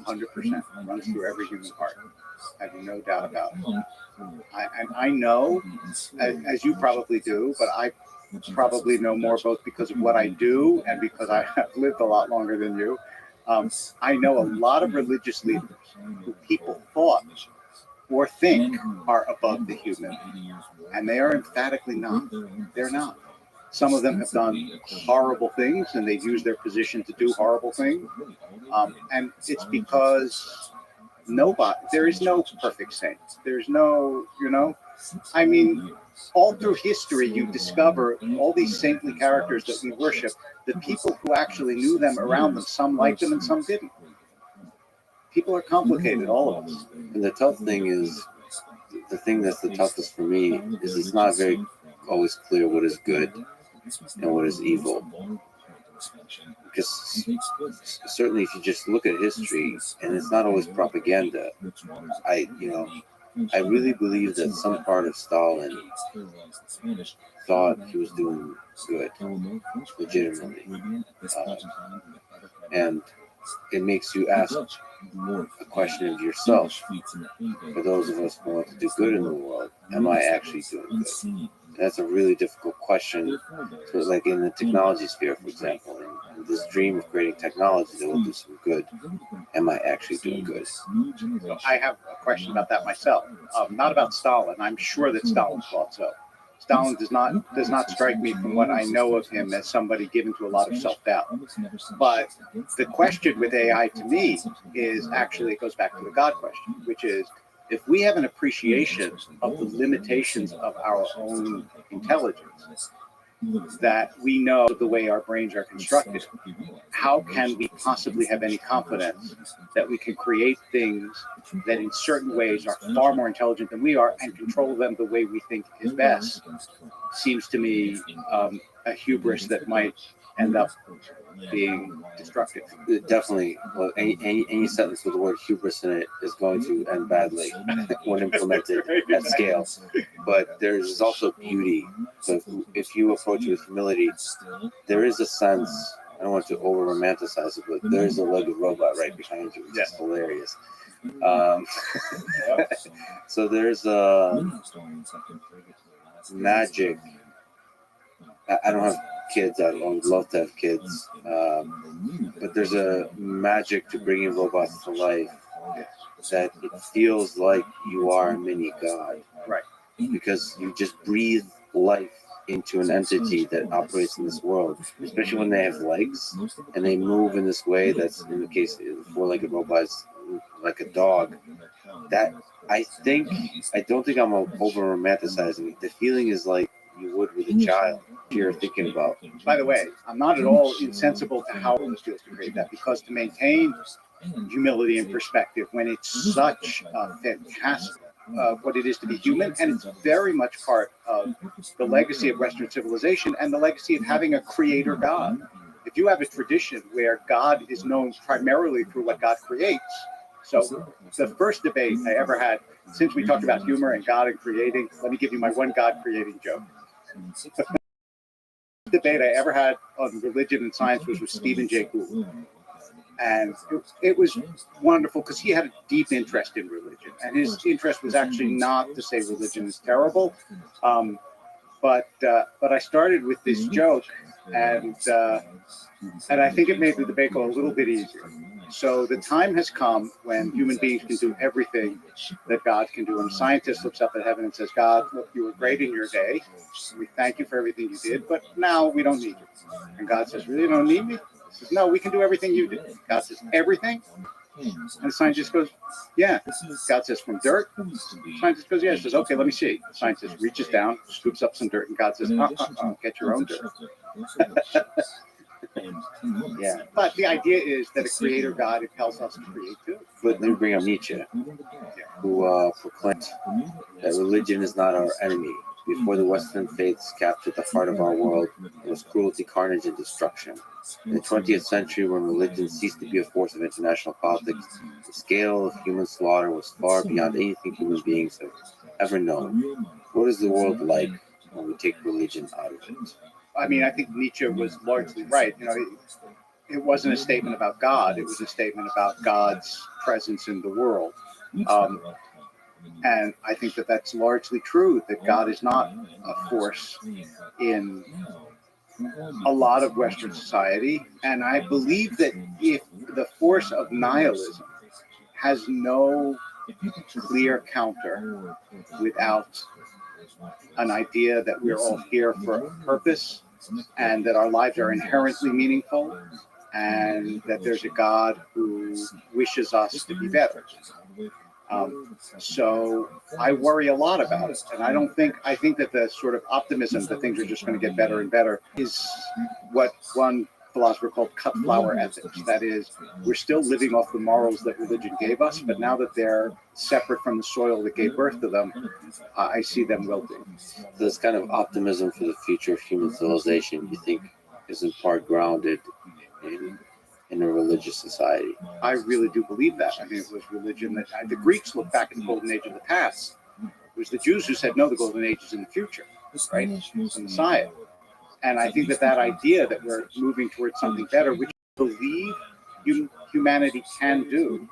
E: 100%. Runs through every human heart. I have no doubt about it. I know, as you probably do, but I probably know more both because of what I do and because I have lived a lot longer than you. I know a lot of religious leaders who people thought or think are above the human, and they are emphatically not. They're not. Some of them have done horrible things, and they've used their position to do horrible things. And it's because there is no perfect saint. There's no, all through history, you discover all these saintly characters that we worship, the people who actually knew them around them, some liked them and some didn't. People are complicated, all of us.
A: And the tough thing is, the thing that's the toughest for me is it's not very always clear what is good and what is evil. Because certainly if you just look at history, and it's not always propaganda, I really believe that some part of Stalin thought he was doing good, legitimately. And it makes you ask a question of yourself. For those of us who want to do good in the world, am I actually doing good? That's a really difficult question. So, like in the technology sphere, for example, in this dream of creating technology that will do some good, am I actually doing good?
E: So I have a question about that myself. Not about Stalin. I'm sure that Stalin thought so. Stalin does not strike me from what I know of him as somebody given to a lot of self-doubt. But the question with AI to me is actually, it goes back to the God question, which is, if we have an appreciation of the limitations of our own intelligence, that we know the way our brains are constructed, how can we possibly have any confidence that we can create things that in certain ways are far more intelligent than we are and control them the way we think is best? Seems to me a hubris that might end up being destructive.
A: Definitely. Well, any sentence with the word hubris in it is going to end badly when implemented at scale. But there's also beauty. So if you approach it with humility, there is a sense, I don't want to over romanticize it, but there's a legged robot right behind you, which is hilarious. So there's a magic. I don't have kids. I would love to have kids. But there's a magic to bringing robots to life that it feels like you are a mini god.
E: Right.
A: Because you just breathe life into an entity that operates in this world, especially when they have legs and they move in this way that's, in the case of four-legged robots, like a dog. That I don't think I'm over romanticizing it. The feeling is like you would with a child you're thinking about.
E: By the way, I'm not at all insensible to how it feels to create that, because to maintain humility and perspective when it's such a fantastic what it is to be human, and it's very much part of the legacy of Western civilization and the legacy of having a creator God. If you have a tradition where God is known primarily through what God creates, so the first debate I ever had, since we talked about humor and God and creating, let me give you my one God creating joke. The debate I ever had on religion and science was with Stephen Jay Gould. And it was wonderful because he had a deep interest in religion. And his interest was actually not to say religion is terrible. But I started with this joke, and I think it made the debate go a little bit easier. So the time has come when human beings can do everything that God can do. And a scientist looks up at heaven and says, God, look, you were great in your day. We thank you for everything you did, but now we don't need you. And God says, really, you don't need me? He says, no, we can do everything you did. God says, everything? And the scientist goes, yeah. God says, from dirt? The scientist goes, yeah. He says, okay, let me see. The scientist reaches down, scoops up some dirt, and God says, get your own dirt. Yeah, but the idea is that a creator God impels us to create too.
A: But let me bring up Nietzsche, who proclaimed that religion is not our enemy. Before the Western faiths captured the heart of our world, it was cruelty, carnage, and destruction. In the 20th century, when religion ceased to be a force of international politics, the scale of human slaughter was far beyond anything human beings have ever known. What is the world like when we take religion out of it?
E: I mean, I think Nietzsche was largely right. You know, it wasn't a statement about God. It was a statement about God's presence in the world. And I think that that's largely true, that God is not a force in a lot of Western society. And I believe that if the force of nihilism has no clear counter without an idea that we're all here for a purpose and that our lives are inherently meaningful and that there's a God who wishes us to be better. So I worry a lot about it. And I think that the sort of optimism that things are just going to get better and better is what one philosopher called cut flower ethics. That is, we're still living off the morals that religion gave us, but now that they're separate from the soil that gave birth to them, I see them wilting.
A: This kind of optimism for the future of human civilization, you think, is in part grounded in a religious society?
E: I really do believe that. I mean, it was religion that the Greeks looked back at the golden age of the past. It was the Jews who said, no, the golden age is in the future, right? The Messiah. And I think that idea that we're moving towards something better, which I believe humanity can do.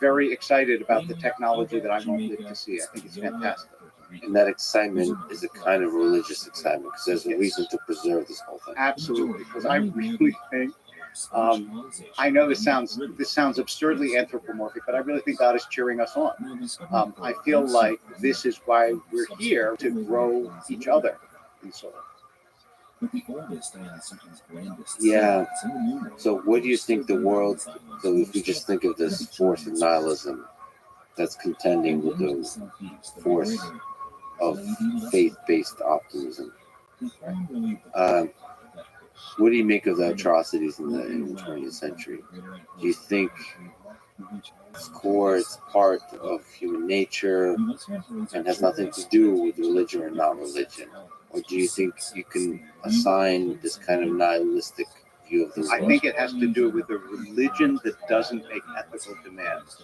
E: Very excited about the technology that I won't live to see. I think it's fantastic.
A: And that excitement is a kind of religious excitement because there's a reason to preserve this whole thing.
E: Absolutely, because I really think I know this sounds absurdly anthropomorphic, but I really think God is cheering us on. I feel like this is why we're here, to grow each other in soul.
A: Yeah. So what do you think the world, so if we just think of this force of nihilism that's contending with the force of faith-based optimism, what do you make of the atrocities in the 20th century? Do you think its core is part of human nature and has nothing to do with religion or not religion? Or do you think you can assign this kind of nihilistic view of the world?
E: I think it has to do with a religion that doesn't make ethical demands.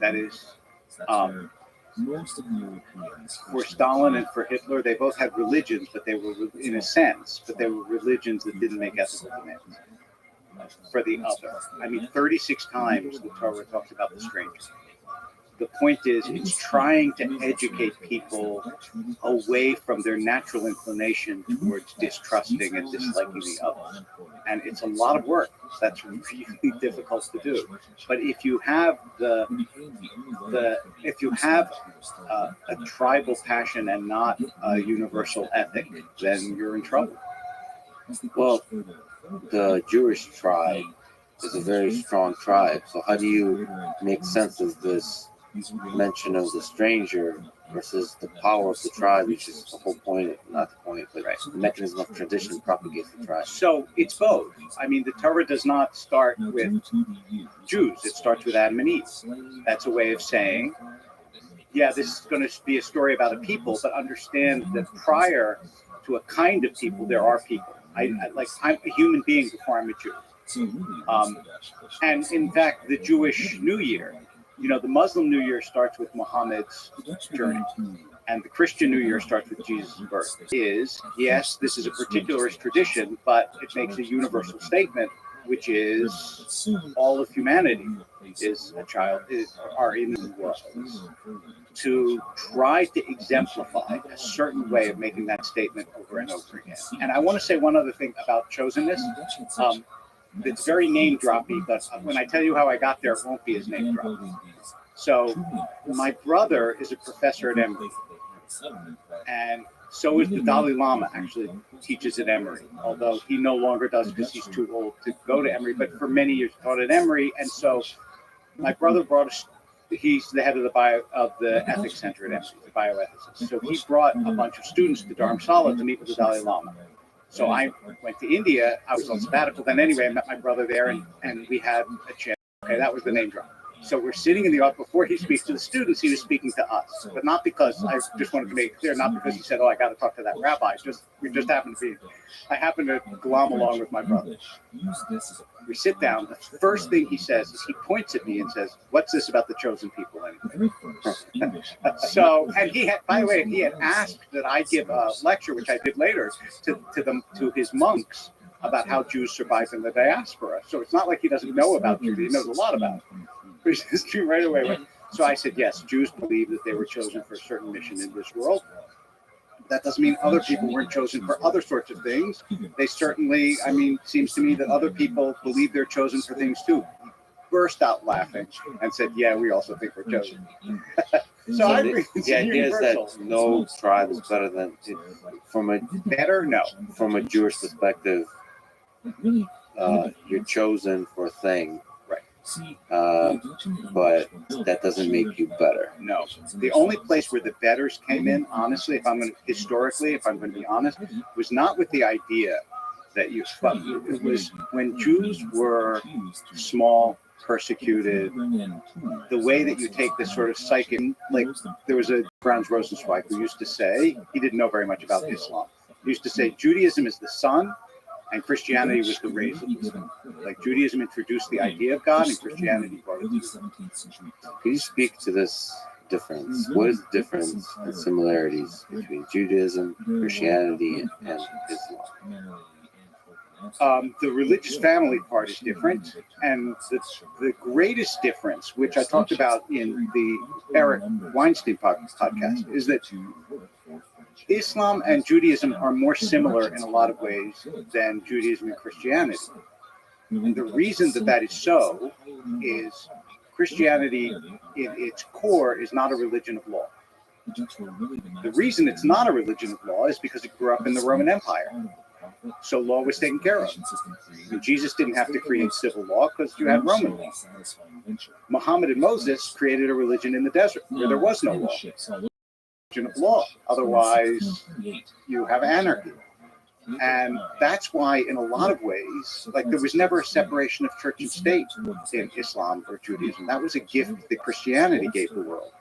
E: That is, for Stalin and for Hitler, they both had religions, but they were, in a sense, but they were religions that didn't make ethical demands for the other. I mean, 36 times the Torah talks about the stranger. The point is, it's trying to educate people away from their natural inclination towards distrusting and disliking the other. And it's a lot of work. That's really difficult to do. But if you have a tribal passion and not a universal ethic, then you're in trouble.
A: Well, the Jewish tribe is a very strong tribe. So how do you make sense of this mention of the stranger versus the power of the tribe, which is the whole point, not the point, but the mechanism of tradition propagates the tribe?
E: So it's both. I mean, the Torah does not start with Jews. It starts with Adam and Eve. That's a way of saying, yeah, this is going to be a story about a people, but understand that prior to a kind of people, there are people. I'm a human being before I'm a Jew. And in fact, the Jewish New Year, the Muslim New Year starts with Muhammad's journey, and the Christian New Year starts with Jesus' birth. Yes, this is a particularist tradition, but it makes a universal statement, which is all of humanity are in the world. To try to exemplify a certain way of making that statement over and over again. And I want to say one other thing about chosenness. It's very name droppy, but when I tell you how I got there, it won't be as name droppy. So my brother is a professor at Emory, and so is the Dalai Lama. Actually teaches at Emory, although he no longer does because he's too old to go to Emory. But for many years taught at Emory, and so my brother he's the head of the ethics center at Emory, the bioethicist. So he brought a bunch of students to Dharamsala to meet with the Dalai Lama. So I went to India. I was on sabbatical then anyway. I met my brother there, and we had a chat. Okay, that was the name drop. So we're sitting in the office. Before he speaks to the students, he was speaking to us. But not because, I just wanted to make it clear, not because he said, oh, I got to talk to that rabbi. I happened to glom along with my brother. We sit down. The first thing he says is he points at me and says, what's this about the chosen people anyway? So, and he had, by the way, he had asked that I give a lecture, which I did later, to his monks about how Jews survived in the diaspora. So it's not like he doesn't know about Judaism. He knows a lot about it. But he just right away. So I said, yes, Jews believe that they were chosen for a certain mission in this world. That doesn't mean other people weren't chosen for other sorts of things. They certainly, seems to me that other people believe they're chosen for things too. He burst out laughing and said, yeah, we also think we're chosen.
A: The idea is that no tribe is better than it. From a Jewish perspective, you're chosen for a thing. But that doesn't make you better.
E: No. The only place where the betters came in, honestly, if I'm going to be honest, was not with the idea that but it was when Jews were small, persecuted, the way that you take this sort of psychic, like there was a Franz Rosenzweig who used to say, he didn't know very much about Islam. He used to say Judaism is the sun, and Christianity was the rays of the sun. Like Judaism introduced the idea of God, and Christianity brought it to the
A: Can you speak to this difference? What is the difference and similarities between Judaism, Christianity, and Islam?
E: The religious family part is different, and the greatest difference, which I talked about in the Eric Weinstein podcast, is that Islam and Judaism are more similar in a lot of ways than Judaism and Christianity. And the reason that that is so is Christianity, in its core, is not a religion of law. The reason it's not a religion of law is because it grew up in the Roman Empire. So law was taken care of. And Jesus didn't have to create civil law because you had Roman law. Muhammad and Moses created a religion in the desert where there was no law. Religion of law. Otherwise, you have anarchy. And that's why, in a lot of ways, like there was never a separation of church and state in Islam or Judaism. That was a gift that Christianity gave the world.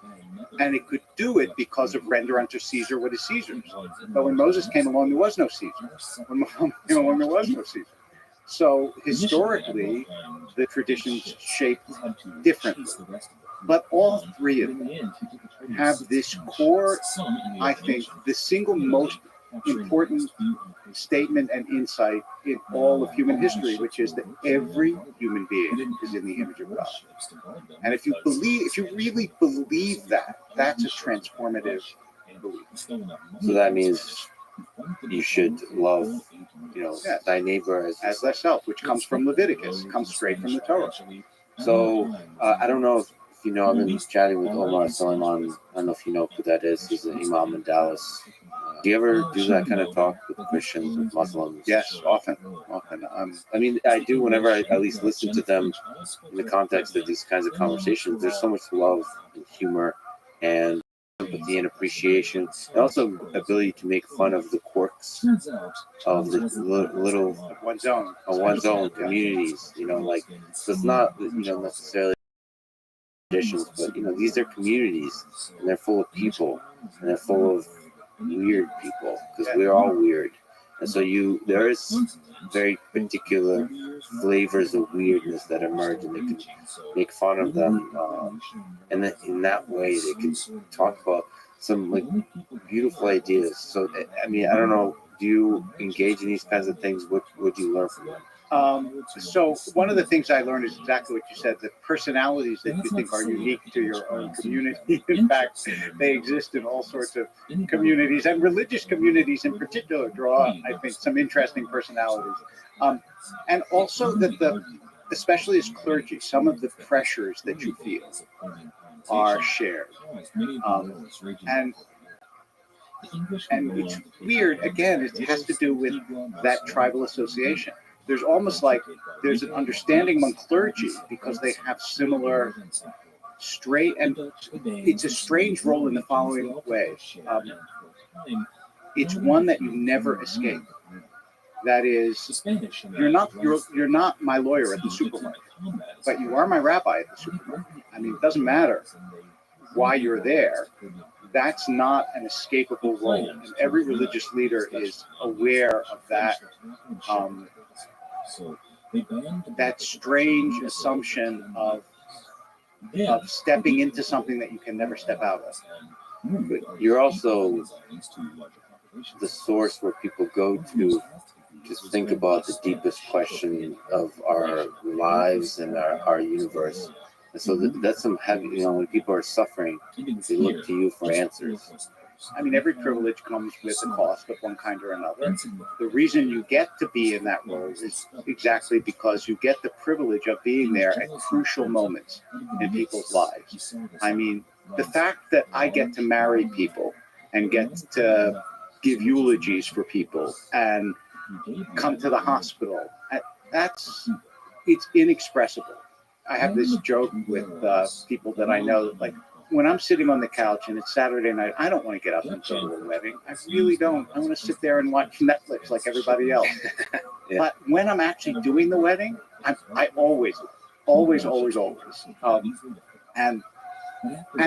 E: And it could do it because of render unto Caesar what is Caesar's. But when Moses came along, there was no Caesar. When Muhammad came along, there was no Caesar. So historically, the traditions shaped differently. But all three of them have this core, I think, the single most important statement and insight in all of human history, which is that every human being is in the image of God. And if you really believe that, that's a transformative belief.
A: So that means you should love, thy neighbor
E: As thyself, which comes from Leviticus, comes straight from the Torah.
A: So I don't know if you know, I've been chatting with Omar Suleiman. I don't know if you know who that is. He's an imam in Dallas. Do you ever do that kind of talk with Christians, with Muslims?
E: Yes, often.
A: I mean, I do whenever I at least listen to them in the context of these kinds of conversations. There's so much love and humor and empathy and appreciation, and also ability to make fun of the quirks of the little
E: One's own
A: communities. So it's not necessarily traditions, but these are communities, and they're full of people, and they're full of weird people, because we're all weird. And so there is very particular flavors of weirdness that emerge, and they can make fun of them, and then in that way they can talk about some beautiful ideas. So I mean, I don't know, do you engage in these kinds of things? What would you learn from them?
E: So one of the things I learned is exactly what you said, the personalities that you think are unique to your own community. In fact, they exist in all sorts of communities, and religious communities in particular draw, I think, some interesting personalities. And also that especially as clergy, some of the pressures that you feel are shared. And it's weird, again, it has to do with that tribal association. There's almost like there's an understanding among clergy because they have similar and it's a strange role in the following way. It's one that you never escape. That is, you're not my lawyer at the supermarket, but you are my rabbi at the supermarket. I mean, it doesn't matter why you're there. That's not an escapable role, and every religious leader is aware of that. That strange assumption of stepping into something that you can never step out of.
A: But you're also the source where people go to think about the deepest question of our lives and our universe. And so that's some heavy, when people are suffering, they look to you for answers.
E: I mean, every privilege comes with a cost of one kind or another. The reason you get to be in that role is exactly because you get the privilege of being there at crucial moments in people's lives. I mean, the fact that I get to marry people and get to give eulogies for people and come to the hospital, it's inexpressible. I have this joke with people that I know, like, when I'm sitting on the couch and it's Saturday night, I don't want to get up and go to a wedding. I really don't. I want to sit there and watch Netflix like everybody else. Yeah. But when I'm actually doing the wedding, I always. And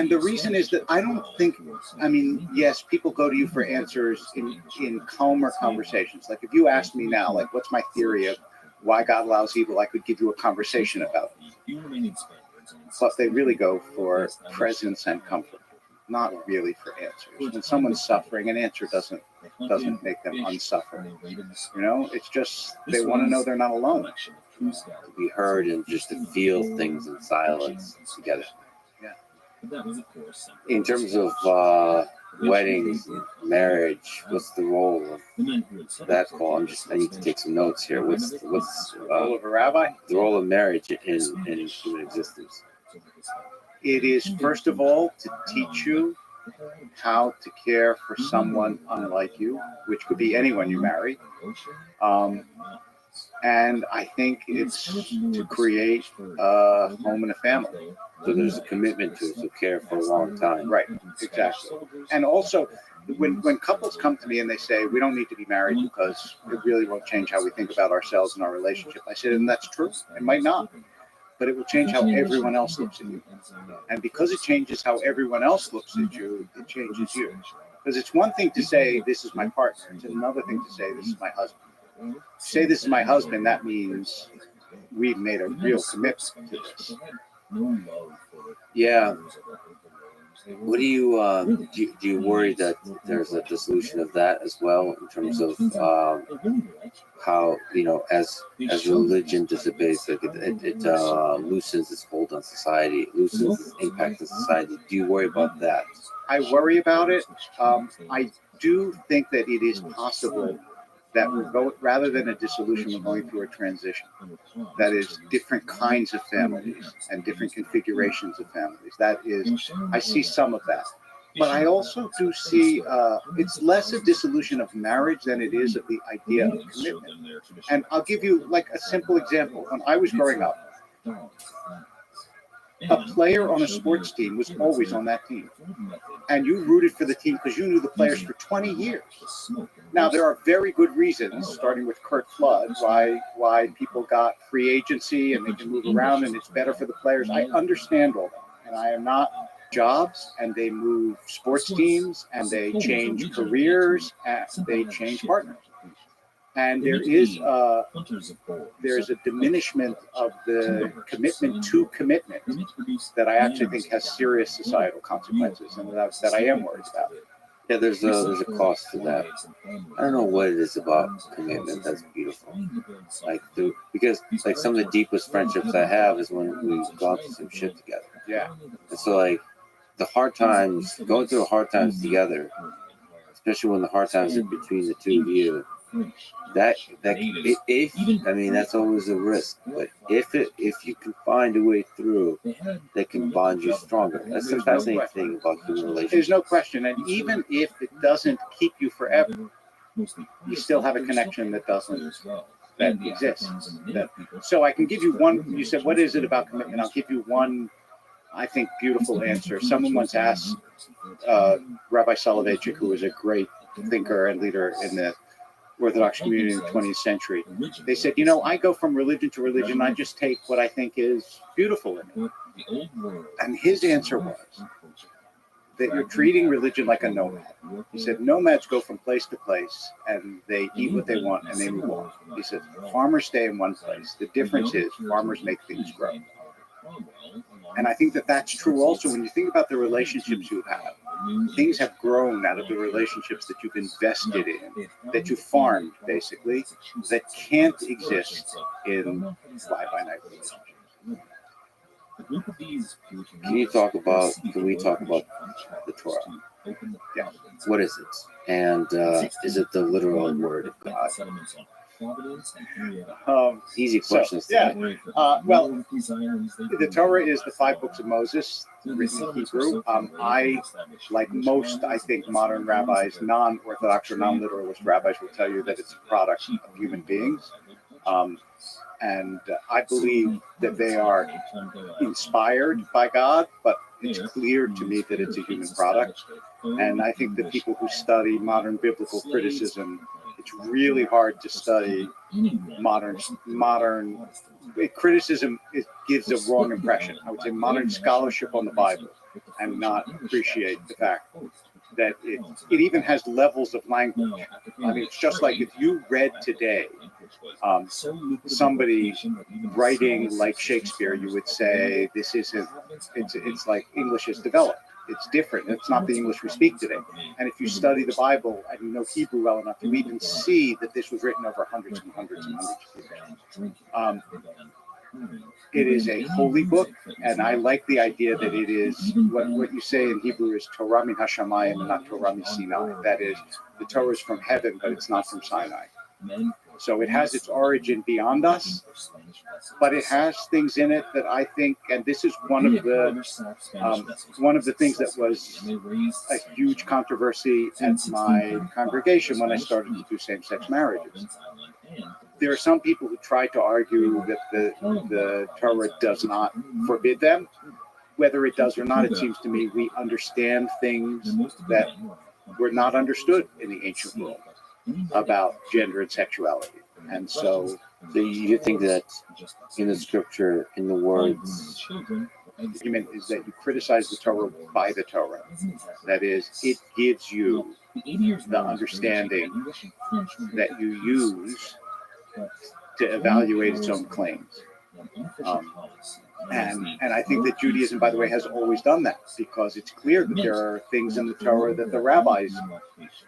E: the reason is that I don't think, I mean, yes, people go to you for answers in calmer conversations. Like if you asked me now, like, what's my theory of why God allows evil, I could give you a conversation about it. But they really go for presence and comfort. not really for answers. When someone's suffering, an answer doesn't make them unsuffering. You know, it's just they want to know they're not alone.
A: To be heard and just to feel things in silence together. In terms of weddings, marriage, what's the role of that, Paul? I need to take some notes here. What's
E: The role of a rabbi?
A: the role of marriage in human existence?
E: It is, first of all, to teach you how to care for someone unlike you, which could be anyone you marry. And I think it's to create a home and a family.
A: So there's a commitment to it, to care for a long time.
E: Right, exactly. And also, when couples come to me and they say, we don't need to be married because it really won't change how we think about ourselves and our relationship, I said, and that's true. It might not, but it will change how everyone else looks at you. And because it changes how everyone else looks at you, it changes you. Because it's one thing to say, this is my partner. It's another thing to say, this is my husband. Say this is my husband, that means we've made a real commitment to this.
A: Yeah. What do you worry that there's a dissolution of that as well in terms of how, you know, as religion dissipates, like it loosens its hold on society, it loosens its impact on society? Do you worry about that?
E: I worry about it. I do think that it is possible that rather than a dissolution, we're going through a transition. That is different kinds of families and different configurations of families. That is, I see some of that. But I also do see it's less a dissolution of marriage than it is of the idea of commitment. And I'll give you like a simple example. When I was growing up, a player on a sports team was always on that team. And you rooted for the team because you knew the players for 20 years. Now, there are very good reasons, starting with Curt Flood, why people got free agency and they can move around and it's better for the players. I understand all that. And I am not jobs, and they move sports teams, and they change careers, and they change partners. And there is a diminishment of the commitment to commitment that I actually think has serious societal consequences, and that I am worried about.
A: Yeah, there's a cost to that. I don't know what it is about commitment that's beautiful. Because some of the deepest friendships I have is when we've gone through some shit together.
E: Yeah.
A: And so the hard times, going through the hard times together, especially when the hard times are between the two of you, that's always a risk. But if you can find a way through that can bond you stronger, that's the fascinating thing about human relationships.
E: There's no question. And even if it doesn't keep you forever, you still have a connection that exists. So I can give you one. You said, what is it about commitment? I'll give you one, I think, beautiful answer. Someone once asked Rabbi Soloveitchik, who was a great thinker and leader in the Orthodox community in the 20th century. They said, I go from religion to religion. I just take what I think is beautiful in it. And his answer was that you're treating religion like a nomad. He said, nomads go from place to place and they eat what they want and they move on. He said, farmers stay in one place. The difference is farmers make things grow. And I think that that's true also when you think about the relationships you have. Things have grown out of the relationships that you've invested in, that you farmed, basically, that can't exist in fly-by-night relationships.
A: Can we talk about the Torah?
E: Yeah.
A: What is it? And is it the literal word of God? Easy questions.
E: Well, the Torah is the 5 books of Moses, written in Hebrew. I, like most, I think, modern rabbis, non-Orthodox or non-literalist rabbis will tell you that it's a product of human beings. And I believe that they are inspired by God, but it's clear to me that it's a human product. And I think that people who study modern biblical criticism, it's really hard to study modern criticism. It gives a wrong impression. I would say modern scholarship on the Bible and not appreciate the fact that it even has levels of language. I mean, it's just like if you read today somebody writing like Shakespeare, you would say this isn't. It's like English is developed. It's different. It's not the English we speak today. And if you study the Bible and you know Hebrew well enough, you even see that this was written over hundreds and hundreds and hundreds of years. It is a holy book, and I like the idea that it is what you say in Hebrew is Torah min Hashamayim and not Torah min Sinai. That is, the Torah is from heaven, but it's not from Sinai. So it has its origin beyond us, but it has things in it that I think, and this is one of the things that was a huge controversy at my congregation when I started to do same-sex marriages. There are some people who try to argue that the Torah does not forbid them. Whether it does or not, it seems to me we understand things that were not understood in the ancient world about gender and sexuality. And so
A: So you think that in the scripture, in the words,
E: the argument is that you criticize the Torah by the Torah. That is, it gives you the understanding that you use to evaluate its own claims. And I think that Judaism, by the way, has always done that, because it's clear that there are things in the Torah that the rabbis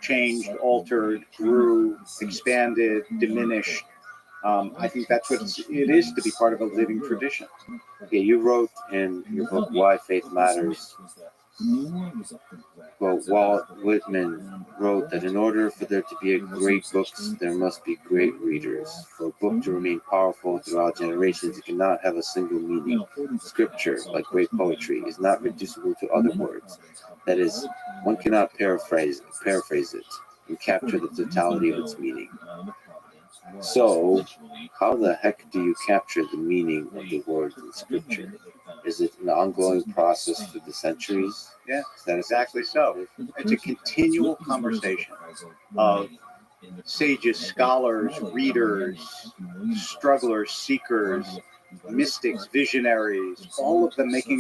E: changed, altered, grew, expanded, diminished. I think that's what it is to be part of a living tradition.
A: okay, you wrote in your book Why Faith Matters. Well, Walt Whitman wrote that in order for there to be great books, there must be great readers. For a book to remain powerful throughout generations, it cannot have a single meaning. Scripture, like great poetry, is not reducible to other words. That is, one cannot paraphrase it and capture the totality of its meaning. So, how the heck do you capture the meaning of the words in Scripture? Is it an ongoing process through the centuries?
E: Yeah,
A: Is that
E: exactly so. It's a continual conversation of sages, scholars, readers, strugglers, seekers, mystics, visionaries, all of them making